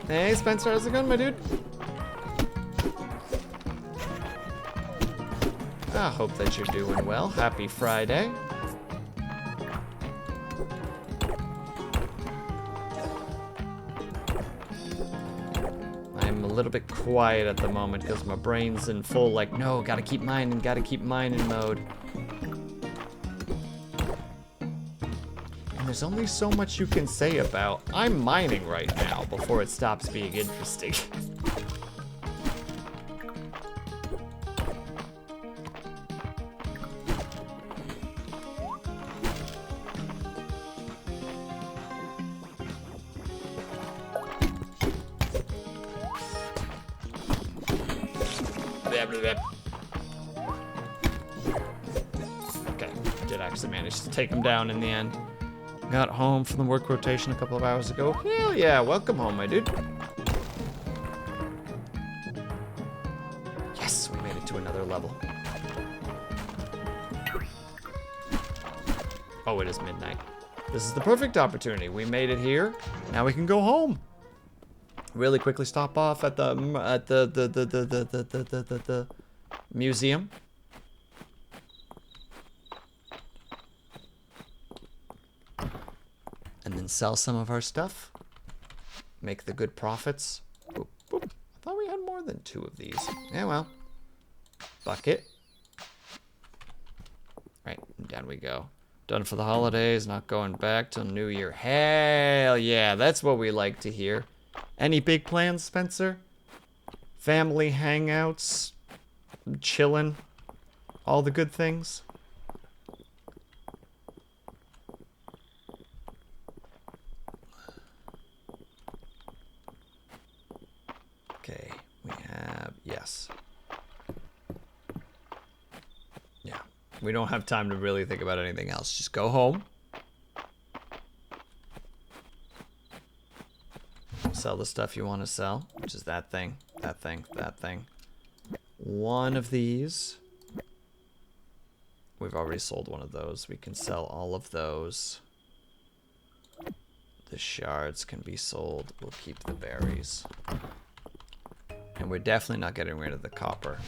Hey Spencer, how's it going, my dude? I hope that you're doing well. Happy Friday. I'm a little bit quiet at the moment because my brain's in full like, no, gotta keep mining mode. There's only so much you can say about I'm mining right now before it stops being interesting. Okay, did actually manage to take him down in the end. Got home from the work rotation a couple of hours ago. Hell yeah, welcome home, my dude. Yes, we made it to another level. Oh, it is midnight. This is the perfect opportunity. We made it here. Now we can go home. Really quickly stop off at the museum. And then sell some of our stuff. Make the good profits. Boop, boop. I thought we had more than 2 of these. Yeah, well. Bucket. Right, down we go. Done for the holidays, not going back till New Year. Hell yeah, that's what we like to hear. Any big plans, Spencer? Family hangouts? Chilling? All the good things? Okay, we have, yes. Yeah, we don't have time to really think about anything else. Just go home. Sell the stuff you want to sell, which is that thing, that thing, that thing. One of these. We've already sold one of those. We can sell all of those. The shards can be sold. We'll keep the berries. And we're definitely not getting rid of the copper.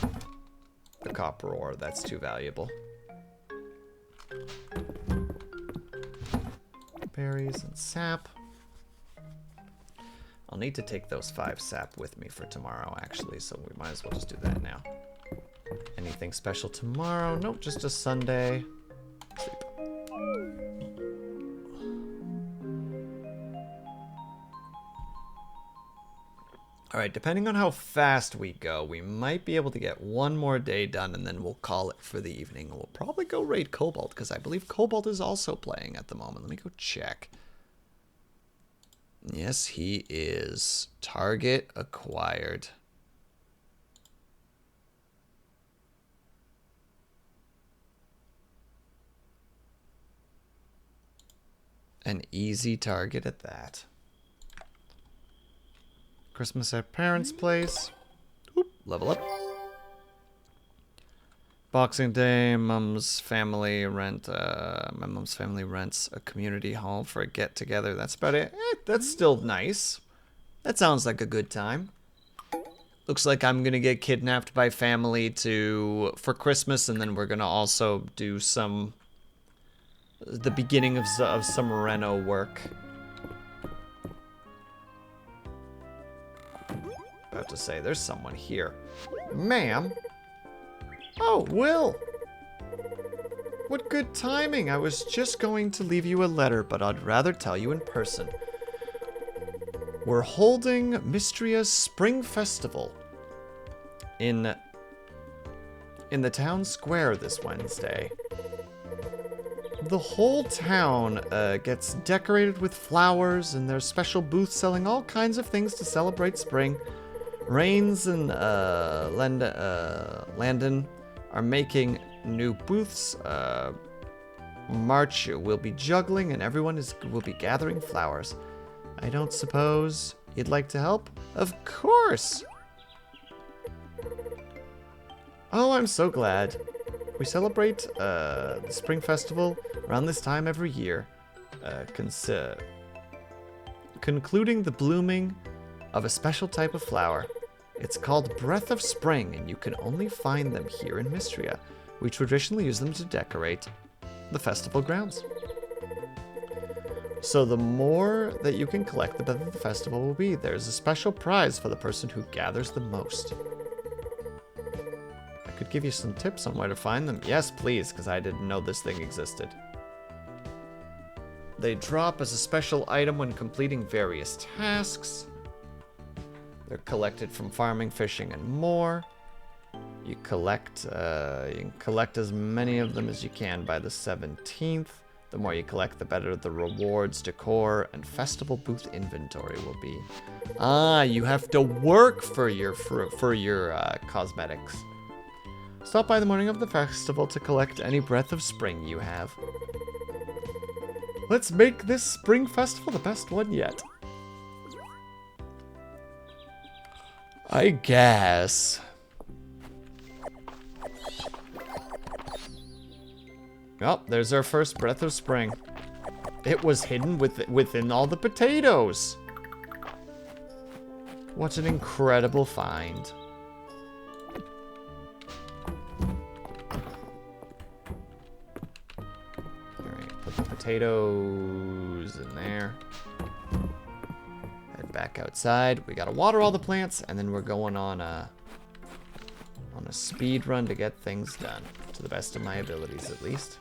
The copper ore, that's too valuable. Berries and sap. I'll need to take those 5 sap with me for tomorrow, actually, so we might as well just do that now. Anything special tomorrow? Nope, just a Sunday. Sleep. Alright, depending on how fast we go, we might be able to get one more day done, and then we'll call it for the evening. We'll probably go raid Cobalt, because I believe Cobalt is also playing at the moment. Let me go check. Yes, he is. Target acquired. An easy target at that. Christmas at parents' place. Oop, level up. Boxing Day, mom's family rent. My mom's family rents a community hall for a get-together. That's about it. That's still nice. That sounds like a good time. Looks like I'm gonna get kidnapped by family for Christmas, and then we're gonna also do the beginning of some reno work. About to say, there's someone here. Ma'am? Oh, Will! What good timing! I was just going to leave you a letter, but I'd rather tell you in person. We're holding Mystria's Spring Festival in the town square this Wednesday. The whole town gets decorated with flowers, and there's special booths selling all kinds of things to celebrate spring. Rains and Landon are making new booths. March will be juggling, and everyone will be gathering flowers. I don't suppose you'd like to help? Of course! Oh, I'm so glad. We celebrate the Spring Festival around this time every year, concluding the blooming of a special type of flower. It's called Breath of Spring, and you can only find them here in Mystria. We traditionally use them to decorate the festival grounds. So the more that you can collect, the better the festival will be. There's a special prize for the person who gathers the most. I could give you some tips on where to find them. Yes, please, because I didn't know this thing existed. They drop as a special item when completing various tasks. They're collected from farming, fishing, and more. You can collect as many of them as you can by the 17th. The more you collect, the better the rewards, decor, and festival booth inventory will be. Ah, you have to work for your cosmetics. Stop by the morning of the festival to collect any Breath of Spring you have. Let's make this Spring Festival the best one yet. I guess. Oh, there's our first Breath of Spring. It was hidden within all the potatoes. What an incredible find. Alright, put the potatoes in there. Head back outside. We gotta water all the plants, and then we're going on a speed run to get things done. To the best of my abilities, at least.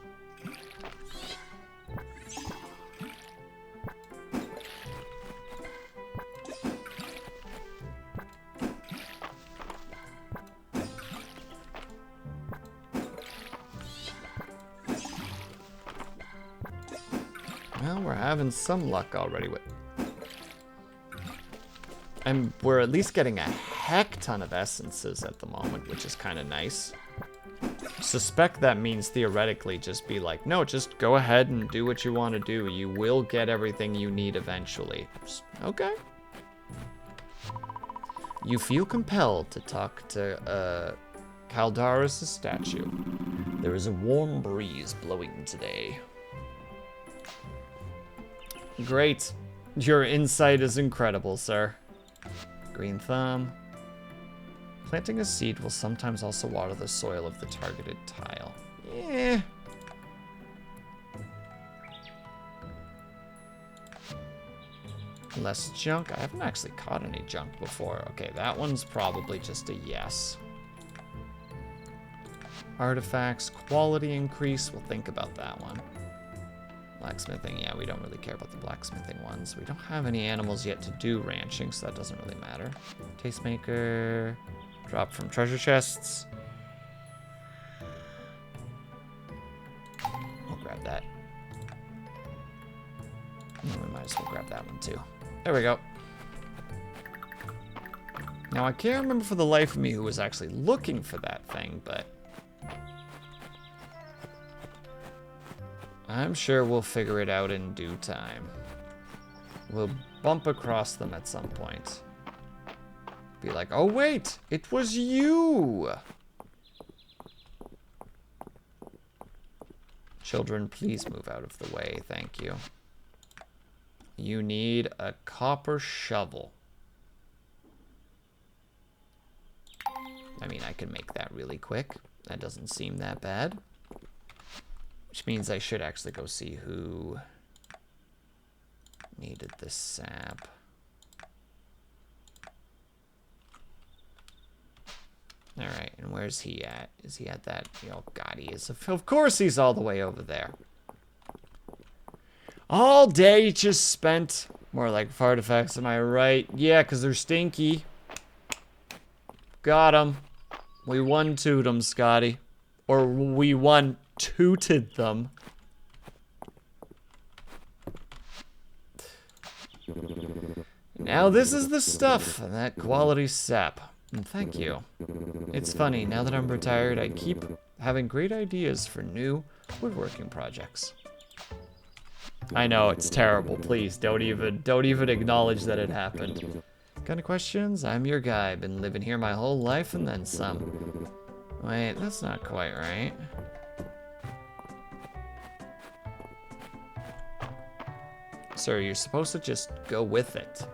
Well, we're having some luck already with. And we're at least getting a heck ton of essences at the moment, which is kind of nice. Suspect that means theoretically just be like, no, just go ahead and do what you want to do. You will get everything you need eventually. Okay. You feel compelled to talk to Caldaris' statue. There is a warm breeze blowing today. Great. Your insight is incredible, sir. Green thumb. Planting a seed will sometimes also water the soil of the targeted tile. Yeah. Less junk. I haven't actually caught any junk before. Okay, that one's probably just a yes. Artifacts, quality increase. We'll think about that one. Blacksmithing, yeah, we don't really care about the blacksmithing ones. We don't have any animals yet to do ranching, so that doesn't really matter. Tastemaker, drop from treasure chests. We'll grab that. And we might as well grab that one too. There we go. Now I can't remember for the life of me who was actually looking for that thing, but I'm sure we'll figure it out in due time. We'll bump across them at some point. Be like, oh wait, it was you! Children, please move out of the way, thank you. You need a copper shovel. I mean, I can make that really quick. That doesn't seem that bad. Which means I should actually go see who needed the sap. Alright, and where's he at? Is he at that? Oh god, he is. Of course he's all the way over there. All day just spent. More like artifacts, am I right? Yeah, because they're stinky. Got him. We one-tooted them, Scotty. Or we one-tooted them. Now this is the stuff, and that quality sap. And thank you. It's funny, now that I'm retired, I keep having great ideas for new woodworking projects. I know, it's terrible. Please, don't even acknowledge that it happened. Got any questions? I'm your guy. Been living here my whole life and then some. Wait, that's not quite right. Sir, you're supposed to just go with it.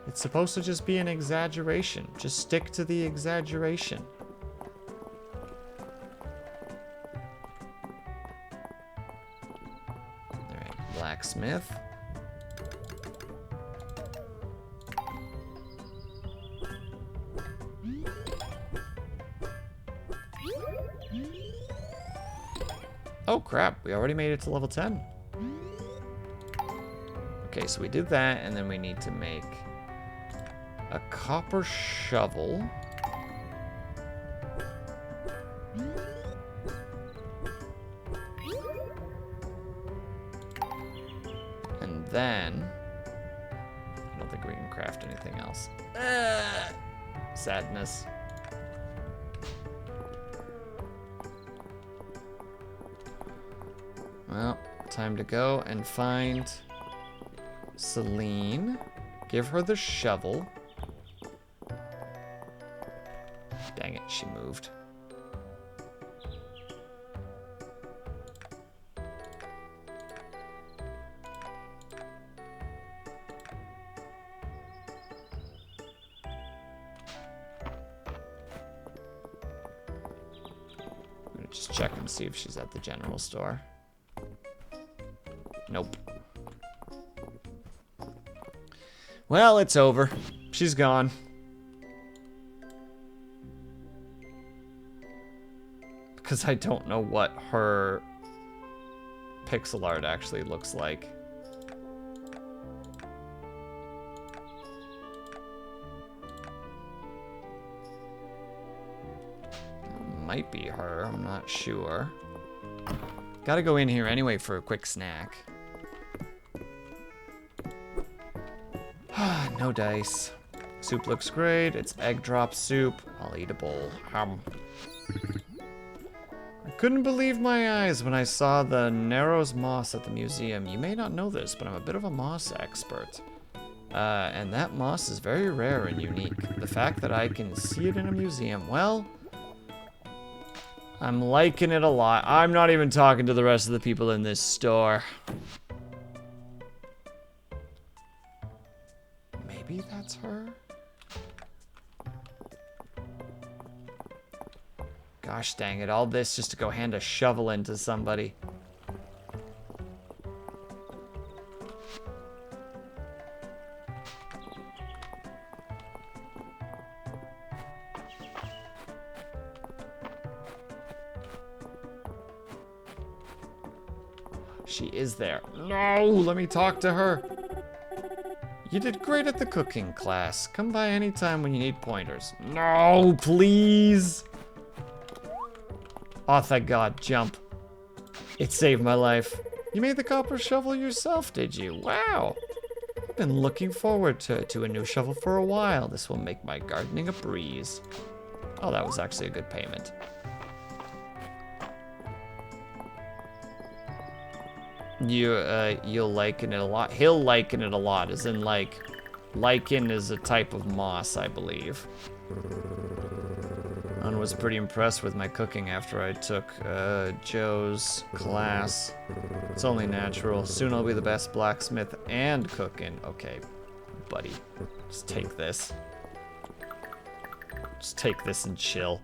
It's supposed to just be an exaggeration. Just stick to the exaggeration. Alright, blacksmith. Oh crap, we already made it to level 10. Okay, so we did that, and then we need to make a copper shovel. And then, I don't think we can craft anything else. Sadness. Well, time to go and find Celine. Give her the shovel. Dang it, she moved. I'm gonna just check and see if she's at the general store. Nope. Well, it's over. She's gone. Because I don't know what her pixel art actually looks like. Might be her, I'm not sure. Gotta go in here anyway for a quick snack. No dice. Soup looks great. It's egg drop soup. I'll eat a bowl. I couldn't believe my eyes when I saw the Narrows moss at the museum. You may not know this, but I'm a bit of a moss expert. And that moss is very rare and unique. The fact that I can see it in a museum, well, I'm liking it a lot. I'm not even talking to the rest of the people in this store. Maybe that's her? Gosh dang it, all this just to go hand a shovel into somebody. She is there. No, let me talk to her. You did great at the cooking class. Come by anytime when you need pointers. No, please. Oh, thank God, jump. It saved my life. You made the copper shovel yourself, did you? Wow. I've been looking forward to a new shovel for a while. This will make my gardening a breeze. Oh, that was actually a good payment. You'll liken it a lot. He'll liken it a lot, as in like, lichen is a type of moss, I believe. I was pretty impressed with my cooking after I took Joe's class. It's only natural. Soon I'll be the best blacksmith and cooking. Okay, buddy, just take this. Just take this and chill.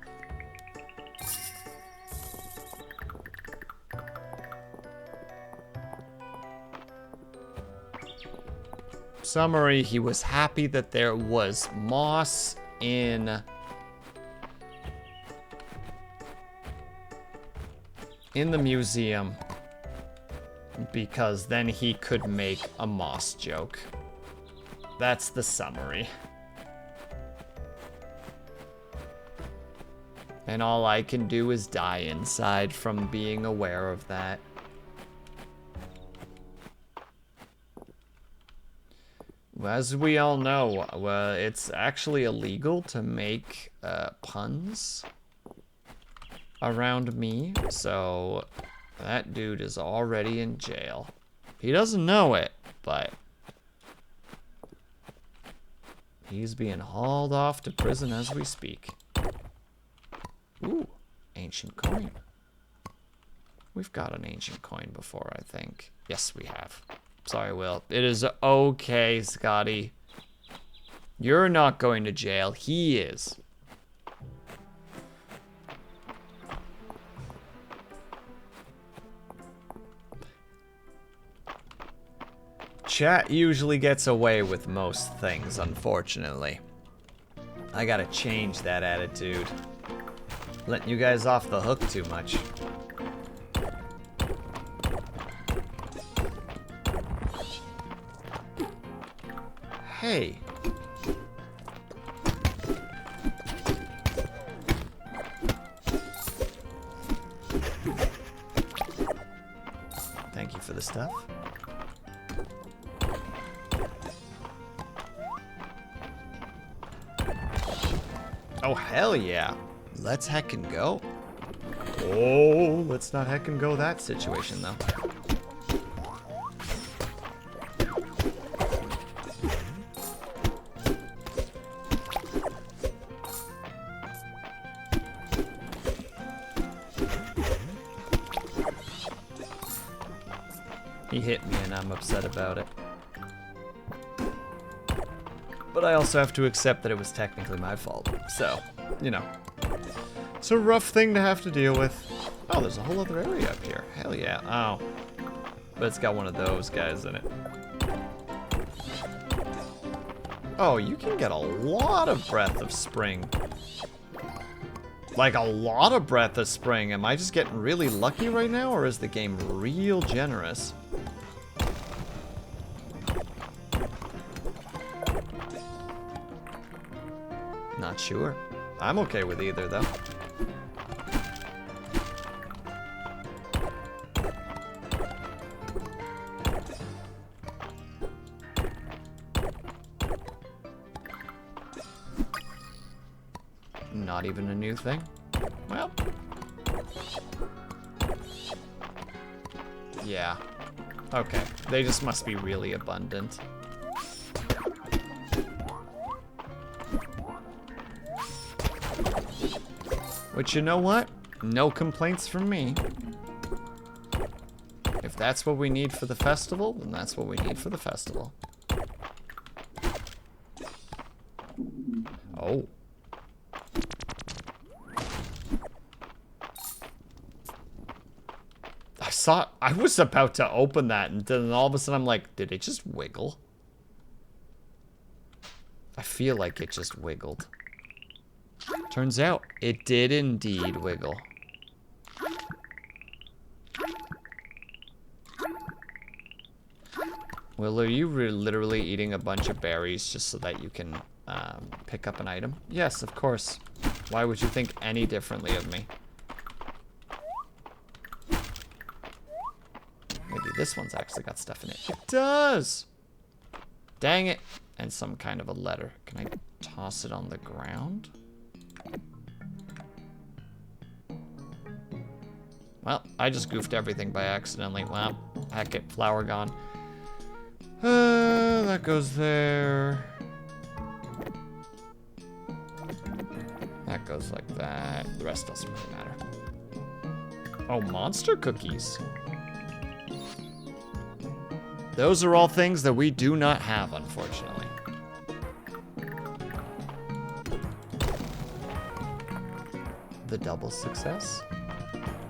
Summary, he was happy that there was moss in the museum because then he could make a moss joke. That's the summary. And all I can do is die inside from being aware of that. As we all know, it's actually illegal to make puns around me, so that dude is already in jail. He doesn't know it, but he's being hauled off to prison as we speak. Ooh, ancient coin. We've got an ancient coin before, I think. Yes, we have. Sorry, Will. It is okay, Scotty. You're not going to jail. He is. Chat usually gets away with most things, unfortunately. I gotta change that attitude. Letting you guys off the hook too much. Hey. Thank you for the stuff. Oh, hell yeah. Let's heckin' go. Oh, let's not heckin' go that situation, though. He hit me and I'm upset about it. But I also have to accept that it was technically my fault. So, you know. It's a rough thing to have to deal with. Oh, there's a whole other area up here. Hell yeah. Oh. But it's got one of those guys in it. Oh, you can get a lot of Breath of Spring. Like a lot of Breath of Spring. Am I just getting really lucky right now, or is the game real generous? Not sure. I'm okay with either, though. Not even a new thing? Well. Yeah. Okay. They just must be really abundant. Which, you know what? No complaints from me. If that's what we need for the festival, then that's what we need for the festival. Oh. I was about to open that, and then all of a sudden I'm like, did it just wiggle? I feel like it just wiggled. Turns out, it did indeed wiggle. Will, are you literally eating a bunch of berries just so that you can pick up an item? Yes, of course. Why would you think any differently of me? Maybe this one's actually got stuff in it. It does! Dang it. And some kind of a letter. Can I toss it on the ground? Well, I just goofed everything by accidentally. Well, heck it, flower gone. That goes there. That goes like that. The rest doesn't really matter. Oh, monster cookies. Those are all things that we do not have, unfortunately. The double success.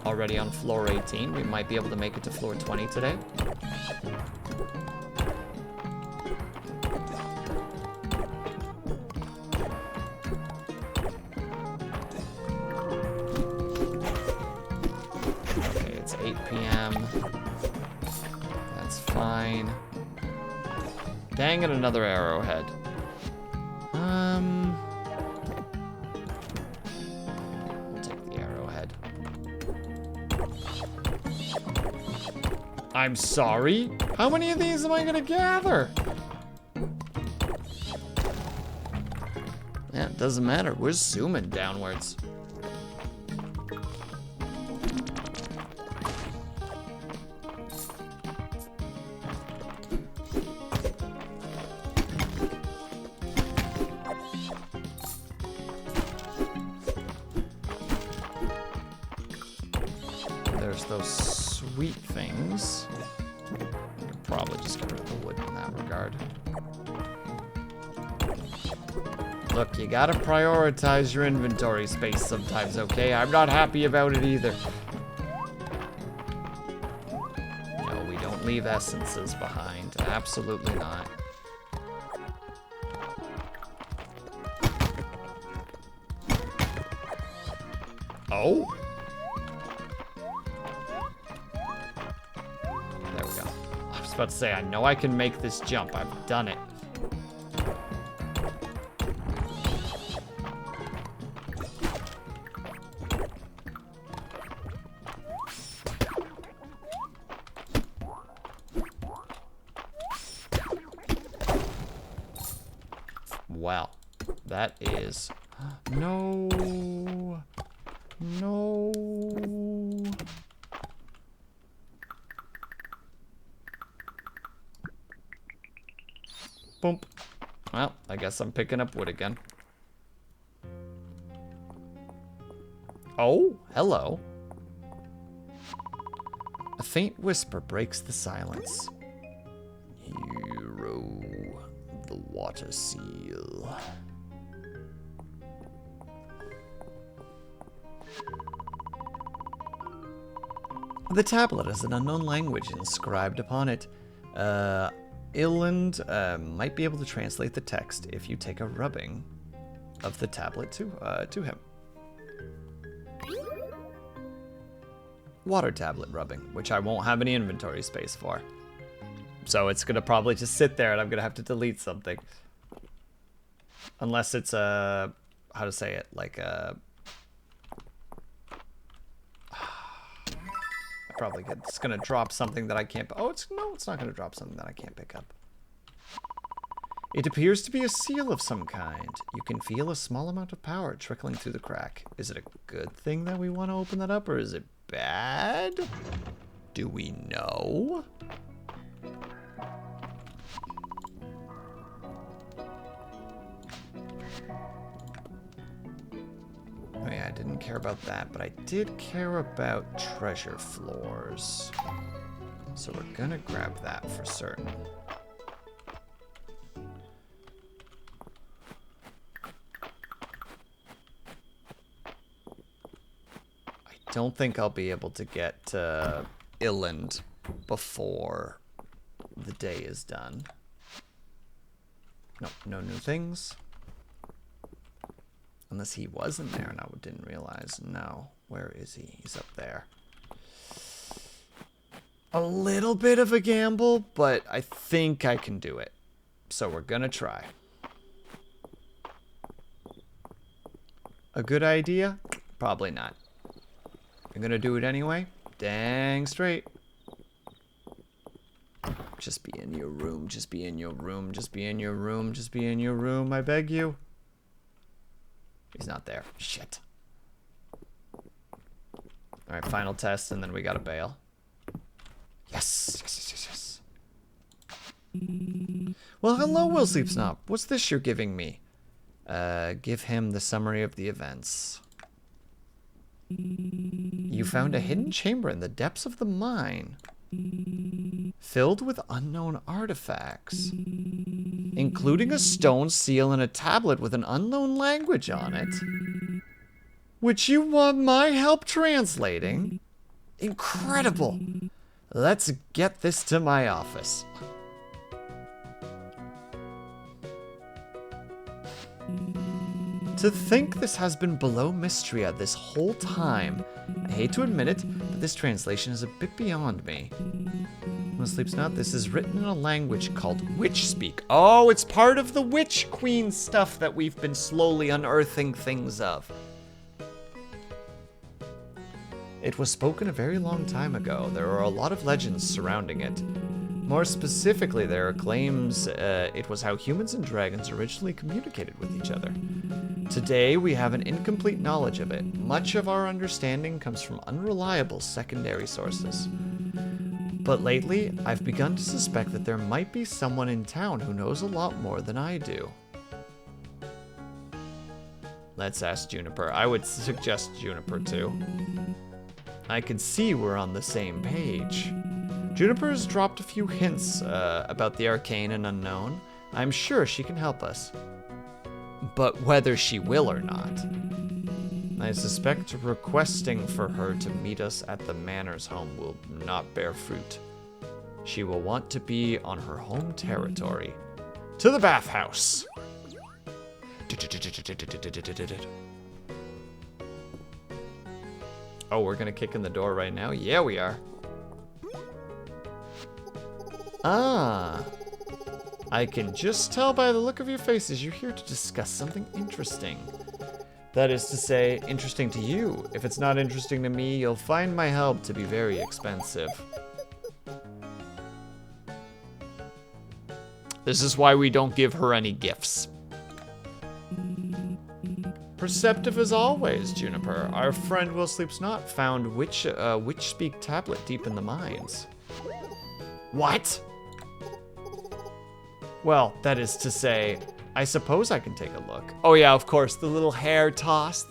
Already on floor 18. We might be able to make it to floor 20 today. Okay, it's 8 p.m. That's fine. Dang it, another arrowhead. I'll take the arrowhead. I'm sorry? How many of these am I gonna gather? Yeah, it doesn't matter. We're zooming downwards. There's those sweet things. I could probably just get rid of the wood in that regard. Look, you gotta prioritize your inventory space sometimes, okay? I'm not happy about it either. No, we don't leave essences behind. Absolutely not. Oh? There we go. I was about to say, I know I can make this jump. I've done it. Wow. That is... No. No. Boom. Well, I guess I'm picking up wood again. Oh, hello. A faint whisper breaks the silence. Hero, the water seal. The tablet has an unknown language inscribed upon it. Iland might be able to translate the text if you take a rubbing of the tablet to him. Water tablet rubbing, which I won't have any inventory space for. So it's gonna probably just sit there and I'm gonna have to delete something. Unless it's a, how to say it, like a... Probably good. It's gonna drop something that I can't. Oh, it's not gonna drop something that I can't pick up. It appears to be a seal of some kind. You can feel a small amount of power trickling through the crack. Is it a good thing that we want to open that up, or is it bad? Do we know? Oh yeah, I didn't care about that, but I did care about treasure floors. So we're gonna grab that for certain. I don't think I'll be able to get to Iland before the day is done. No, no new things. Unless he wasn't there and I didn't realize. No. Where is he? He's up there. a little bit of a gamble, but I think I can do it. So we're gonna try. A good idea? Probably not. I'm gonna do it anyway. Dang straight. Just be in your room, just be in your room, just be in your room, just be in your room, I beg you. He's not there. Shit. Alright, final test, and then we gotta bail. Yes, yes, yes, yes, yes. Well, hello, WillSleepsNot. What's this you're giving me? Give him the summary of the events. You found a hidden chamber in the depths of the mine, filled with unknown artifacts, including a stone seal and a tablet with an unknown language on it, which you want my help translating? Incredible! Let's get this to my office. To think this has been below Mystria this whole time. I hate to admit it, but this translation is a bit beyond me. WillSleepsNot, this is written in a language called Witch Speak. Oh, it's part of the Witch Queen stuff that we've been slowly unearthing things of. It was spoken a very long time ago. There are a lot of legends surrounding it. More specifically, there are claims it was how humans and dragons originally communicated with each other. Today, we have an incomplete knowledge of it. Much of our understanding comes from unreliable secondary sources. But lately, I've begun to suspect that there might be someone in town who knows a lot more than I do. Let's ask Juniper. I would suggest Juniper too. I can see we're on the same page. Juniper's dropped a few hints about the arcane and unknown. I'm sure she can help us. But whether she will or not, I suspect requesting for her to meet us at the manor's home will not bear fruit. She will want to be on her home territory. To the bathhouse! Oh, we're gonna kick in the door right now? Yeah, we are. Ah. I can just tell by the look of your faces you're here to discuss something interesting. That is to say, interesting to you. If it's not interesting to me, you'll find my help to be very expensive. This is why we don't give her any gifts. Perceptive as always, Juniper. Our friend WillSleepsNot found Witch Speak tablet deep in the mines. What? Well, that is to say, I suppose I can take a look. Oh yeah, of course, the little hair toss.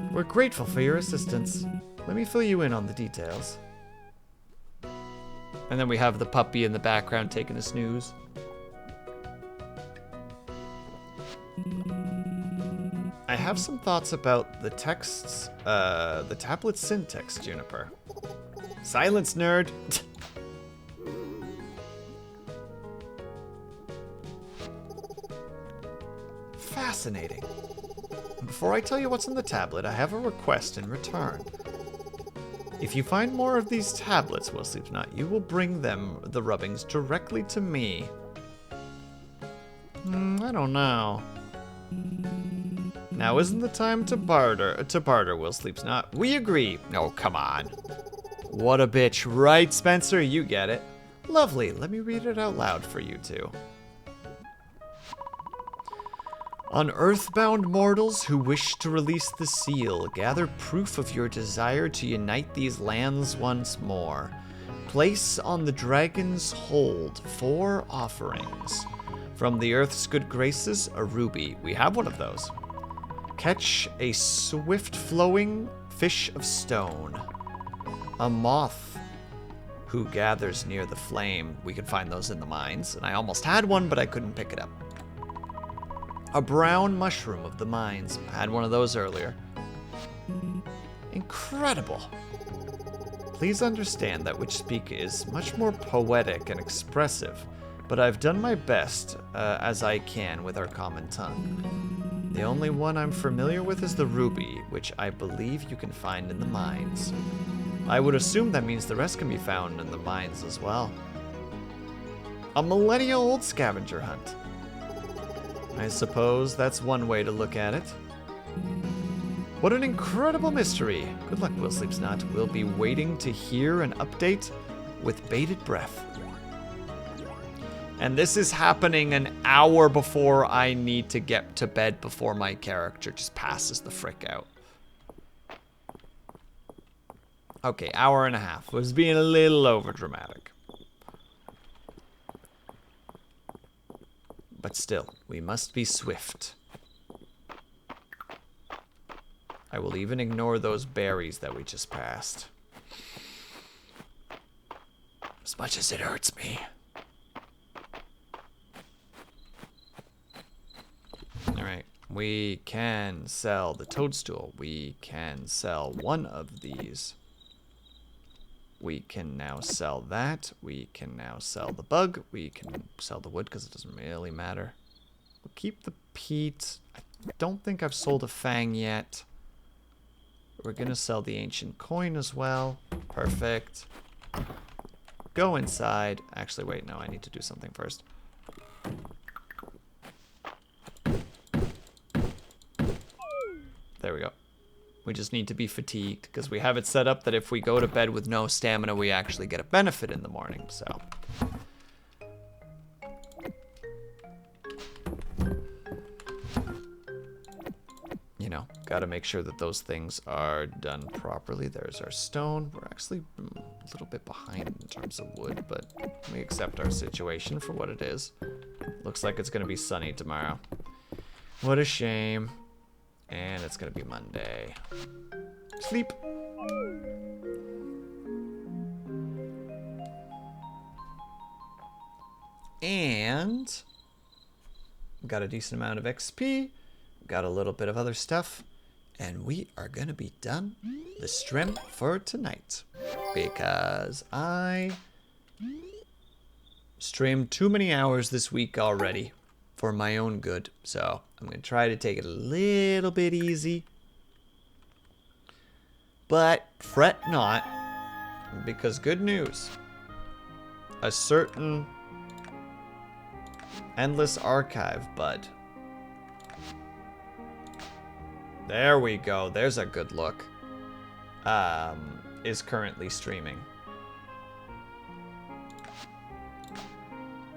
We're grateful for your assistance. Let me fill you in on the details. And then we have the puppy in the background taking a snooze. I have some thoughts about the texts, the tablet syntax, Juniper. Silence, nerd. Fascinating. Before I tell you what's in the tablet, I have a request in return. If you find more of these tablets, WillSleepsNot, you will bring them, the rubbings, directly to me. I don't know. Now isn't the time to barter, WillSleepsNot. We agree. Oh, come on. What a bitch, right, Spencer? You get it. Lovely. Let me read it out loud for you two. On earthbound mortals who wish to release the seal, gather proof of your desire to unite these lands once more. Place on the dragon's hold 4 offerings. From the earth's good graces, a ruby. We have one of those. Catch a swift-flowing fish of stone. A moth who gathers near the flame. We can find those in the mines. And I almost had one, but I couldn't pick it up. A brown mushroom of the mines. I had one of those earlier. Incredible. Please understand that Witch Speak is much more poetic and expressive, but I've done my best as I can with our common tongue. The only one I'm familiar with is the ruby, which I believe you can find in the mines. I would assume that means the rest can be found in the mines as well. A millennial-old scavenger hunt. I suppose that's one way to look at it. What an incredible mystery. Good luck, WillSleepsNot. We'll be waiting to hear an update with bated breath. And this is happening an hour before I need to get to bed before my character just passes the frick out. Okay, hour and a half. Was being a little overdramatic. But still, we must be swift. I will even ignore those berries that we just passed. As much as it hurts me. Alright, we can sell the toadstool. We can sell one of these. We can now sell that. We can now sell the bug. We can sell the wood because it doesn't really matter. We'll keep the peat. I don't think I've sold a fang yet. We're going to sell the ancient coin as well. Perfect. Go inside. Actually, wait, no, I need to do something first. There we go. We just need to be fatigued because we have it set up that if we go to bed with no stamina, we actually get a benefit in the morning, so. You know, gotta make sure that those things are done properly. There's our stone. We're actually a little bit behind in terms of wood, but we accept our situation for what it is. Looks like it's gonna be sunny tomorrow. What a shame. And it's gonna be Monday. Sleep. And got a decent amount of XP. Got a little bit of other stuff. And we are gonna be done the stream for tonight. Because I streamed too many hours this week already. For my own good, so I'm going to try to take it a little bit easy. But fret not, because good news. A certain endless archive bud. There we go, there's a good look. Is currently streaming.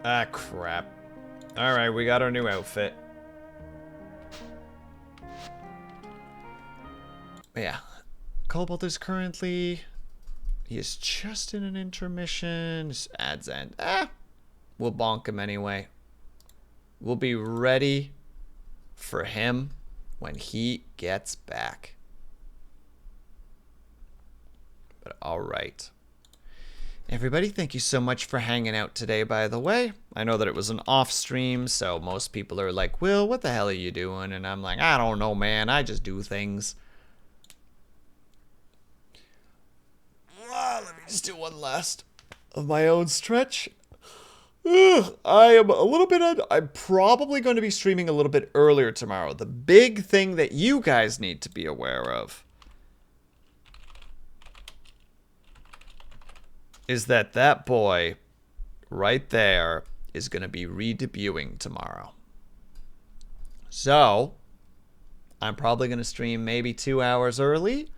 Ah, crap. Alright, we got our new outfit. Yeah. Cobalt is currently... He is just in an intermission. His ads end. We'll bonk him anyway. We'll be ready for him when he gets back. But alright. Everybody, thank you so much for hanging out today, by the way. I know that it was an off stream, so most people are like, Will, what the hell are you doing? And I'm like, I don't know, man. I just do things. Let me just do one last of my own stretch. I am a little bit... I'm probably going to be streaming a little bit earlier tomorrow. The big thing that you guys need to be aware of is that boy right there is going to be re-debuting tomorrow. So, I'm probably going to stream maybe 2 hours early.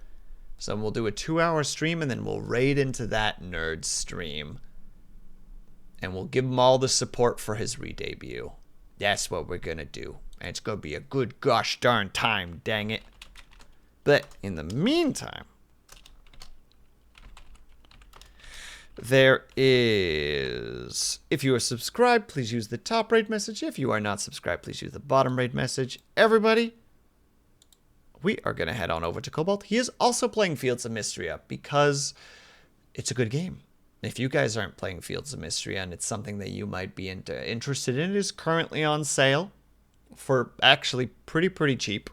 So we'll do a 2-hour stream and then we'll raid into that nerd stream. And we'll give him all the support for his re-debut. That's what we're going to do. And it's going to be a good gosh darn time, dang it. But in the meantime, there is, if you are subscribed, please use the top rate message. If you are not subscribed, please use the bottom rate message. Everybody, we are going to head on over to Cobalt. He is also playing Fields of Mystria because it's a good game. If you guys aren't playing Fields of Mystria and it's something that you might be interested in, it is currently on sale for actually pretty cheap.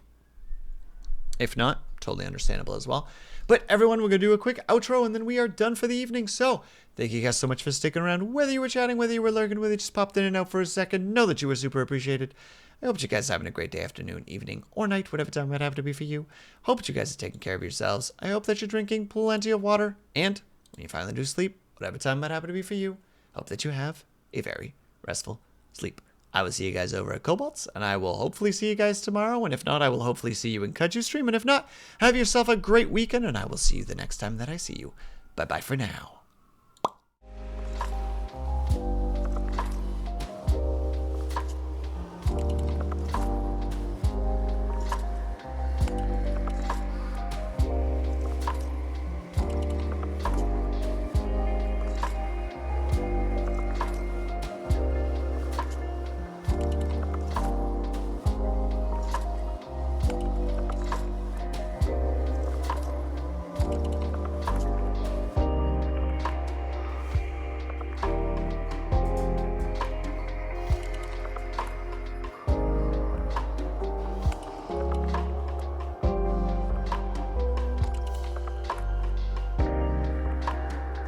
If not, totally understandable as well. But everyone, we're going to do a quick outro and then we are done for the evening. So, thank you guys so much for sticking around. Whether you were chatting, whether you were lurking, whether you just popped in and out for a second, know that you were super appreciated. I hope you guys are having a great day, afternoon, evening, or night, whatever time it might have to be for you. Hope that you guys are taking care of yourselves. I hope that you're drinking plenty of water. And when you finally do sleep, whatever time it might happen to be for you, hope that you have a very restful sleep. I will see you guys over at Cobalt's, and I will hopefully see you guys tomorrow. And if not, I will hopefully see you in Kudju stream. And if not, have yourself a great weekend, and I will see you the next time that I see you. Bye-bye for now.